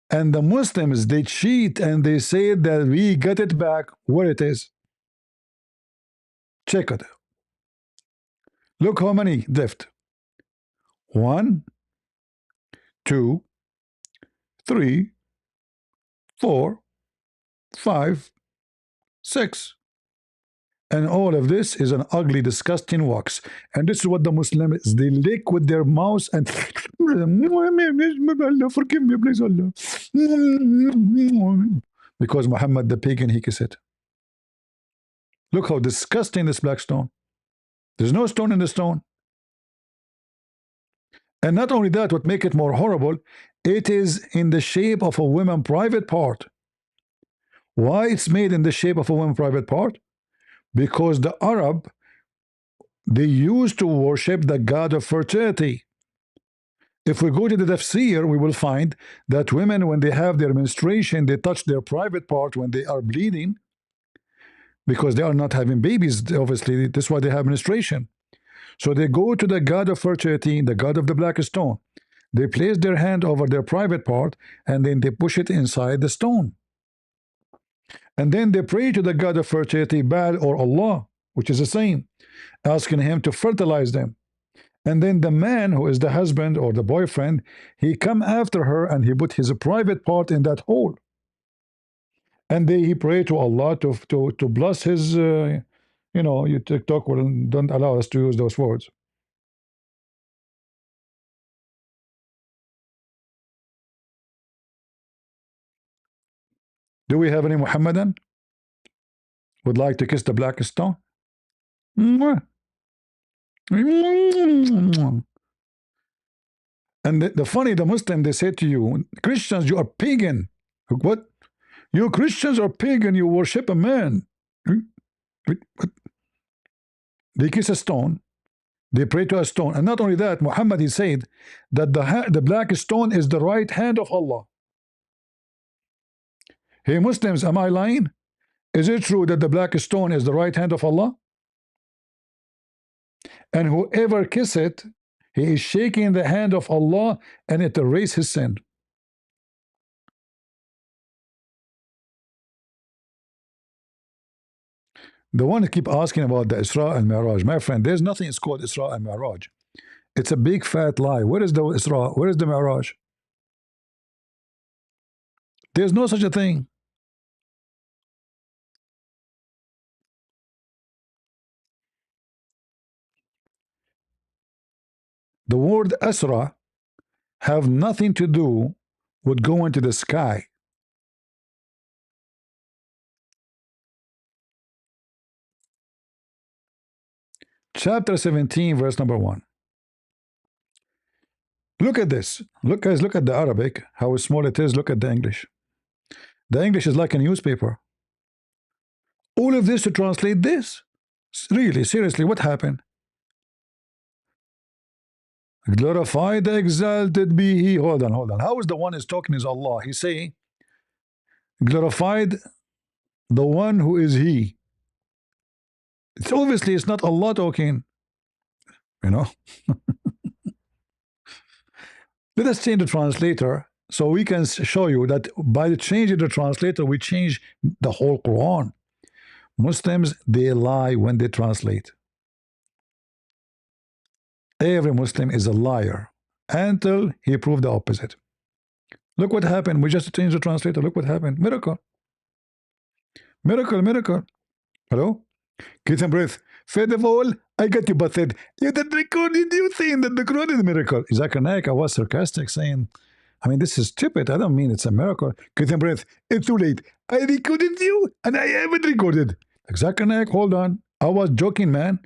And the Muslims, they cheat and they say that we get it back where it is. Check it. Look how many left. 1, 2, 3, 4, 5, 6. And all of this is an ugly, disgusting wax. And this is what the Muslims, they lick with their mouths and Allah, forgive me, please, Allah. Because Muhammad the pagan, he kissed it. Look how disgusting this black stone. There's no stone in the stone. And not only that, what make it more horrible, it is in the shape of a woman private part. Why it's made in the shape of a woman private part? Because the Arab, they used to worship the god of fertility. If we go to the tafsir, we will find that women, when they have their menstruation, they touch their private part when they are bleeding, because they are not having babies, obviously. That's why they have menstruation. So they go to the god of fertility, the god of the black stone. They place their hand over their private part, and then they push it inside the stone. And then they pray to the god of fertility, Baal or Allah, which is the same, asking him to fertilize them. And then the man, who is the husband or the boyfriend, he come after her and he put his private part in that hole. And he pray to Allah to bless his, you know, you TikTok don't allow us to use those words. Do we have any Muhammadan would like to kiss the black stone? Mwah. And the funny, the Muslim, they say to you, Christians, you are pagan. What? You Christians are pagan, you worship a man. They kiss a stone, they pray to a stone. And not only that, Muhammad, he said that the black stone is the right hand of Allah. Hey Muslims, am I lying? Is it true that the black stone is the right hand of Allah? And whoever kiss it, he is shaking the hand of Allah, and it erases his sin. The one who keep asking about the Isra and Mi'raj, my friend, there's nothing it's called Isra and Mi'raj. It's a big fat lie. Where is the Isra? Where is the Mi'raj? There's no such a thing. The word Asra have nothing to do with going to the sky. Chapter 17, verse number 1. Look at this. Look, guys, look at the Arabic, how small it is. Look at the English. The English is like a newspaper. All of this to translate this? Really, seriously, what happened? Glorified, exalted be he. Hold on, hold on. How is the one is talking is Allah? He's saying, glorified the one who is he. It's obviously it's not Allah talking. You know? Let us change the translator so we can show you that by changing the translator, we change the whole Quran. Muslims, they lie when they translate. Every Muslim is a liar until he proved the opposite. Look what happened. We just changed the translator. Look what happened. Miracle. Miracle, miracle. Hello? Get some breath. Fed of all, I got you busted. You did recorded you saying that the Quran is a miracle. Zakir Naik, I was sarcastic saying, I mean, this is stupid. I don't mean it's a miracle. Get some breath. It's too late. I recorded you and I haven't recorded. Zakir Naik, hold on. I was joking, man.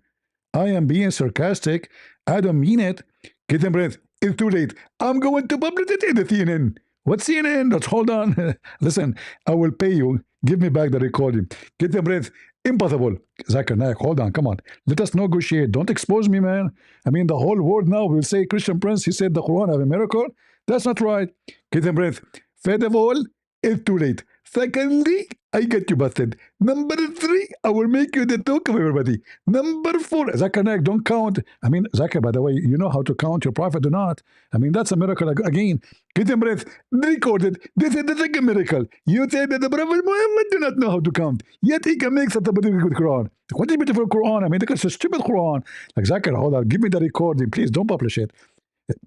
I am being sarcastic. I don't mean it. Get some breath. It's too late. I'm going to publish it in the CNN. What CNN? Let's hold on. Listen, I will pay you. Give me back the recording. Get some breath. Impossible. Zakir Naik, hold on, come on. Let us negotiate. Don't expose me, man. I mean, the whole world now will say, Christian Prince, he said the Quran have a miracle. That's not right. Get a breath. First of all, it's too late. Secondly, I get you busted. Number 3, I will make you the talk of everybody. Number 4, Zakir Naik, don't count. I mean, Zakir, by the way, you know how to count your prophet or not. I mean, that's a miracle again. Get a breath. Recorded. This is the second miracle. You said that the Prophet Muhammad do not know how to count. Yet he can make such a beautiful Quran. What is beautiful Quran? I mean, it's a stupid Quran. Like, Zakir, hold on. Give me the recording. Please don't publish it.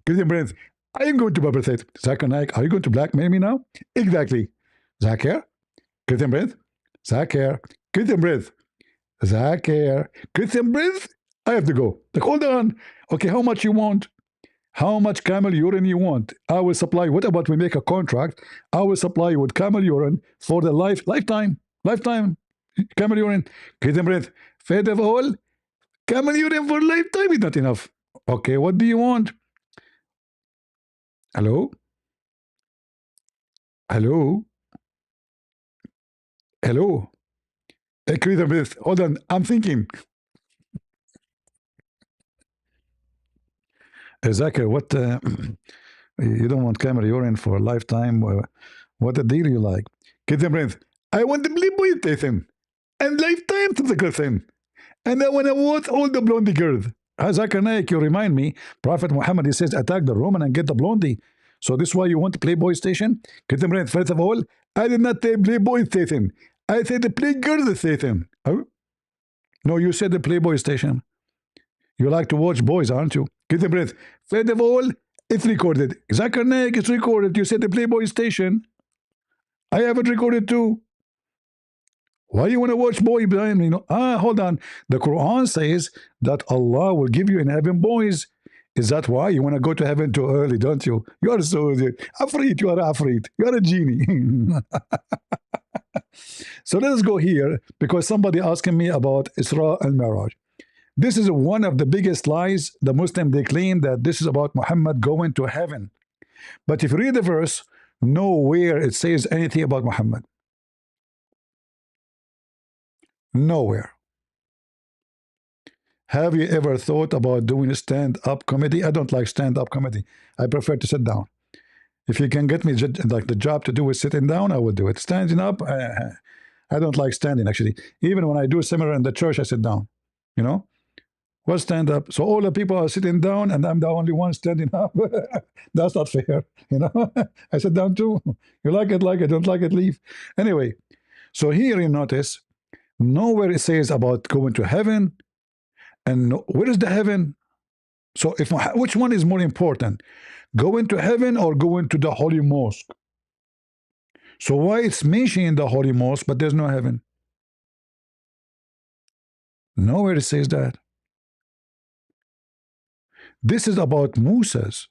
Get a breath. I am going to perpetrate. Zakir Naik, are you going to blackmail me now? Exactly. Zakir, Christian breath. Zakir, Christian breath. Zakir, Christian breath. I have to go. Like, hold on. Okay, how much you want? How much camel urine you want? I will supply. What about we make a contract? I will supply you with camel urine for the lifetime camel urine. Christian breath. Fed of all camel urine for lifetime is not enough. Okay, what do you want? Hello? Hello? Hello? Christian breath. Hold on. I'm thinking. Zakir, what? You don't want camel urine for a lifetime? What a deal you like? Christian breath. I want the Playboy Tathan and lifetime to the Tathan. And I want to watch all the blondie girls. Zakir Naik, you remind me, Prophet Muhammad, he says, attack the Roman and get the blondie. So this is why you want the Playboy station? Christian breath. First of all, I did not say Playboy station. I said the Playgirl station. Oh? No, you said the Playboy station. You like to watch boys, aren't you? Get the breath. First of all, it's recorded. Zakir Naik, it's recorded. You said the Playboy station. I have it recorded too. Why you want to watch boy behind me? Hold on. The Quran says that Allah will give you in heaven boys. Is that why you want to go to heaven too early, don't you? You are so afraid. You are afraid. You are a genie. So let's go here because somebody asking me about Isra and Miraj. This is one of the biggest lies. The Muslim, they claim that this is about Muhammad going to heaven. But if you read the verse, nowhere it says anything about Muhammad. Nowhere. Have you ever thought about doing a stand-up comedy? I don't like stand-up comedy. I prefer to sit down. If you can get me like the job to do is sitting down, I will do it. Standing up, I don't like standing actually. Even when I do seminar in the church, I sit down. You know? Well, stand up. So all the people are sitting down, and I'm the only one standing up. That's not fair, you know. I sit down too. You like it, like it. Don't like it, leave. Anyway, so here you notice nowhere it says about going to heaven, and where is the heaven? So if which one is more important, going to heaven or going to the holy mosque? So why it's mentioned the holy mosque, but there's no heaven? Nowhere it says that. This is about Moses.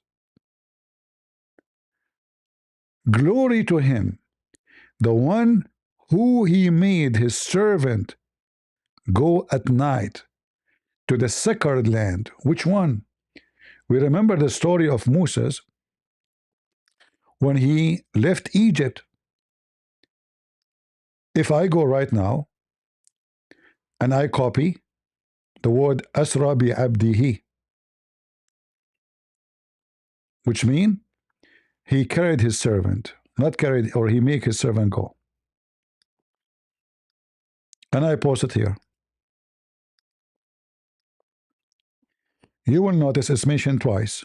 Glory to him, the one who he made his servant go at night to the sacred land. Which one? We remember the story of Moses when he left Egypt. If I go right now and I copy the word Asra bi abdihi, which means he carried his servant, not carried, or he make his servant go. And I post it here. You will notice it's mentioned twice.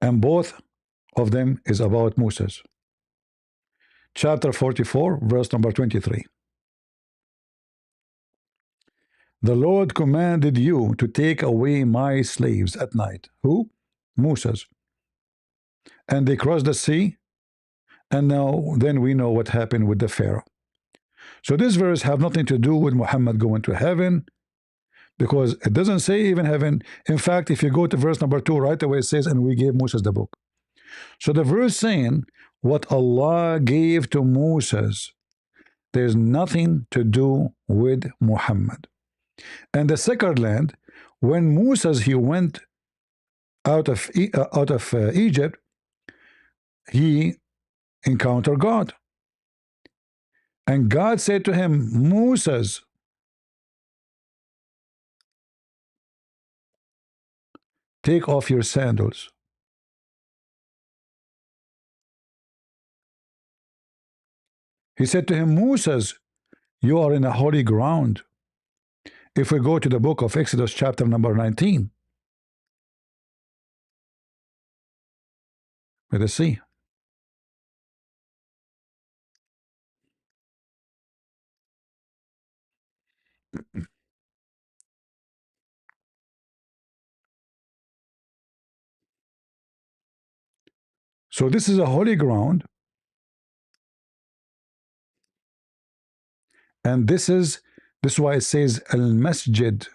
And both of them is about Moses. Chapter 44, verse number 23. The Lord commanded you to take away my slaves at night. Who? Moses. And they crossed the sea, and now then we know what happened with the Pharaoh. So this verse have nothing to do with Muhammad going to heaven, because it doesn't say even heaven. In fact, if you go to verse number 2, right away it says, and we gave Moses the book. So the verse saying what Allah gave to Moses, there's nothing to do with Muhammad. And the sacred land, when Moses he went out of Egypt, he encountered God. And God said to him, Moses, take off your sandals. He said to him, Moses, you are in a holy ground. If we go to the book of Exodus, chapter number 19, let us see. So this is a holy ground, and this is why it says al-masjid.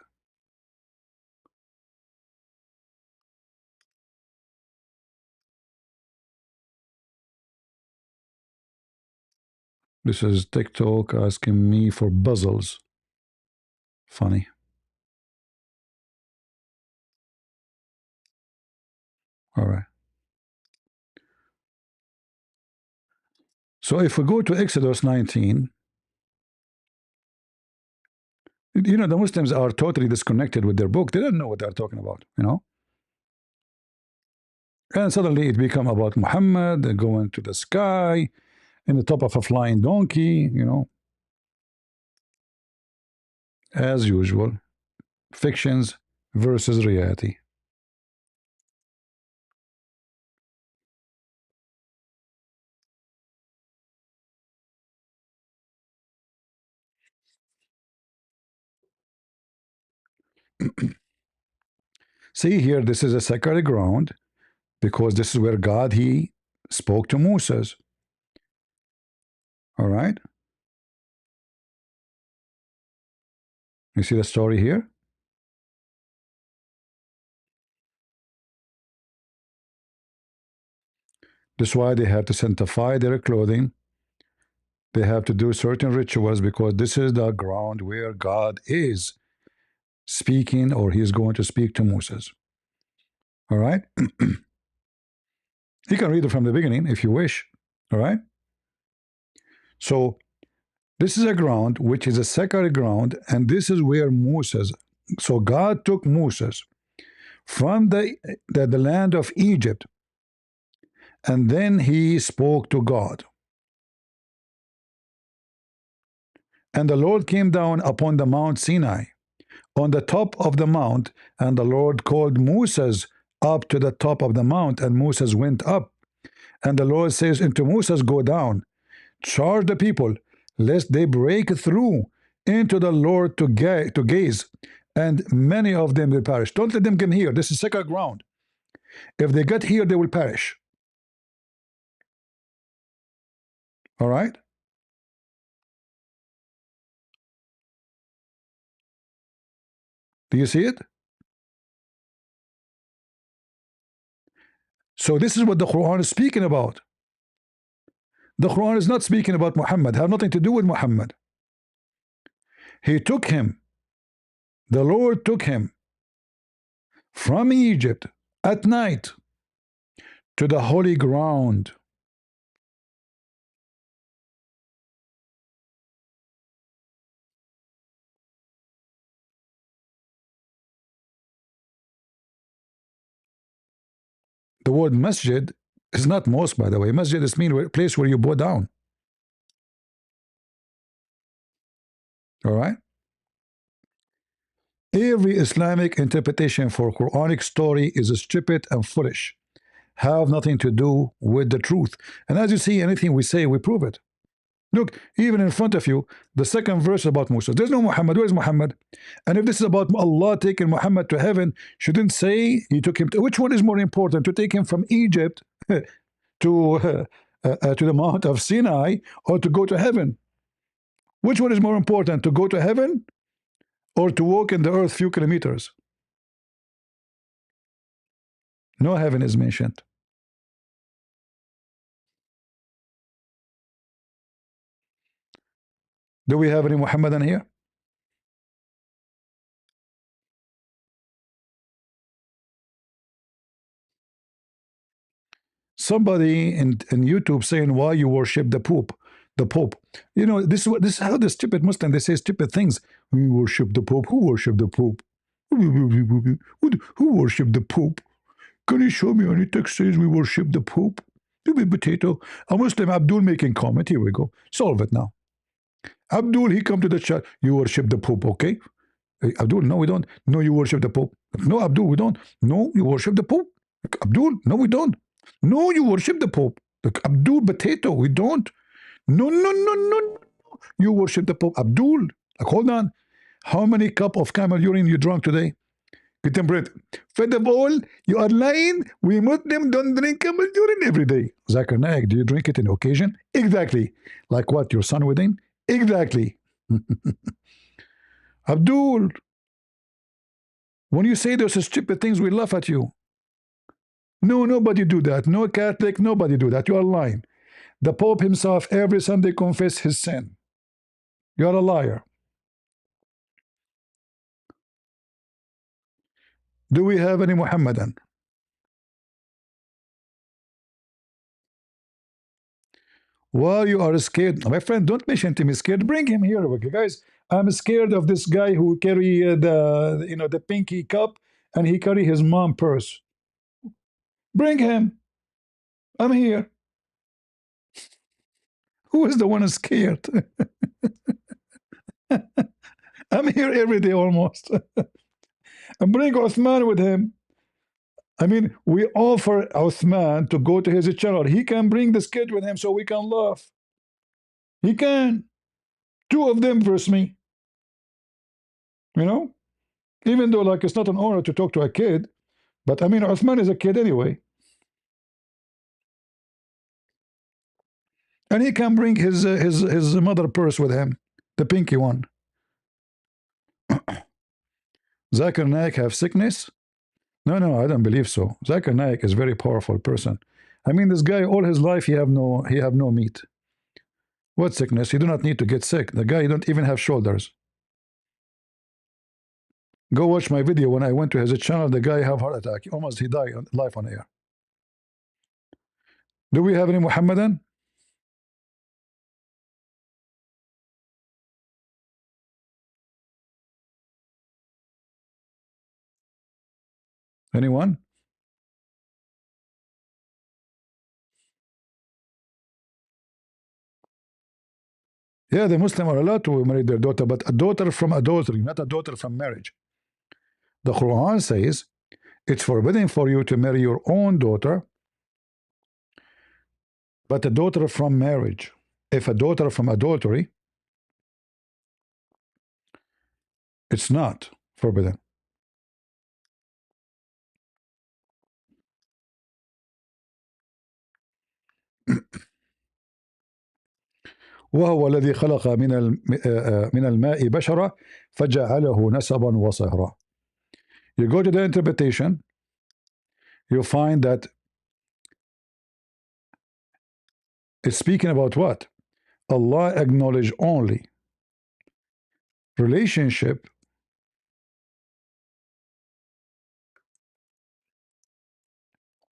This is TikTok asking me for puzzles. Funny. All right. So if we go to Exodus 19, you know, the Muslims are totally disconnected with their book. They don't know what they're talking about, you know. And suddenly it become about Muhammad going to the sky in the top of a flying donkey, you know. As usual, fictions versus reality. See here, this is a sacred ground because this is where God, he spoke to Moses. All right. You see the story here? That's why they have to sanctify their clothing. They have to do certain rituals because this is the ground where God is speaking, or he is going to speak to Moses. All right. You can read it from the beginning if you wish. All right. So this is a ground which is a sacred ground, and this is where Moses. So God took Moses from the land of Egypt, and then he spoke to God. And the Lord came down upon the Mount Sinai, on the top of the mount, and the Lord called Moses up to the top of the mount, and Moses went up. And the Lord says unto Moses, go down, charge the people, lest they break through into the Lord to gaze, and many of them will perish. Don't let them come here. This is sacred ground. If they get here, they will perish. All right? Do you see it? So this is what the Quran is speaking about. The Quran is not speaking about Muhammad, have nothing to do with Muhammad. He took him, the Lord took him from Egypt at night to the holy ground. The word masjid is not mosque, by the way. Masjid is mean place where you bow down. All right? Every Islamic interpretation for Quranic story is stupid and foolish. Have nothing to do with the truth. And as you see, anything we say, we prove it. Look, even in front of you, the second verse about Musa. There's no Muhammad. Where's Muhammad? And if this is about Allah taking Muhammad to heaven, shouldn't say he took him to. Which one is more important? To take him from Egypt to the Mount of Sinai, or to go to heaven? Which one is more important? To go to heaven or to walk in the earth few kilometers? No heaven is mentioned. Do we have any Muhammadan here? Somebody in YouTube saying why you worship the Pope. The Pope. You know, this is how the stupid Muslim, they say stupid things. We worship the Pope. Who worship the Pope? Who worship the Pope? Can you show me any text says we worship the Pope? You be potato. A Muslim Abdul making comment. Here we go. Solve it now. Abdul, he come to the chat. You worship the Pope, okay? Hey, Abdul, no, we don't. No, you worship the Pope. No, Abdul, we don't. No, you worship the Pope. Abdul, no, we don't. No, you worship the Pope. Abdul, potato, we don't. No, no, no, no. You worship the Pope. Abdul, hold on. How many cup of camel urine you drunk today? Contemporary. First of all, you are lying. We Muslims don't drink camel urine every day. Zakir Naik, do you drink it in occasion? Exactly. Like what? Your son wedding? Exactly. Abdul, when you say those stupid things, we laugh at you. No, nobody do that. No Catholic, nobody do that. You are lying. The Pope himself every Sunday confess his sin. You are a liar. Do we have any Muhammadan? Well, you are scared. My friend, don't mention to me scared. Bring him here, okay, guys. I'm scared of this guy who carry the pinky cup and he carry his mom purse. Bring him. I'm here. Who is the one who's scared? I'm here every day almost. And bring Uthman with him. I mean, we offer Uthman to go to his channel. He can bring this kid with him so we can laugh. He can. Two of them versus me. You know? Even though, like, it's not an honor to talk to a kid, but I mean, Uthman is a kid anyway. And he can bring his mother purse with him, the pinky one. Zakir Naik have sickness? No, I don't believe so. Zakir Naik is a very powerful person. I mean, this guy all his life he have no meat. What sickness? He do not need to get sick. The guy don't even have shoulders. Go watch my video when I went to his channel. The guy have heart attack. Almost he died live on air. Do we have any Muhammadan? Anyone? Yeah, the Muslim are allowed to marry their daughter, but a daughter from adultery, not a daughter from marriage. The Quran says it's forbidden for you to marry your own daughter, but a daughter from marriage. If a daughter from adultery, it's not forbidden. وهو الذي خلق من الماء بشرة فجعله نسبا وصهرا. You go to the interpretation, you find that it's speaking about what? Allah acknowledge only relationship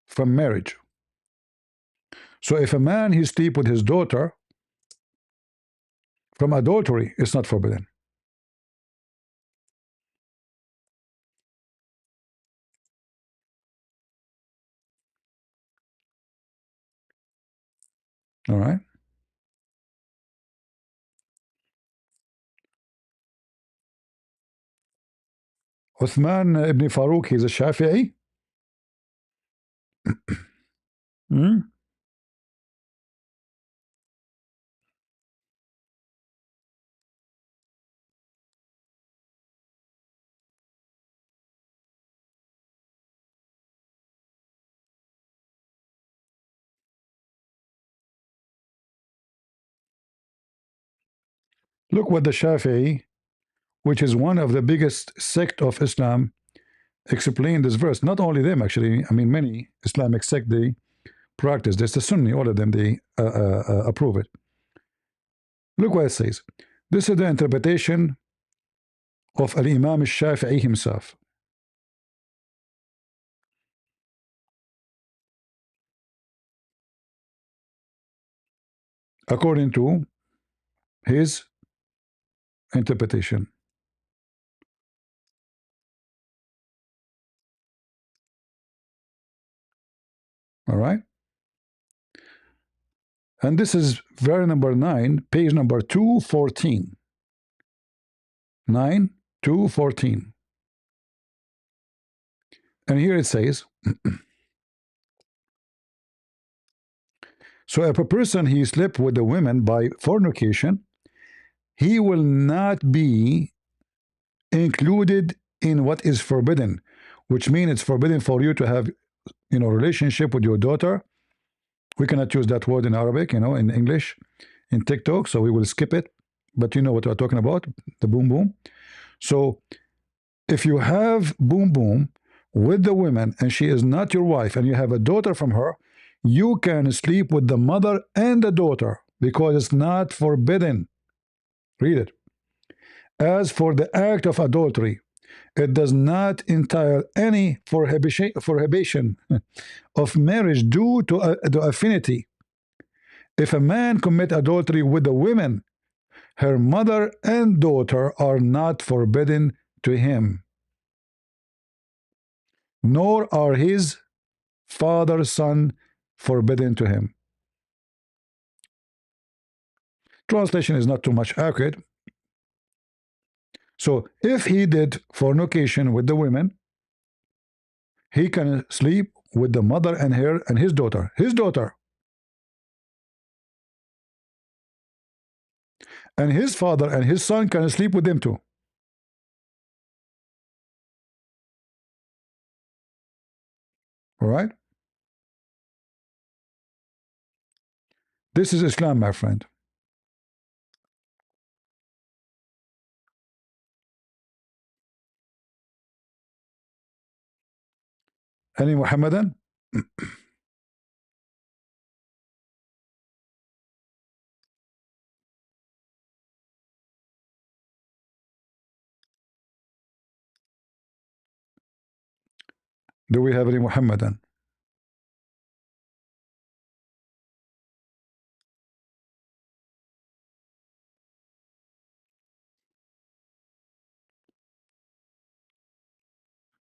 from marriage. So if a man he sleep with his daughter from adultery, it's not forbidden. All right. Uthman ibn Farouk, he's a Shafi'i. Hmm? Look what the Shafi'i, which is one of the biggest sect of Islam, explain this verse. Not only them, actually. I mean, many Islamic sect they practice this. The Sunni, all of them, they approve it. Look what it says. This is the interpretation of Al-Imam al-Shafi'i himself. According to his interpretation. All right. And this is verse number 9, page number 214. 9, 214. And here it says, so if a person he slept with a woman by fornication, he will not be included in what is forbidden, which means it's forbidden for you to have, relationship with your daughter. We cannot use that word in Arabic, in English, in TikTok, so we will skip it. But you know what we're talking about, the boom boom. So if you have boom boom with the woman and she is not your wife and you have a daughter from her, you can sleep with the mother and the daughter because it's not forbidden. Read it. As for the act of adultery, it does not entail any prohibition of marriage due to affinity. If a man commit adultery with a woman, her mother and daughter are not forbidden to him, nor are his father, son forbidden to him. Translation is not too much accurate. So if he did fornication with the women, he can sleep with the mother and her and his daughter. His daughter. And his father and his son can sleep with them too. All right? This is Islam, my friend. Any Muhammadan? Do we have any Muhammadan?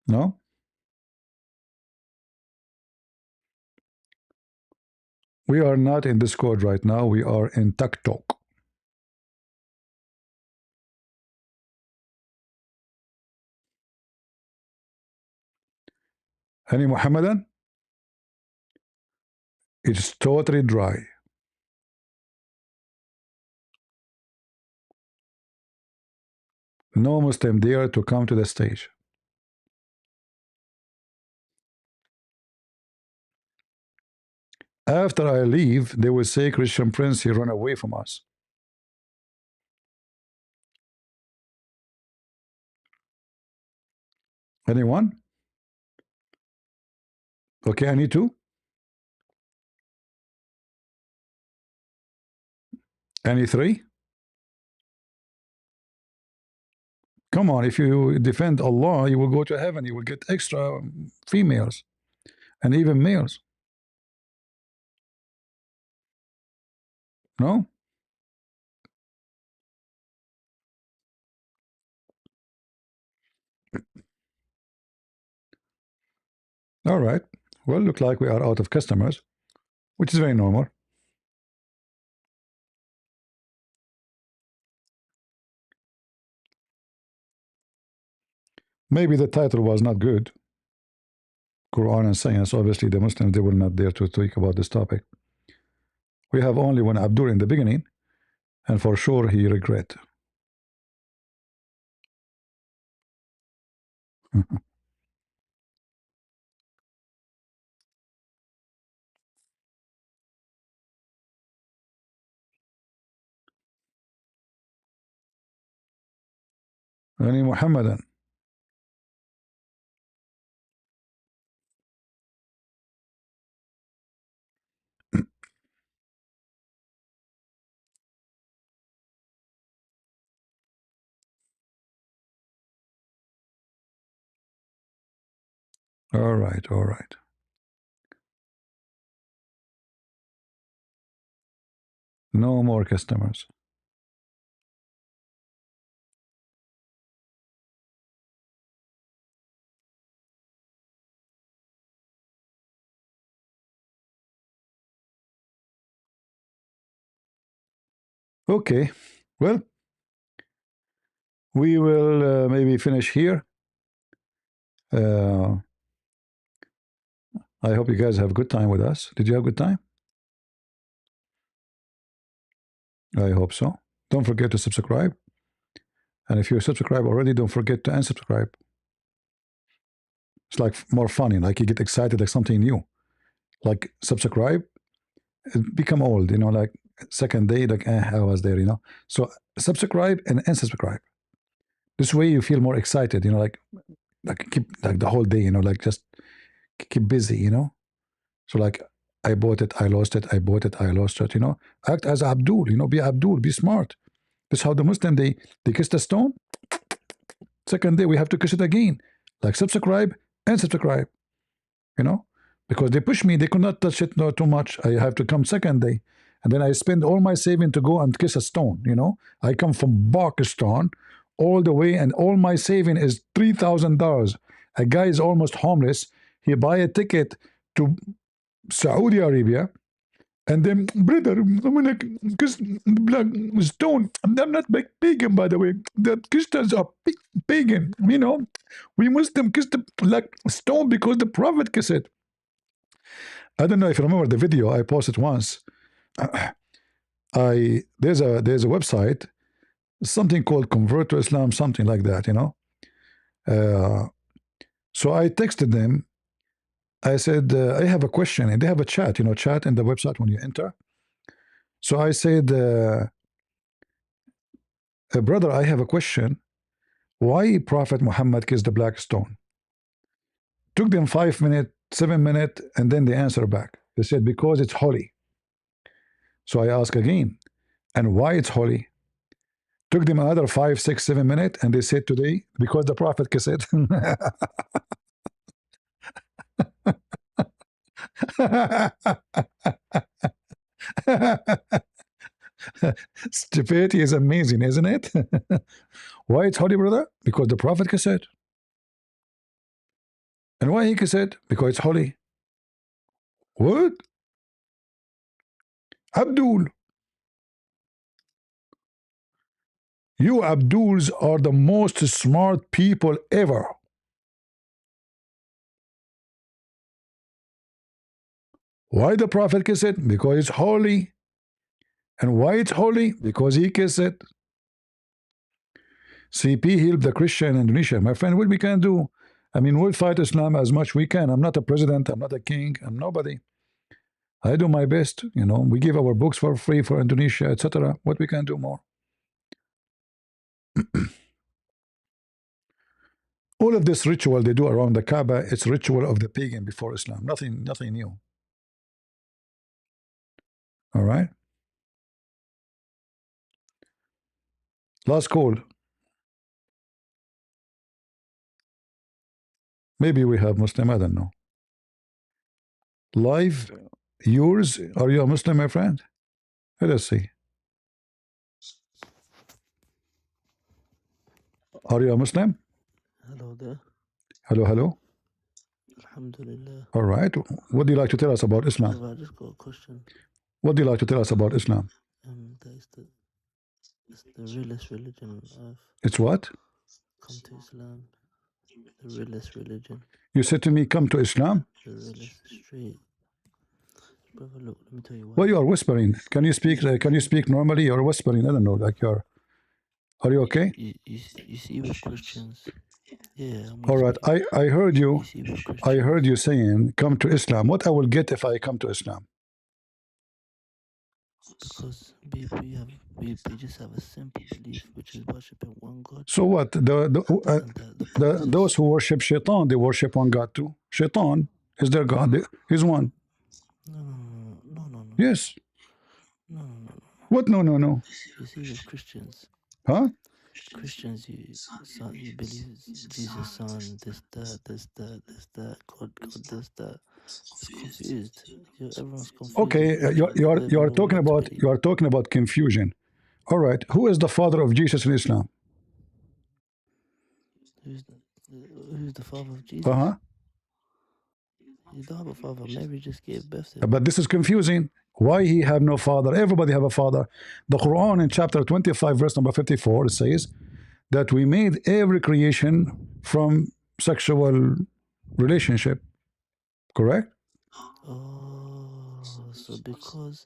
No? We are not in Discord right now. We are in TikTok. Any Muhammadan? It's totally dry. No Muslim dare to come to the stage. After I leave, they will say Christian Prince, he run away from us. Anyone? Okay, I need two. Any three? Come on, if you defend Allah, you will go to heaven. You will get extra females and even males. No? All right. Well, look like we are out of customers, which is very normal. Maybe the title was not good. Quran and science. Obviously, the Muslims, they were not there to talk about this topic. We have only one Abdur in the beginning, and for sure he regret. Any Muhammadan? All right, all right. No more customers. Okay, well, we will maybe finish here. I hope you guys have a good time with us. Did you have a good time? I hope so. Don't forget to subscribe. And if you subscribe already, don't forget to unsubscribe. It's like more funny, like you get excited, like something new. Like subscribe, become old, like second day, like I was there, So subscribe and unsubscribe. This way you feel more excited, like keep like the whole day, like just keep busy, So like I bought it, I lost it, I bought it, I lost it, Act as Abdul, be Abdul, be smart. That's how the Muslim they kiss the stone. Second day we have to kiss it again. Like subscribe and subscribe, because they push me, they could not touch it too much. I have to come second day. And then I spend all my saving to go and kiss a stone, I come from Pakistan all the way, and all my saving is $3,000. A guy is almost homeless. He buy a ticket to Saudi Arabia, and then, brother, I'm gonna kiss the black stone. I'm not pagan, by the way. The Christians are pagan, We Muslim kiss the black stone because the Prophet kissed it. I don't know if you remember the video I posted once. There's a website, something called Convert to Islam, something like that, So I texted them. I said, I have a question, and they have a chat, chat in the website when you enter. So I said, brother, I have a question. Why Prophet Muhammad kissed the black stone? Took them 5 minutes, 7 minutes, and then they answer back. They said, because it's holy. So I ask again, and why it's holy? Took them another 5, 6, 7 minutes, and they said today, because the Prophet kissed it. Stupidity is amazing, isn't it? Why it's holy, brother? Because the Prophet kissed it. And why he kissed it? Because it's holy. What? Abdul. You Abduls are the most smart people ever. Why the Prophet kissed it? Because it's holy. And why it's holy? Because he kissed it. CP helped the Christian in Indonesia. My friend, what we can do? I mean, we'll fight Islam as much we can. I'm not a president. I'm not a king. I'm nobody. I do my best. We give our books for free for Indonesia, etc. What we can do more? All of this ritual they do around the Kaaba, it's ritual of the pagan before Islam. Nothing new. All right. Last call. Maybe we have Muslim. I don't know. Live, yours. Are you a Muslim, my friend? Let us see. Are you a Muslim? Hello there. Hello, hello. Alhamdulillah. All right. What do you like to tell us about Islam? I just got a question. What do you like to tell us about Islam? That it's the realest religion on earth. It's what? Come to Islam. The realest religion. You said to me, come to Islam? The realest, straight. Brother, look, let me tell you why. Well, you are whispering. Can you speak? Can you speak normally? You're whispering. I don't know. Like you're. Are you okay? You see with Christians. Yeah. All right. I heard you. You see with Christians. I heard you saying, come to Islam. What I will get if I come to Islam? Because we just have a simple belief, which is worshiping one God. So what? Those who worship Shaitan, they worship one God too. Shaitan is their God. He's one. No. Yes. No. What? No. You see with Christians. Huh? Christians, you believe Jesus' son, this, that, God, this, that. It's confused. Everyone's confused. Okay, you are talking about confusion. All right, who is the father of Jesus in Islam? Who's the father of Jesus? Uh-huh. You don't have a father. Mary just gave birth to him. But this is confusing. Why he have no father? Everybody have a father. The Quran in chapter 25, verse number 54, it says that we made every creation from sexual relationship. Correct? Oh, so because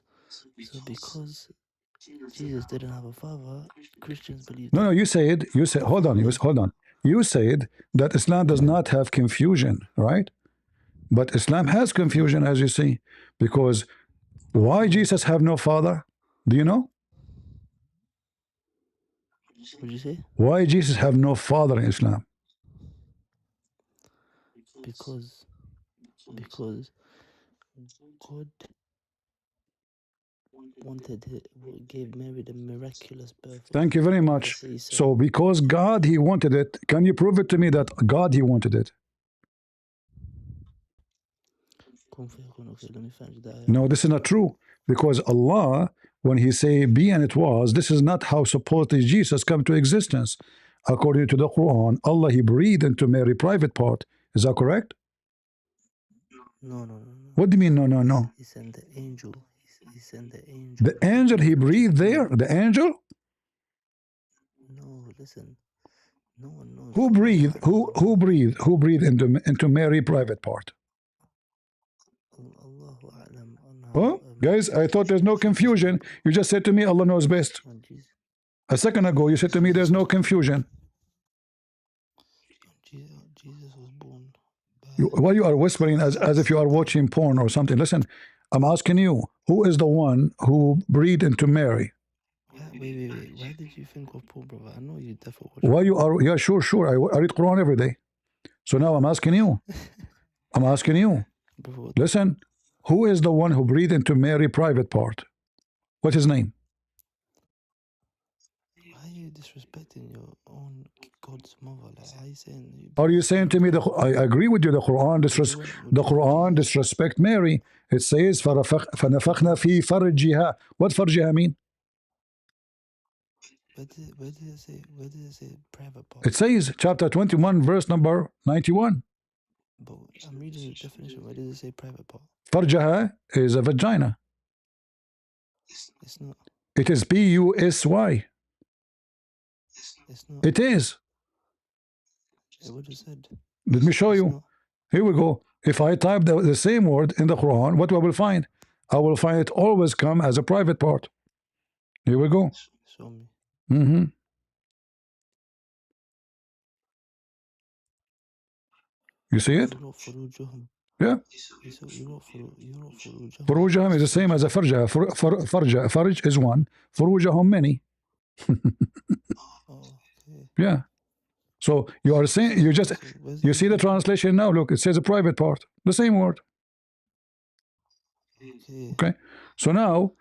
Jesus didn't have a father, Christians believe. No, you said. Hold on. you said that Islam does not have confusion, right? But Islam has confusion, as you see, because why Jesus have no father? Do you know? What did you say? Why Jesus have no father in Islam? Because God gave Mary the miraculous birth. Thank you very much. So because God, he wanted it, can you prove it to me that God, he wanted it? Okay, let me find that. No, this is not true. Because Allah, when he say be and it was, this is not how supposedly Jesus come to existence. According to the Quran, Allah, he breathed into Mary private part. Is that correct? No. What do you mean, no? He sent the angel. He sent the angel. The angel, he breathed there? The angel? No, listen. No one knows. Who breathed? Who breathed? Who breathed into Mary private part? Allahu A'lam. Oh, guys, I thought there's no confusion. You just said to me Allah knows best. A second ago, you said to me there's no confusion. Jesus was born. Why you are whispering as if you are watching porn or something? Listen, I'm asking you, who is the one who breathed into Mary? Wait. Why did you think of porn, brother? I know you definitely watch. Why you are? Yeah, sure. I read Quran every day. So now I'm asking you. Listen, who is the one who breathed into Mary private part? What's his name? Why are you disrespecting your own God's mother? Like, how you saying? Are you saying to me that I agree with you? The Quran disrespect Mary. It says فَنَفَخْنَا فِي فَرْجِهَا. What farjiha mean? Where did it say? Where did it say private part? It says chapter 21, verse number 91. But I'm reading the definition. Where did it say private part? Farjaha is a vagina. It's not. It is P-U-S-Y. It's not. It is. What it said? Let me show you. Not. Here we go. If I type the same word in the Quran, what I will find? I will find it always come as a private part. Here we go. Show me. You see it? Yeah. Furujahum is the same as a farja. Farj is one. Furujahum many. Yeah. So you are saying, you see the translation now. Look, it says a private part. The same word. Okay. So now,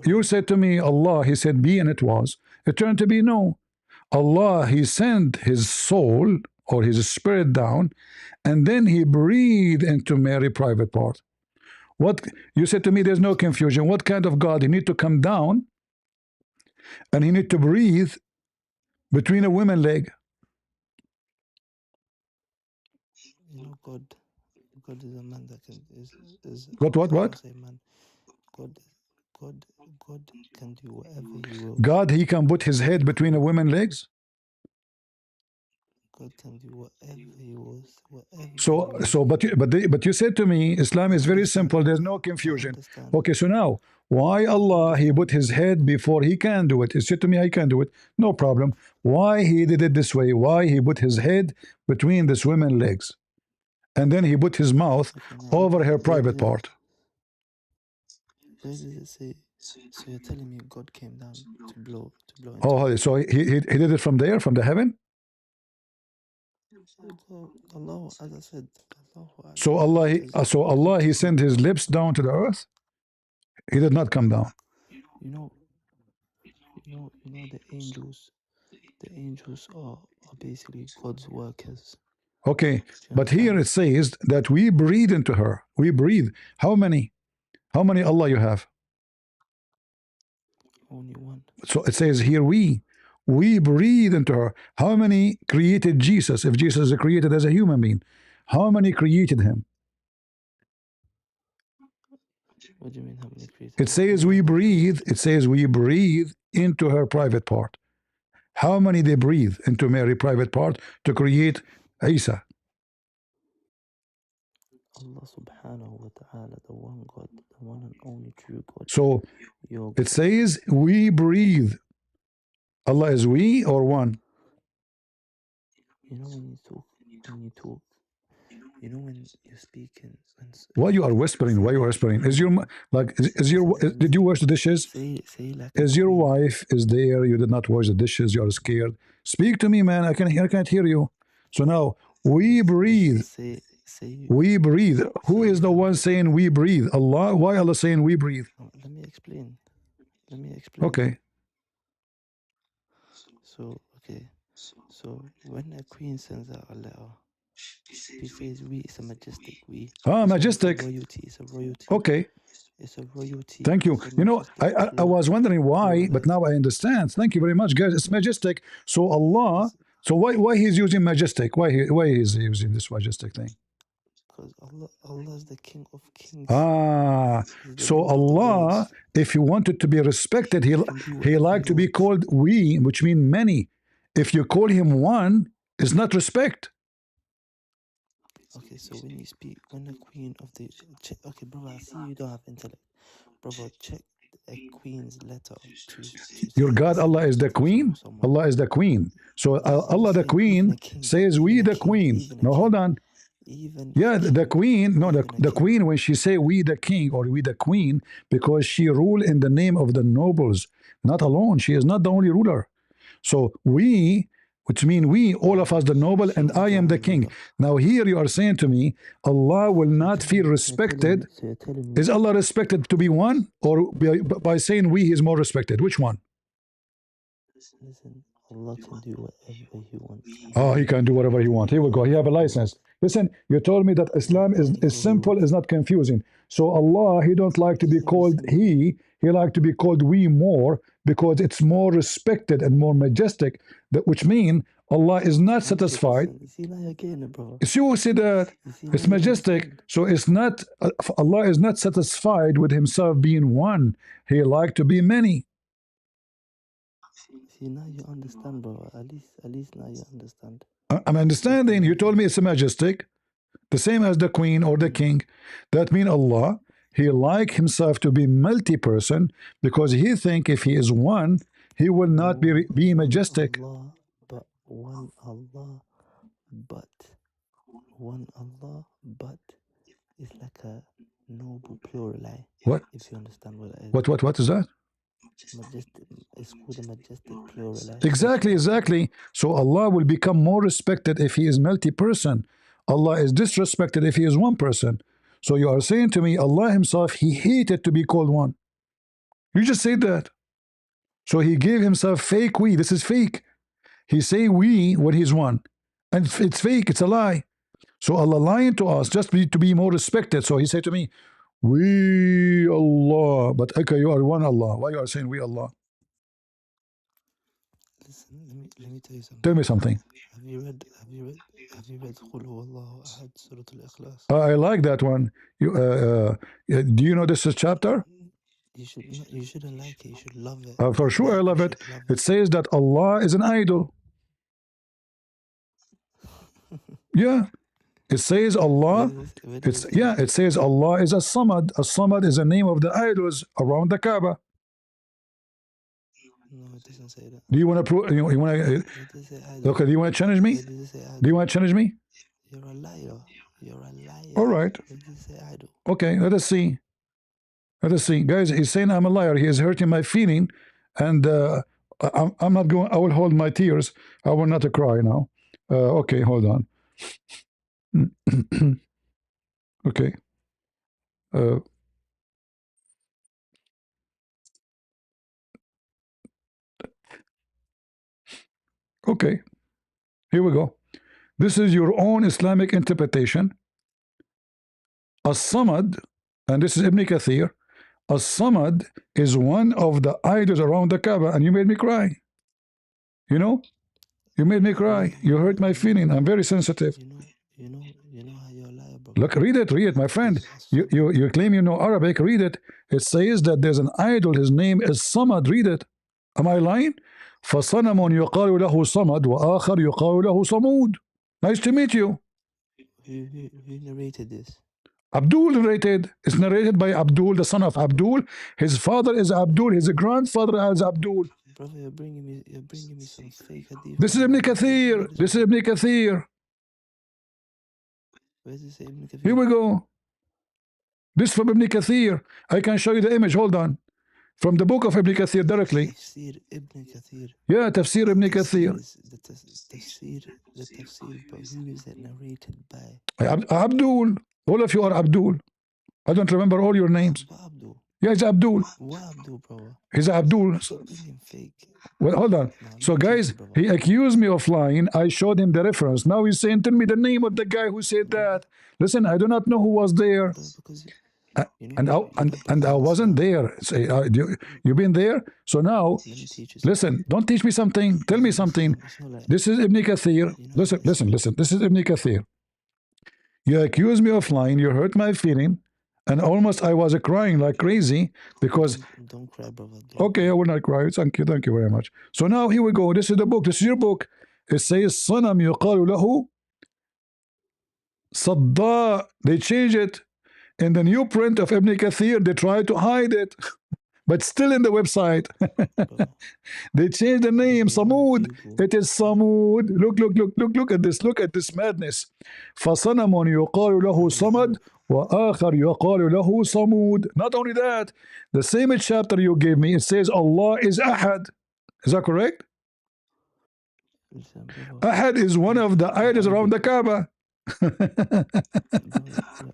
you said to me, Allah, he said be and it was. It turned to be no. Allah, he sent his soul or his spirit down, and then he breathed into Mary private part. What you said to me, there's no confusion. What kind of God? He need to come down and he need to breathe between a woman leg. You know, God is a man that can is What? Say man. God can do whatever he will. God, he can put his head between a woman's legs. God can do whatever he wants. But you said to me, Islam is very simple. There's no confusion. Okay, so now, why Allah, he put his head before he can do it? He said to me, I can do it. No problem. Why he did it this way? Why he put his head between this woman's legs? And then he put his mouth over her private part. Where does it say? So you're telling me God came down to blow into Oh, so he did it from there, from the heaven? Allah, as I said, So Allah, he sent his lips down to the earth. He did not come down. You know the angels. The angels are basically God's workers. Okay, but here it says that we breathe into her. We breathe. How many? How many Allah you have? Only one. So it says here we breathe into her. How many created Jesus? If Jesus is created as a human being, how many created him? What do you mean how many created? It says we breathe. It says we breathe into her private part. How many they breathe into Mary private part to create Isa? Allah subhanahu wa ta'ala, the one God, the one and only true God. So it says we breathe. Allah is we or one? you know when you talk, you know when you're speaking. Why you are whispering? Why you are whispering? Is your did you wash the dishes? Say like a Is your queen. wife is there? You did not wash the dishes. You are scared. Speak to me, man. I can't hear you. So now we breathe. Say We breathe. Who say is you the have. one saying we breathe? Allah. Why Allah saying we breathe? Let me explain. Okay. So okay. So when a queen sends out a letter, she says we. It's a majestic we. Ah, It's majestic. royalty. It's a royalty. Okay. It's a royalty. Thank you. It's a You know, majestic I was wondering why, but pluralite. now I understand. Thank you very much, guys. It's majestic. So Allah. So why he's using majestic? Why he's using this majestic thing? Because Allah is the King of Kings. Ah, He's the so Lord of the Allah, worlds. if he wanted to be respected, He can do he whatever like he to be wants. called we, which mean many. If you call him one, it's not respect. Okay, so when you speak, when the queen of the okay, brother, I see you don't have intellect, brother. Check a queen's letter to Your say God, it's a Allah is the conversation queen. with someone. Allah is the queen. So I'm Allah, the saying even a queen, king, says we, the queen. even a No, king, hold on. even Yeah, a the king, queen. No, even a the king. queen when she say we the king or we the queen, because she rule in the name of the nobles, not alone. She is not the only ruler. So we, which mean we, all of us, the noble, She and is I the am the only king. ruler. Now here you are saying to me, Allah will not feel respected. So you're telling me. Is Allah respected to be one, or by saying we, he is more respected? Which one? Listen, Allah can do whatever He wants. Oh, he can do whatever he wants. Here we go. He have a license. Listen, you told me that Islam is simple, is not confusing. So Allah, he don't like to be called he like to be called we more because it's more respected and more majestic. That which mean Allah is not satisfied. You see now you're getting it, brother. You see that You see it's now you majestic. understand. So it's not Allah is not satisfied with himself being one. He like to be many. See now you understand, brother. At least now you understand. I'm understanding. You told me it's majestic. The same as the queen or the king. That means Allah, he like himself to be multi-person because he think if he is one, he will not be majestic. Allah, but one Allah, but one Allah, but it's like a noble pluralite. What? If you understand what that is. What is that? Majestic. It's called a majestic pluralite. Exactly. So Allah will become more respected if he is multi-person. Allah is disrespected if he is one person. So you are saying to me, Allah himself, he hated to be called one. You just said that. So he gave himself fake we. This is fake. He say we when he's one. And it's fake. It's a lie. So Allah lying to us just to be more respected. So he said to me, we Allah. But okay, you are one Allah. Why you are saying we Allah? Listen, let me tell you something. Tell me something. Have you read Qul Huwallahu Ahad, Surah Al-Ikhlas? I like that one. Do you know this is chapter? You shouldn't like it. You should love it. For sure, I love it. It says that Allah is an idol. Yeah. It says Allah. It says Allah is a samad. A samad is the name of the idols around the Kaaba. No, it doesn't say that. Do you want to prove? You want to? Okay. Do you want to challenge me? Do you want to challenge me? You're a liar. You're a liar. All right. Okay. Let us see. Guys, he's saying I'm a liar. He is hurting my feeling, and I'm not going. I will hold my tears. I will not cry now. Okay, hold on. Okay. Okay. Here we go. This is your own Islamic interpretation. As-Samad, and this is Ibn Kathir. As-Samad is one of the idols around the Kaaba, and you made me cry. You know? You made me cry. You hurt my feeling. I'm very sensitive. You know how you're a liar, bro. Look, read it, my friend. You claim you know Arabic. Read it. It says that there's an idol. His name is Samad. Read it. Am I lying? فصنم يقال له صمد وآخر يقال له صمود. Nice to meet you. Who narrated this? Abdul narrated. It's narrated by Abdul, the son of Abdul. His father is Abdul. His grandfather is Abdul. Brother, you're bringing me some fake hadith. This is Ibn Kathir. This is Ibn Kathir. Where does it say Ibn Kathir? Here we go. This from Ibn Kathir. I can show you the image. Hold on. From the book of Ibn Kathir directly. Tafsir Ibn Kathir. Yeah, Tafsir Ibn Kathir. The tafsir, but who is it narrated by? Abdul. All of you are Abdul. I don't remember all your names. What Abdul? Yeah, it's Abdul. What Abdul, bro? He's Abdul. Fake. Well, hold on. So, guys, he accused me of lying. I showed him the reference. Now he's saying, tell me the name of the guy who said that. Listen, I do not know who was there. And I wasn't there. Say, you been there? So now, listen, don't teach me something. Tell me something. This is Ibn Kathir. Listen. This is Ibn Kathir. You accuse me of lying. You hurt my feeling. And almost I was crying like crazy because... Don't cry, brother. Okay, I will not cry. Thank you very much. So now here we go. This is the book. This is your book. It says, صنم يقال له صداء. They change it. In the new print of Ibn Kathir, they try to hide it. But still in the website. They changed the name, Samud. It is Samud. Look at this. Look at this madness. فَصَنَمٌ يُقَالُ لَهُ صَمَدٌ وَآخَرْ يُقَالُ لَهُ صَمُودٌ. Not only that, the same chapter you gave me, it says Allah is Ahad. Is that correct? Ahad is one of the idols around the Kaaba.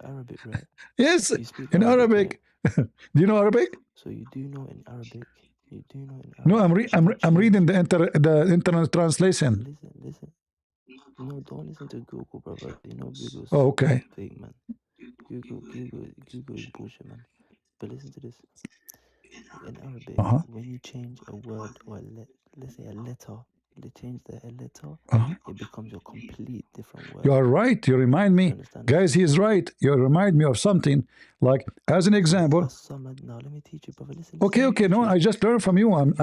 Arabic, right? Yes, in Arabic. Do you know Arabic? So you do know in Arabic. No, I'm reading the internet translation. Listen. No, don't listen to Google, brother. You know Google's okay. fake, man. Google is bullshit, man. But listen to this. In Arabic, when you change a word or let's say a letter, they change a letter, it becomes a complete different word. You are right. You remind me. Guys, he is right. You remind me of something. Like, as an example. Now, let me teach you, brother. Listen, okay. No, I just learned from you. I'm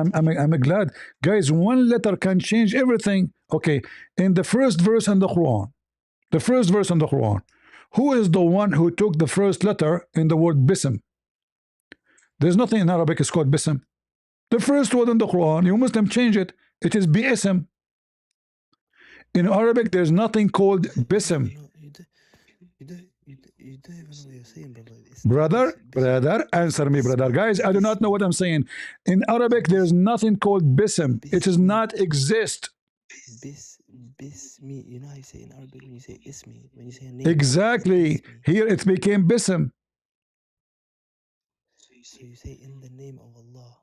glad. Guys, one letter can change everything. Okay. In the first verse in the Quran. Who is the one who took the first letter in the word Bism? There's nothing in Arabic is called Bism. The first word in the Quran, you Muslim change it. It is Bi-Ism. In Arabic, there's nothing called Bism. You don't even know what you're saying, brother. Brother, answer me, brother. Guys, I do not know what I'm saying. In Arabic, there's nothing called Bism. It does not exist. Bismi. You know how you say in Arabic when you say Ismi, when you say a name. Exactly. Here it became Bism. So you say in the name of Allah.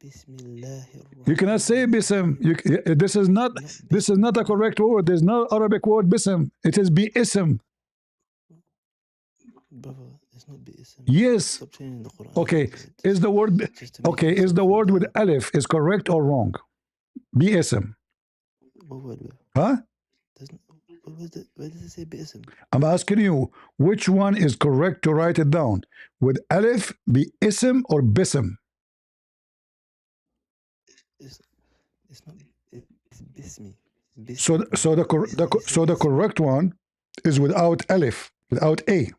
Bismillahirrahmanirrahim. You cannot say Bism. This is not a correct word. There's no Arabic word Bism. It is Bi-Ism. Brother, it's not Bi-Ism. Yes. Stop changing the Quran. Okay. Is the word with Alif is correct or wrong? Bi-Ism. What word? Huh? Where does it say Bi-Ism? I'm asking you, which one is correct to write it down? With Alif, Bi-Ism, or Bism? It's not. It's Bismi. So the correct one is without Alif, without A.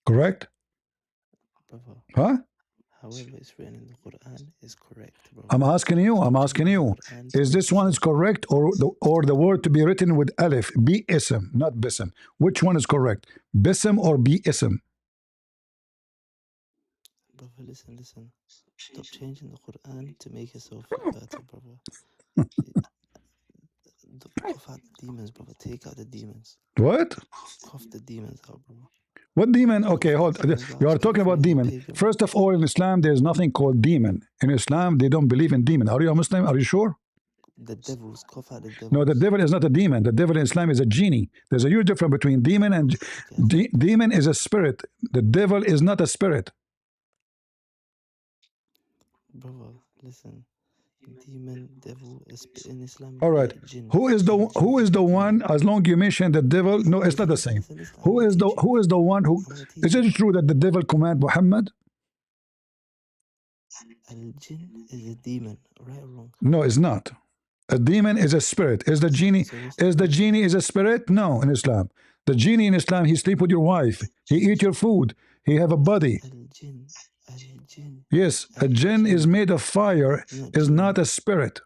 Correct? Brother. Huh? However it's written in the Quran is correct, bro. I'm asking you. Is this one is correct or the word to be written with Alif, Bi-Ism, not Bism? Which one is correct? Bism or Bi-Ism? Brother, listen. Stop changing the Quran to make yourself better, brother. Cough out the demons, brother. Take out the demons. What? Cough the demons out, brother. What demon? Okay, hold. You are talking about demon. First of all, in Islam, there's nothing called demon. In Islam, they don't believe in demon. Are you a Muslim? Are you sure? The devils. Cough out the devils. No, the devil is not a demon. The devil in Islam is a genie. There's a huge difference between demon and... demon is a spirit. The devil is not a spirit. Brother, listen. Demon, devil, in Islam. All right. Who is the one? As long you mention the devil, no, it's not the same. Who is the one who? Is it true that the devil command Muhammad? Al-Jinn is a demon, right or wrong? No, it's not. A demon is a spirit. Is the genie is a spirit? No, in Islam. The genie in Islam, he sleep with your wife. He eat your food. He have a body. Al-Jinn. Yes, a jinn is made of fire, Not is jinn. not a spirit.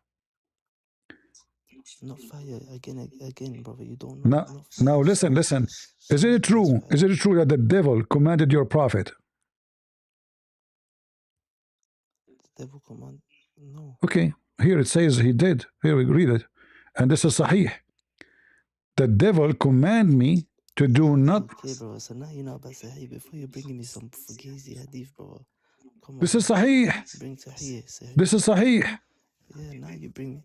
Not fire. Again, brother, you don't know. Now, Not fire. now listen. Is it true? Is it true that the devil commanded your prophet? The devil command? No. Okay, here it says he did. Here we read it, and this is sahih. The devil command me to do not. Okay, brother. So now you know about Sahih. Before you're bringing me some fugazi hadith, brother. Come on. This is sahih. Bring Sahih. Sahih. This is sahih. Yeah, now you bring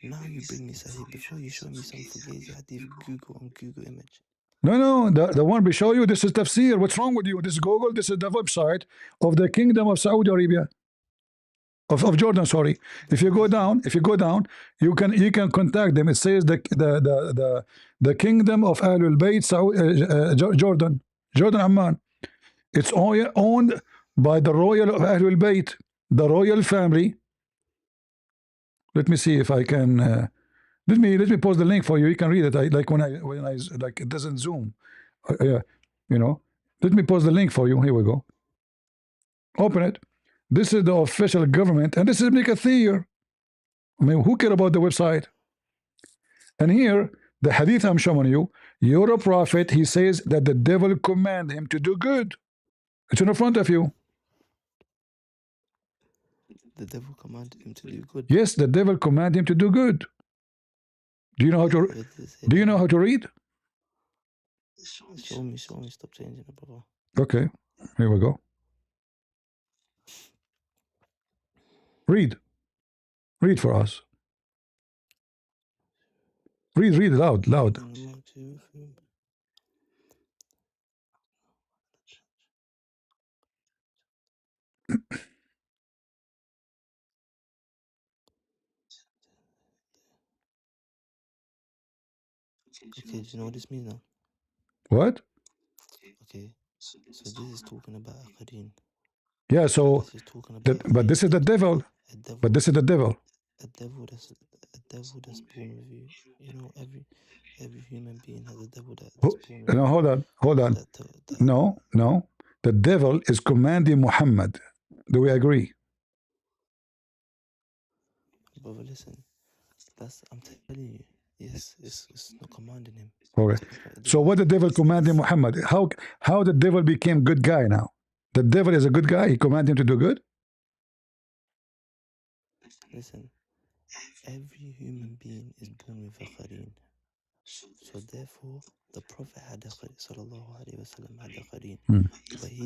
me Sahih. Before you show me some fugazi hadith, Google image. No, the one we show you, this is tafsir. What's wrong with you? This is Google. This is the website of the Kingdom of Saudi Arabia. Of Jordan, sorry. If you go down, you can contact them. It says the Kingdom of Ahlul Bayt, Jordan Amman. It's owned by the royal of Ahlul Bayt, the royal family. Let me see if I can. Let me post the link for you. You can read it. Like when I like it doesn't zoom. You know. Let me post the link for you. Here we go. Open it. This is the official government, and this is Ibn Kathir. I mean, who care about the website? And here, the hadith I'm showing you, you're a prophet. He says that the devil command him to do good. It's in front of you. The devil commanded him to do good. Yes, the devil command him to do good. Do you know how to? Do you know how to read? Show me. Stop changing it, brother. Okay, here we go. Read for us. Read loud. Okay, do you know what this means now? What? Okay, so this is talking about Qarin. Yeah, so, this is talking about but this is the devil. But this is the devil. A devil that's born with you. You know, every human being has a devil that's born with you. No, hold on. No. The devil is commanding Muhammad. Do we agree? Brother, listen. I'm telling you. Yes, it's not commanding him. Okay. So what the devil commanding Muhammad? How the devil became good guy now? The devil is a good guy. He commanded him to do good. Listen, every human being is born with a qarin. So therefore, the Prophet had a qarin. Sallallahu alaihi wasallam had a qarin.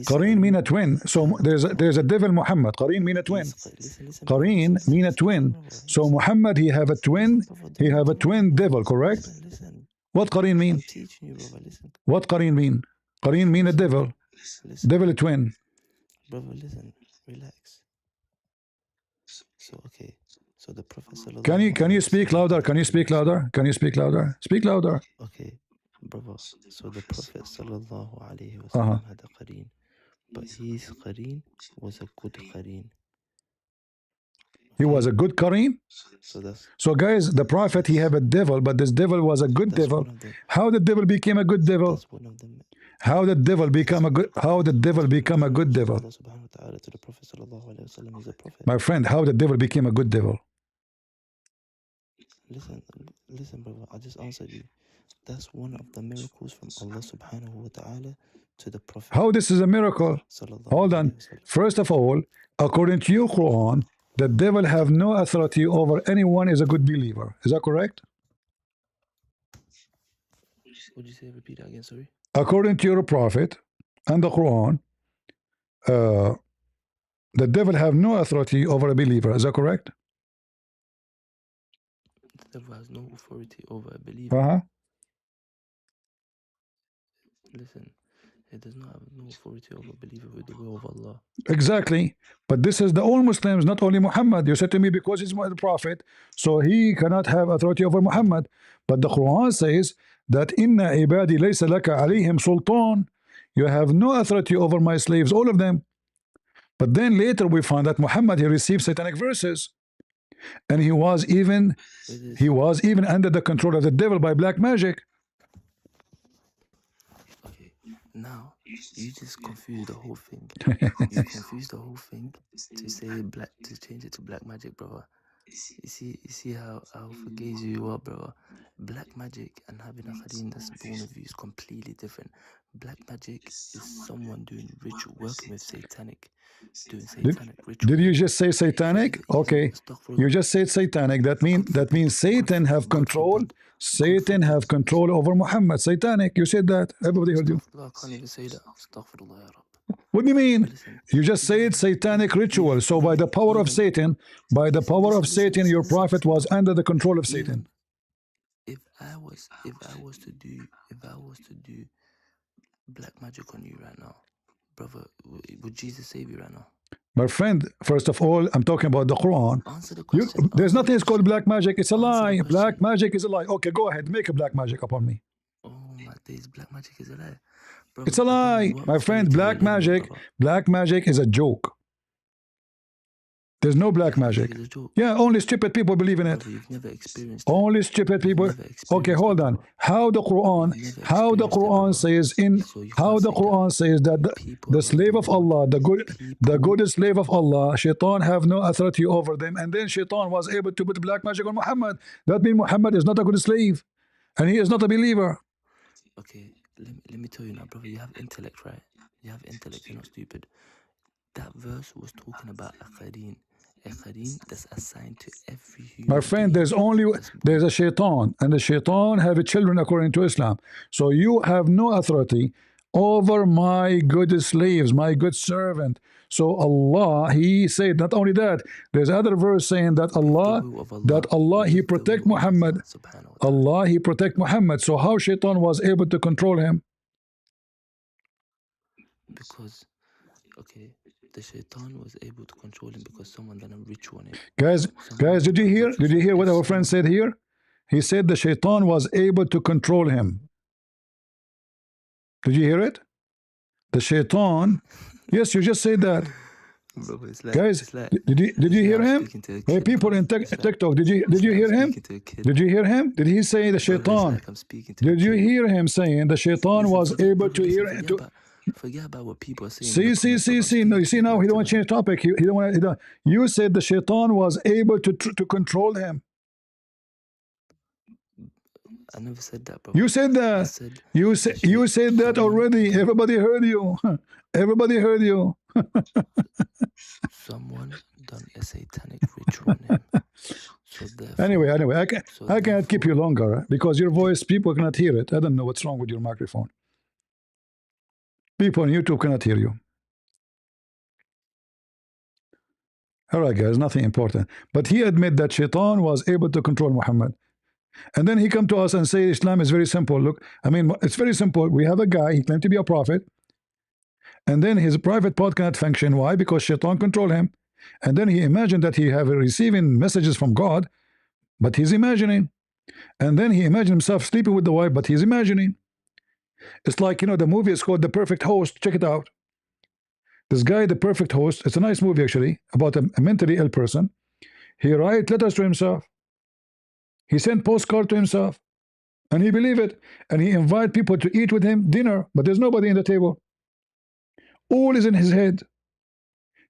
Qarin mean a twin. So there's a devil Muhammad. Qarin mean a twin. Qarin mean a twin. So Muhammad, he have a twin. He have a twin devil, correct? Listen. What Qarin mean? I'm teaching you, brother. Listen. What Qarin mean? Qarin mean a devil. Listen. Devil a twin. Brother, listen. Relax. So okay. So the Prophet sallallahu. Can you speak louder? Can you speak louder? Can you speak louder? Speak louder. Okay, brother. So the Prophet sallallahu alaihi wasallam had a qarin, but his qarin was a good qarin. He was a good qarin. So guys, the Prophet, he have a devil, but this devil was a good devil. How the devil became a good devil? That's one of them. How the devil become a good? How the devil become a good devil? Allah subhanahu wa ta'ala to the Prophet sallallahu alaihi wasallam, he's a prophet. My friend, how the devil became a good devil? Listen, brother. I just answered you. That's one of the miracles from Allah subhanahu wa ta'ala to the Prophet. How this is a miracle? Hold on. First of all, according to your Quran, the devil have no authority over anyone is a good believer. Is that correct? What did you say? Repeat that again, sorry. According to your Prophet and the Quran, the devil have no authority over a believer. Is that correct? The devil has no authority over a believer. Listen, it does not have no authority over a believer with the will of Allah. Exactly. But this is the all Muslims, not only Muhammad. You said to me because he's the Prophet, so he cannot have authority over Muhammad. But the Quran says that inna ibadi laysa laka alayhim sultan. You have no authority over my slaves, all of them. But then later we find that Muhammad, he received satanic verses. And he was even under the control of the devil by black magic. Okay, now You just confused the whole thing. You confused the whole thing to say black, to change it to black magic, brother. You see how fugazi you are, brother. Black magic and having a Khadim that's born of you is completely different. Black magic is someone doing ritual, working with doing satanic rituals. Did you just say satanic? Okay, you just said satanic. That means Satan have control. Satan have control over Muhammad. Satanic. You said that. Everybody heard you. I can't even say that. Astaghfirullah, ya Rab. What do you mean? Listen, You just said satanic ritual. So by the power of Satan, your prophet was under the control of Satan. If I was to do black magic on you right now, brother, would Jesus save you right now? My friend, first of all, I'm talking about the Quran. Answer the question. There's nothing called black magic. It's a lie. Black magic is a lie. Okay, go ahead. Make a black magic upon me. Oh my days, black magic is a lie. Brother, it's a lie. My friend, black magic is a joke. There's no black magic. Yeah, only stupid people believe in it. Brother, you've never experienced only stupid people. Okay, hold on. How the Quran says that the slave of Allah, the good slave of Allah, Shaitan have no authority over them, and then Shaitan was able to put black magic on Muhammad. That means Muhammad is not a good slave, and he is not a believer. Okay, let me tell you now, brother. You have intellect, right? You have intellect. You're not stupid. That verse was talking about a Qarin that's assigned to every human. My friend, there's a Shaitan, and the Shaitan have children according to Islam. So you have no authority over my good slaves, my good servant. So Allah, He said, not only that, there's other verse saying that Allah, He protect Muhammad. Allah, He protect Muhammad. So how Shaitan was able to control him? Because, okay, the Shaitan was able to control him because someone done a ritual on him. Guys, did you hear what our friend said here? He said the Shaitan was able to control him. Did you hear it? The Shaitan. Yes, you just said that. Bro, guys, did you hear him? Hey, people in TikTok, did you hear him? Did you hear him? Did he say the Shaitan? Did you hear him saying the Shaitan was able to hear him? Forget about what people are saying. See. No, you see now he don't want to change topic. He don't want to. You said the Shaitan was able to control him. I never said that, bro. You said that. You said that already. Everybody heard you. Everybody heard you. Someone done a satanic ritual on him. So anyway, I can't keep you longer because your voice, people cannot hear it. I don't know what's wrong with your microphone. People on YouTube cannot hear you. All right, guys, nothing important. But he admitted that Shaitan was able to control Muhammad. And then he come to us and say Islam is very simple. Look, I mean, it's very simple. We have a guy, he claimed to be a prophet. And then his private part cannot function. Why? Because Shaitan control him. And then he imagined that he have receiving messages from God, but he's imagining. And then he imagined himself sleeping with the wife, but he's imagining. It's like, the movie is called The Perfect Host. Check it out. This guy, The Perfect Host, it's a nice movie actually, about a mentally ill person. He write letters to himself. He sent postcard to himself. And he believe it. And he invite people to eat with him dinner, but there's nobody in the table. All is in his head.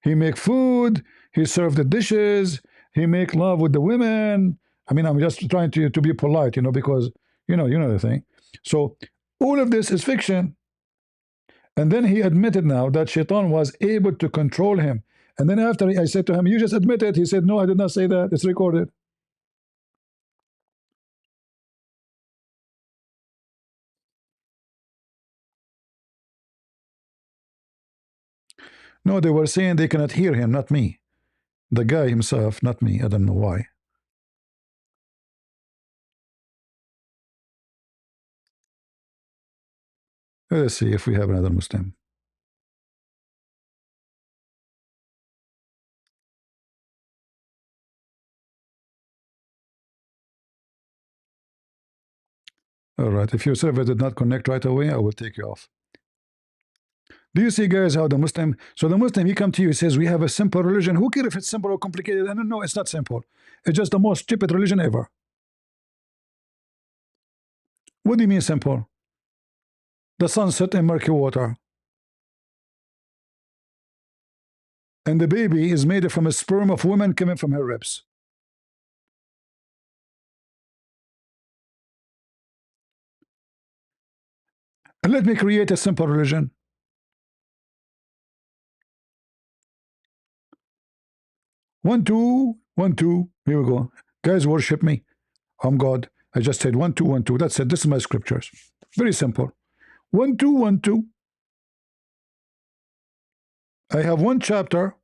He make food, he serve the dishes, he make love with the women. I mean, I'm just trying to be polite, because, you know the thing. So, all of this is fiction. And then he admitted now that Shaitan was able to control him. And then after I said to him, you just admit it. He said, no, I did not say that. It's recorded. No, they were saying they cannot hear him, not me. The guy himself, not me. I don't know why. Let's see if we have another Muslim. All right, if your server did not connect right away, I will take you off. Do you see, guys, how the Muslim, he come to you, he says, we have a simple religion. Who cares if it's simple or complicated? And no, it's not simple. It's just the most stupid religion ever. What do you mean simple? The sun set in murky water. and the baby is made from a sperm of women coming from her ribs. And let me create a simple religion. One, two, 1, 2. Here we go. Guys, worship me. I'm God. I just said 1, 2, 1, 2. That's it. This is my scriptures. Very simple. 1, 2, 1, 2. I have one chapter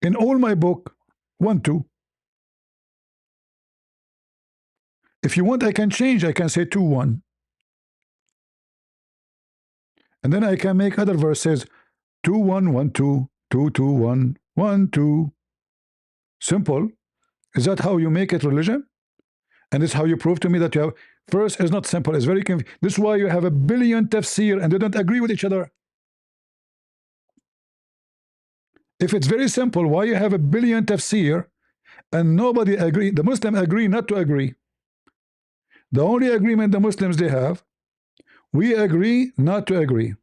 in all my book. 1, 2. If you want, I can change. I can say 2, 1. And then I can make other verses 2, 1, 1, 2, 2, 2, 1, 1, 2. Simple. Is that how you make it religion? And this is how you prove to me that you have. First, it's not simple. It's very confusing. This is why you have a billion tafsir and they don't agree with each other. If it's very simple, why you have a billion tafsir and nobody agree? The Muslims agree not to agree. The only agreement the Muslims they have, we agree not to agree.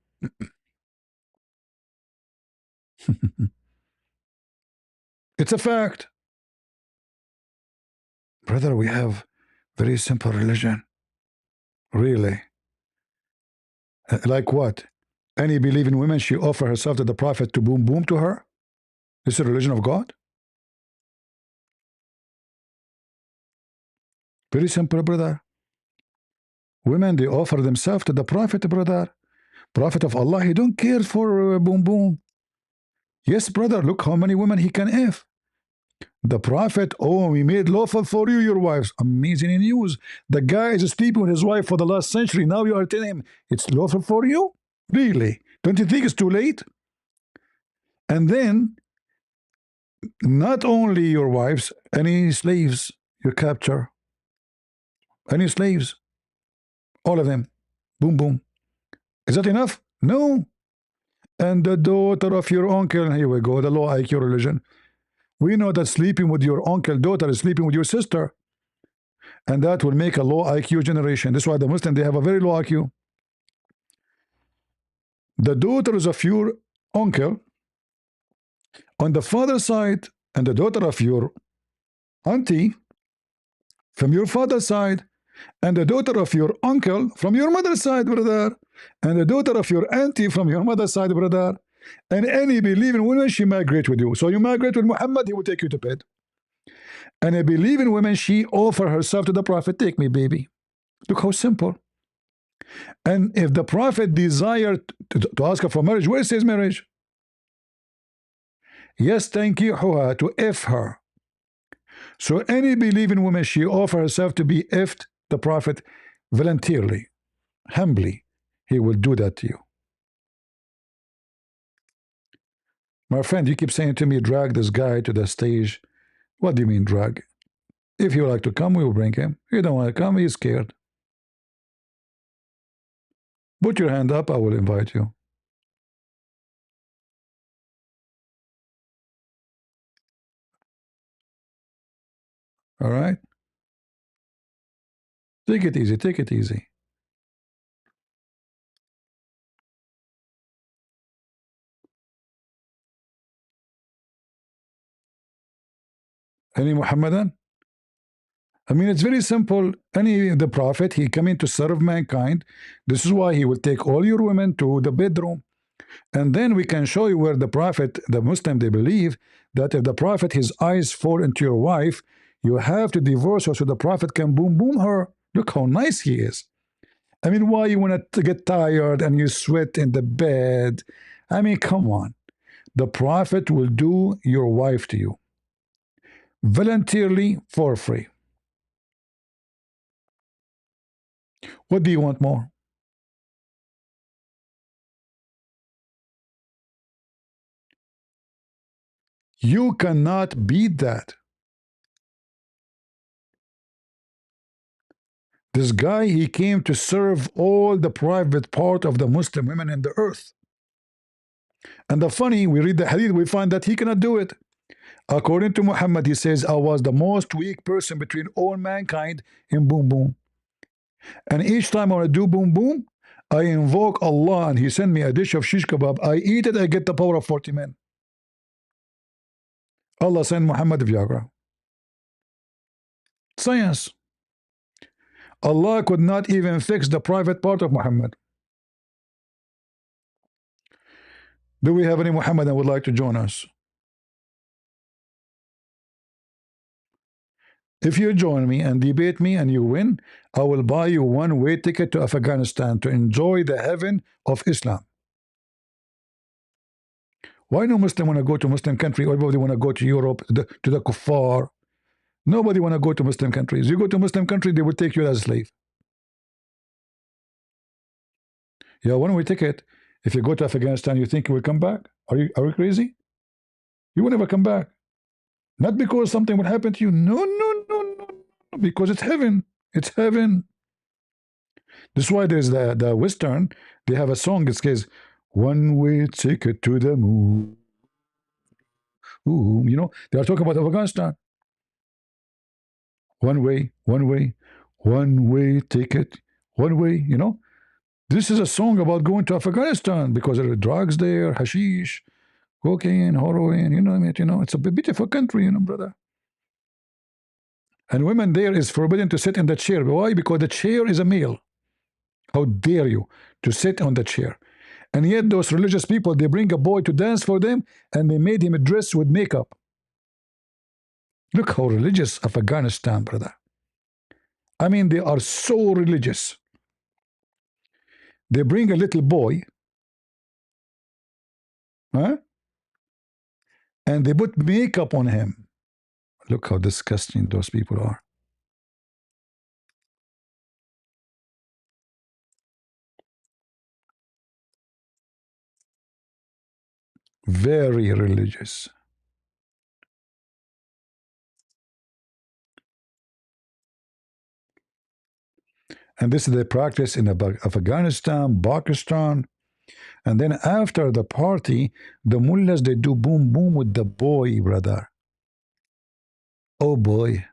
It's a fact. Brother, we have very simple religion. Really. Like what? Any believing woman, she offer herself to the Prophet to boom boom to her? This is the religion of God? Very simple, brother. Women, they offer themselves to the Prophet, brother. Prophet of Allah, he don't care for boom boom. Yes, brother, look how many women he can have. The Prophet, oh, we made lawful for you your wives. Amazing news. The guy is sleeping with his wife for the last century. Now you are telling him it's lawful for you? Really? Don't you think it's too late? And then, not only your wives, any slaves you capture, any slaves, all of them, boom, boom. Is that enough? No. And the daughter of your uncle, here we go, the low IQ religion. We know that sleeping with your uncle daughter is sleeping with your sister. And that will make a low IQ generation. That's why the Muslims, they have a very low IQ. The daughters of your uncle on the father's side and the daughter of your auntie from your father's side and the daughter of your uncle from your mother's side, brother, and the daughter of your auntie from your mother's side, brother, and any believing woman, she migrate with you. So you migrate with Muhammad, he will take you to bed. And a believing woman, she offer herself to the Prophet, take me, baby. Look how simple. And if the Prophet desired to ask her for marriage, where says marriage? Yes, thank you, to F her. So any believing woman, she offer herself to be effed the Prophet voluntarily, humbly. He will do that to you. My friend, you keep saying to me, drag this guy to the stage. What do you mean drag? If you like to come, we will bring him. If you don't want to come, he's scared. Put your hand up, I will invite you. All right? Take it easy, take it easy. Any Muhammadan? I mean, it's very simple. The Prophet, he came in to serve mankind. This is why he will take all your women to the bedroom. And then we can show you where the Prophet, the Muslim, they believe that if the Prophet, his eyes fall into your wife, you have to divorce her so the Prophet can boom boom her. Look how nice he is. I mean, why you want to get tired and you sweat in the bed? I mean, come on. The Prophet will do your wife to you voluntarily for free. What do you want more? You cannot beat that. This guy, he came to serve all the private part of the Muslim women in the earth. And the funny, we read the hadith, we find that he cannot do it. According to Muhammad, he says, I was the most weak person between all mankind in boom boom. And each time I want to do boom boom, I invoke Allah and he sent me a dish of shish kebab. I eat it, I get the power of 40 men. Allah sent Muhammad Viagra. Science. Allah could not even fix the private part of Muhammad. Do we have any Muhammad that would like to join us? If you join me and debate me and you win, I will buy you one-way ticket to Afghanistan to enjoy the heaven of Islam. Why no Muslim want to go to Muslim country? Everybody want to go to Europe, to the kuffar. Nobody want to go to Muslim countries. You go to Muslim country, they will take you as a slave. Yeah, one-way ticket. If you go to Afghanistan, you think you will come back? Are you crazy? You will never come back. Not because something will happen to you. No, no, no, no, no. Because it's heaven. It's heaven. That's why there's the Western. They have a song that says, "One-way ticket to the moon." Ooh, you know, they are talking about Afghanistan. One way ticket, one way, you know. This is a song about going to Afghanistan because there are drugs there, hashish, cocaine, heroin, you know what I mean? You know, it's a beautiful country, you know, brother. And women there is forbidden to sit in the chair. Why? Because the chair is a male. How dare you to sit on the chair? And yet those religious people, they bring a boy to dance for them and they made him dress with makeup. Look how religious Afghanistan, brother. I mean, they are so religious. They bring a little boy, huh? And they put makeup on him. Look how disgusting those people are. Very religious. And this is the practice in Afghanistan, Pakistan. And then after the party, the mullahs, they do boom boom with the boy, brother. Oh boy.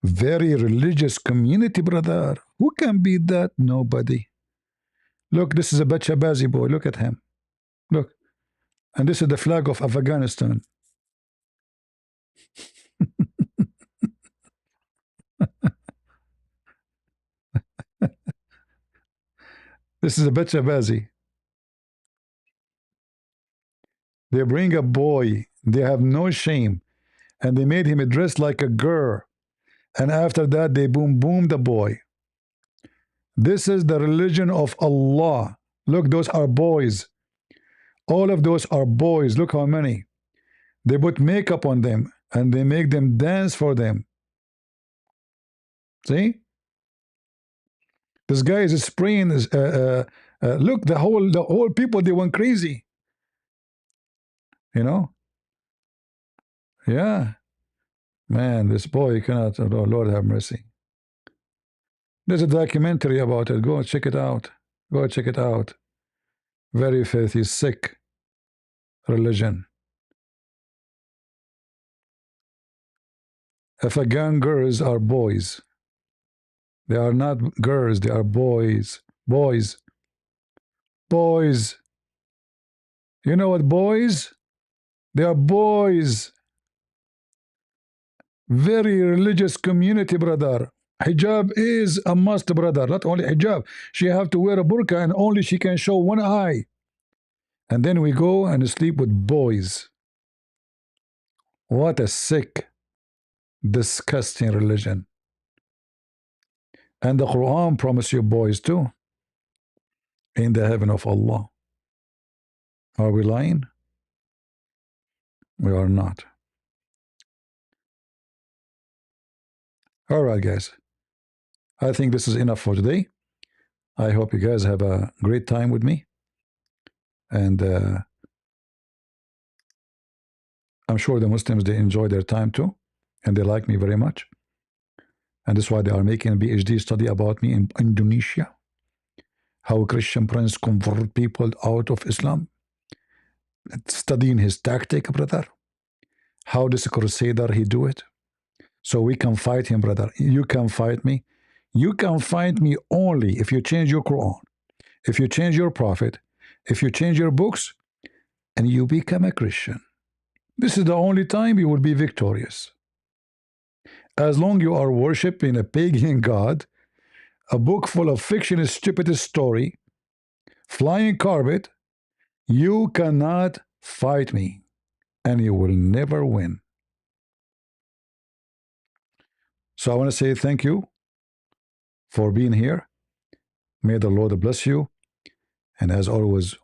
Very religious community, brother. Who can beat that? Nobody. Look, this is a Bachabazi boy. Look at him. Look. And this is the flag of Afghanistan. This is a Bachabazi. They bring a boy. They have no shame. And they made him dress like a girl. And after that, they boom boom the boy. This is the religion of Allah. Look, those are boys. All of those are boys. Look how many. They put makeup on them and they make them dance for them. See? This guy is spraying. Look, the whole people, they went crazy. You know? Yeah. Man, this boy cannot. Oh, Lord have mercy. There's a documentary about it. Go check it out. Go check it out. Very filthy, sick religion. Afghan girls are boys. They are not girls, they are boys. Boys. Boys. You know what, boys? They are boys. Very religious community, brother. Hijab is a must, brother. Not only hijab. She have to wear a burqa and only she can show one eye. And then we go and sleep with boys. What a sick, disgusting religion. And the Quran promises you boys too. In the heaven of Allah. Are we lying? We are not. All right, guys. I think this is enough for today. I hope you guys have a great time with me. And I'm sure the Muslims, they enjoy their time too. And they like me very much. And that's why they are making a PhD study about me in Indonesia. How a Christian prince convert people out of Islam. Studying his tactic, brother. How does a crusader he do it? So we can fight him, brother. You can fight me. You can fight me only if you change your Quran, if you change your prophet, if you change your books, and you become a Christian. This is the only time you will be victorious. As long you are worshiping a pagan god, a book full of fiction, stupid story, flying carpet, you cannot fight me, and you will never win. So I want to say thank you for being here. May the Lord bless you. And as always,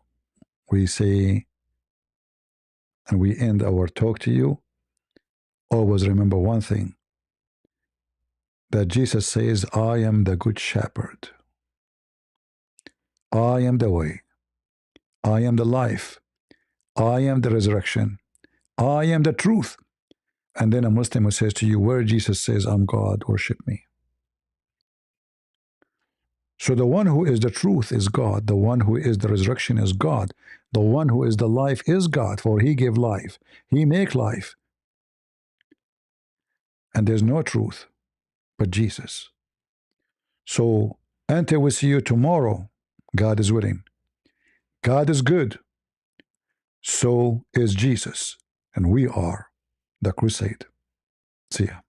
we say, and we end our talk to you, always remember one thing, that Jesus says, I am the good shepherd. I am the way. I am the life. I am the resurrection. I am the truth. And then a Muslim who says to you, where Jesus says, I'm God, worship me. So the one who is the truth is God. The one who is the resurrection is God. The one who is the life is God, for he gave life. He make life. And there's no truth but Jesus. So until we see you tomorrow, God is willing. God is good. So is Jesus. And we are the crusade. See ya.